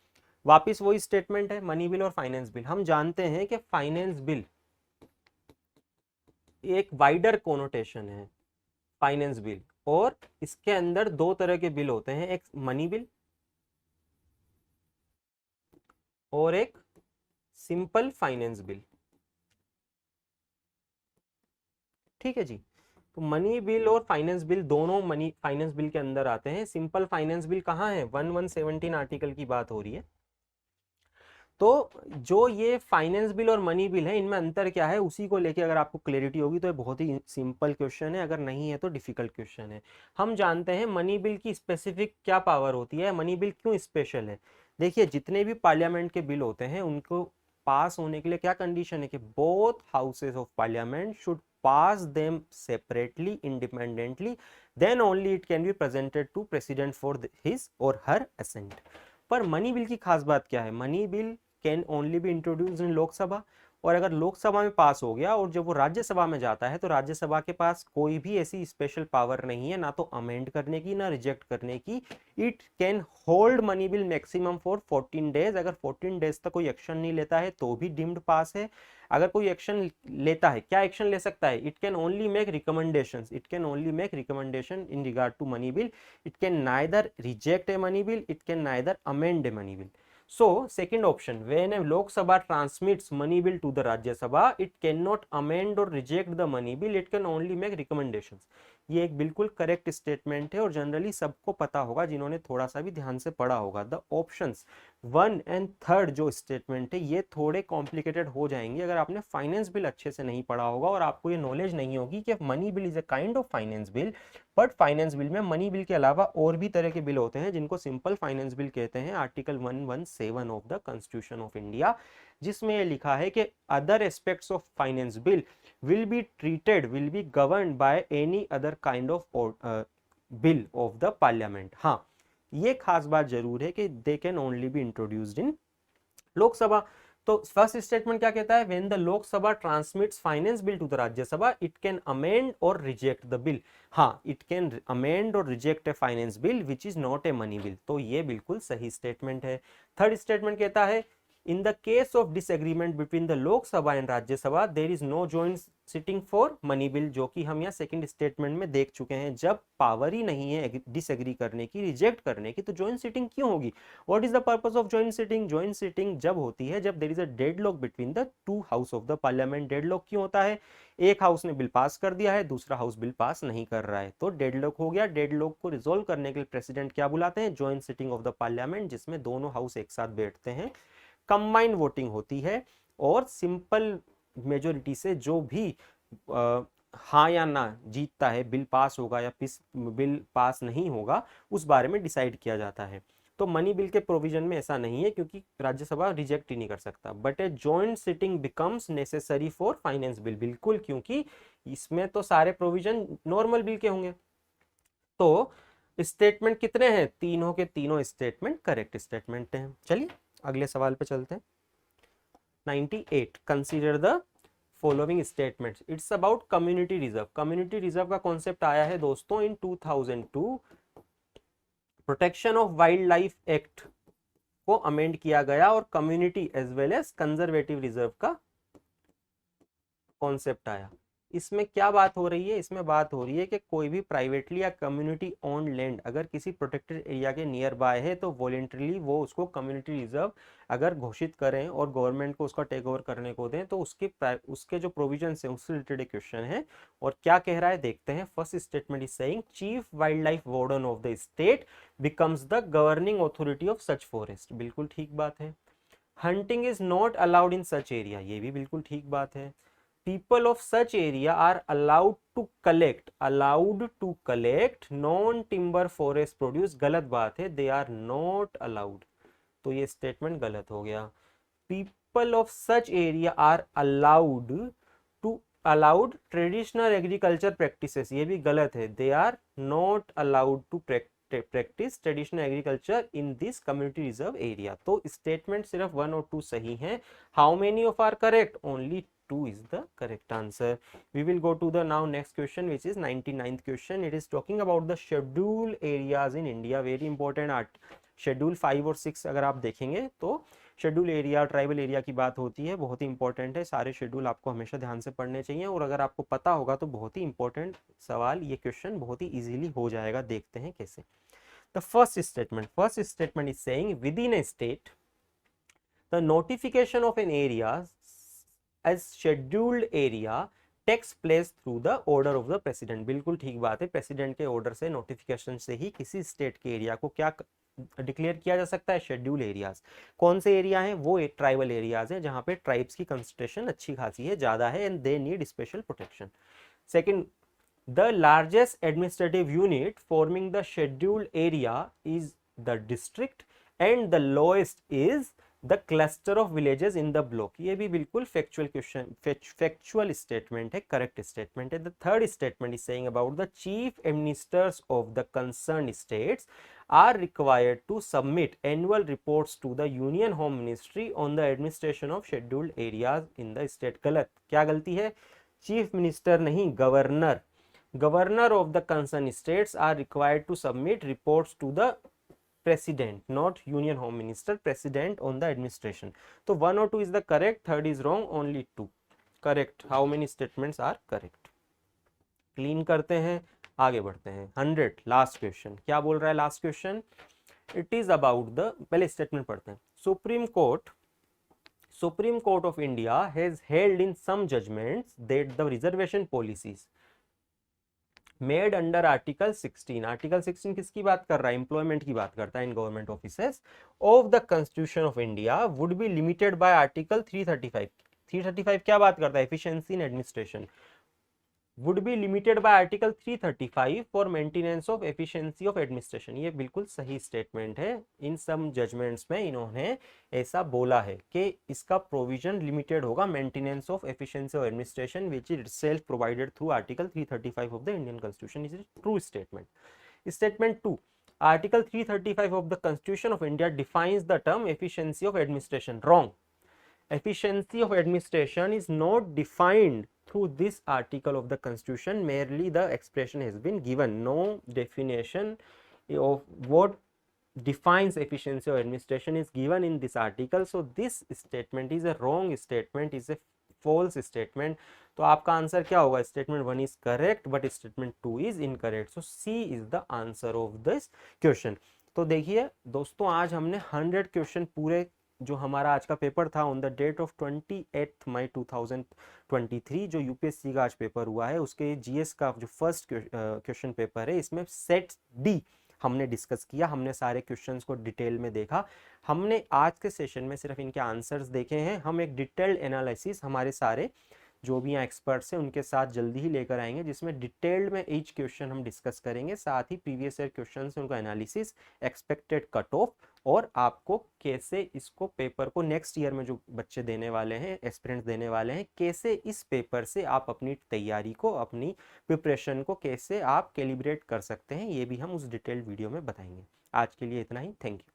वापस वही स्टेटमेंट है, मनी बिल और फाइनेंस बिल। हम जानते हैं कि फाइनेंस बिल एक वाइडर कोनोटेशन है, फाइनेंस बिल, और इसके अंदर दो तरह के बिल होते हैं, एक मनी बिल और एक सिंपल फाइनेंस बिल। ठीक है जी। तो मनी बिल और फाइनेंस बिल दोनों मनी फाइनेंस बिल के अंदर आते हैं। सिंपल फाइनेंस बिल कहाँ है? 1117 आर्टिकल की बात हो रही है। तो जो ये फाइनेंस बिल और मनी बिल है, इनमें अंतर क्या है, उसी को लेके अगर आपको क्लैरिटी होगी तो ये बहुत ही सिंपल क्वेश्चन है, अगर नहीं है तो डिफिकल्ट क्वेश्चन है। हम जानते हैं मनी बिल की स्पेसिफिक क्या पावर होती है, मनी बिल क्यों स्पेशल है। देखिए, जितने भी पार्लियामेंट के बिल होते हैं उनको पास होने के लिए क्या कंडीशन है कि both houses of parliament should pass them separately, independently, then only it can be presented to president for his और हर असेंट। पर मनी बिल की खास बात क्या है? Money bill can only be introduce in Lok Sabha, और अगर लोकसभा में पास हो गया और जब वो राज्यसभा में जाता है तो राज्यसभा के पास कोई भी ऐसी स्पेशल पावर नहीं है, ना तो अमेंड करने की ना रिजेक्ट करने की। It can hold money bill maximum for 14 days. अगर 14 डेज तक कोई एक्शन नहीं लेता है तो भी डीम्ड पास है। अगर कोई एक्शन लेता है, क्या एक्शन ले सकता है? It can only make recommendations, it can only make recommendation in regard to money bill. It can neither reject a money bill, it can neither amend a money bill. So second option, when a Lok Sabha transmits money bill to the Rajya Sabha, it cannot amend or reject the money bill, it can only make recommendations। ये एक बिल्कुल correct statement है और generally सबको पता होगा जिन्होंने थोड़ा सा भी ध्यान से पढ़ा होगा। द ऑप्शंस 1 एंड 3 जो स्टेटमेंट है ये थोड़े कॉम्प्लिकेटेड हो जाएंगे अगर आपने फाइनेंस बिल अच्छे से नहीं पढ़ा होगा और आपको ये नॉलेज नहीं होगी कि money bill is a kind of finance bill. But finance bill में मनी बिल के अलावा और भी तरह के बिल होते हैं जिनको सिंपल फाइनेंस बिल कहते हैं। Article 117 of the constitution of India, जिसमें लिखा है कि other aspects of finance bill will be governed by any other kind of bill of the parliament। हाँ, ये खास बात जरूर है कि they can only be introduced in Lok Sabha. तो फर्स्ट स्टेटमेंट क्या कहता है? when the Lok Sabha transmits finance bill to the Rajya Sabha, it can amend or reject the bill। हाँ, it can amend or reject a finance bill which is not a money bill। तो ये बिल्कुल सही statement है। Third statement कहता है in the case of disagreement between the Lok Sabha and Rajya Sabha, there is no joint sitting for money bill, जो कि हम यहाँ सेकंड स्टेटमेंट में देख चुके हैं। जब पावर ही नहीं है डिसएग्री करने की, रिजेक्ट करने की, तो जॉइंट सिटिंग क्यों होगी? What is the purpose of joint sitting? Joint sitting जब होती है जब there is a deadlock between the two house of the parliament. Deadlock क्यों होता है? एक हाउस ने बिल पास कर दिया है, दूसरा हाउस बिल पास नहीं कर रहा है, तो डेडलॉक हो गया। डेडलॉक को रिजोल्व करने के लिए प्रेसिडेंट क्या बुलाते हैं? Joint sitting of the parliament, जिसमें दोनों हाउस एक साथ बैठते हैं, कंबाइन वोटिंग होती है और सिंपल मेजोरिटी से जो भी हाँ या ना जीतता है, बिल पास होगा या बिल पास नहीं होगा, उस बारे में डिसाइड किया जाता है। तो मनी बिल के प्रोविजन में ऐसा नहीं है क्योंकि राज्यसभा रिजेक्ट ही नहीं कर सकता। But a joint sitting becomes necessary for finance bill, बिल्कुल, क्योंकि इसमें तो सारे प्रोविजन नॉर्मल बिल के होंगे। तो स्टेटमेंट कितने हैं? तीनों के तीनों स्टेटमेंट करेक्ट स्टेटमेंट हैं। चलिए अगले सवाल पे चलते हैं। 98, consider the following statements. It's about community reserve. Community reserve का कॉन्सेप्ट आया है दोस्तों in 2002। Protection of wild life act को अमेंड किया गया और community as well as conservative reserve का कॉन्सेप्ट आया। इसमें क्या बात हो रही है, इसमें बात हो रही है कि कोई भी प्राइवेटली या कम्युनिटी ओन्ड लैंड अगर किसी प्रोटेक्टेड एरिया के नियर बाय है तो वॉलेंटरली वो उसको कम्युनिटी रिजर्व अगर घोषित करें और गवर्नमेंट को उसका टेक ओवर करने को दें तो उसके जो प्रोविजन है उससे रिलेटेड क्वेश्चन है। और क्या कह रहा है देखते हैं। First statement is saying chief wild life warden of the state becomes the governing authority of such forest, बिल्कुल ठीक बात है। Hunting is not allowed in such area, ये भी बिल्कुल ठीक बात है। People of such area are allowed to collect non-timber forest produce, गलत बात है, they are not allowed, तो ये स्टेटमेंट गलत हो गया। People of such area are allowed traditional agriculture practices, ये भी गलत है, they are not allowed to practice traditional agriculture in this community reserve area। तो स्टेटमेंट सिर्फ 1 और 2 सही हैं। How many of are correct? Only 2 is the correct answer. We will go to the now next question, which is 99th question. It is talking about the scheduled areas in India, very important art। Schedule 5 और 6 अगर आप देखेंगे तो schedule area tribal area की बात होती है, बहुत ही इंपॉर्टेंट है। सारे शेड्यूल आपको हमेशा ध्यान से पढ़ने चाहिए और अगर आपको पता होगा तो बहुत ही इंपॉर्टेंट सवाल, ये क्वेश्चन बहुत ही इजीली हो जाएगा। देखते हैं कैसे। The first statement is saying within a state the notification of an area as scheduled area takes place through the order of the president, बिल्कुल ठीक बात है। प्रेसिडेंट के ऑर्डर से, नोटिफिकेशन से ही किसी स्टेट के एरिया को क्या डिक्लेयर किया जा सकता है, शेड्यूल एरियाज। कौन से एरिया हैं? वो ट्राइबल एरियाज हैं जहां पे ट्राइब्स की कंसंट्रेशन अच्छी खासी है, ज्यादा है, and they need special protection. Second, the largest administrative unit forming the scheduled area is the district and the lowest is the cluster of villages in the block, ये भी बिल्कुल फैक्चुअल क्वेश्चन, फैक्चुअल स्टेटमेंट है, correct statement है। The third statement is saying about the chief administrators of the concerned states are required to submit annual reports to the Union Home Ministry on the administration of scheduled areas in the state। गलत, क्या गलती है? Chief minister नहीं, governor. Governor of the concern states are required to submit reports to the president, not union home minister, president on the administration. तो 1 और 2 is the correct, third is wrong, only 2 correct. How many statements are correct? Clean करते हैं, आगे बढ़ते हैं। 100 last question, क्या बोल रहा है last question? It is about the, पहले स्टेटमेंट पढ़ते हैं। Supreme court of India has held in some judgments that the reservation policies made under article 16, article 16 किसकी बात कर रहा है? एम्प्लॉयमेंट की बात करता है in government offices of the constitution of India would be limited by article 335। 335 क्या बात करता है? Efficiency in administration. would be limited by article 335 for maintenance of efficiency of administration, ये बिल्कुल सही स्टेटमेंट है। इन सम जजमेंट्स में इन्होंने ऐसा बोला है कि इसका प्रोविजन लिमिटेड होगा maintenance of efficiency of administration which is self provided through article 335 of the Indian constitution. Is true statement. Statement 2, article 335 of the constitution of India defines the term efficiency of administration. Wrong, efficiency of administration is not defined through this article of the constitution, merely the expression has been given, no definition of what defines efficiency of administration is given in this article। so this statement is a wrong statement, is a false statement। तो आपका answer क्या होगा? Statement 1 is correct but statement 2 is incorrect. So C is the answer of this question. तो देखिए दोस्तों, आज हमने 100 question पूरे, जो हमारा आज का पेपर था ऑन द डेट ऑफ 28 मई 2023, जो यूपीएससी का आज पेपर हुआ है, उसके जीएस का जो फर्स्ट क्वेश्चन पेपर है, इसमें सेट डी हमने डिस्कस किया। हमने सारे क्वेश्चंस को डिटेल में देखा। हमने आज के सेशन में सिर्फ इनके आंसर्स देखे हैं। हम एक डिटेल्ड एनालिसिस हमारे सारे जो भी यहाँ एक्सपर्ट्स हैं उनके साथ जल्दी ही लेकर आएंगे, जिसमें डिटेल्ड में ईच क्वेश्चन हम डिस्कस करेंगे, साथ ही प्रीवियस ईयर क्वेश्चन से उनका एनालिसिस, एक्सपेक्टेड कट ऑफ, और आपको कैसे इसको पेपर को नेक्स्ट ईयर में जो बच्चे देने वाले हैं, एस्पिरेंट्स देने वाले हैं, कैसे इस पेपर से आप अपनी तैयारी को, अपनी प्रिपरेशन को कैसे आप कैलिब्रेट कर सकते हैं, ये भी हम उस डिटेल्ड वीडियो में बताएंगे। आज के लिए इतना ही, थैंक यू।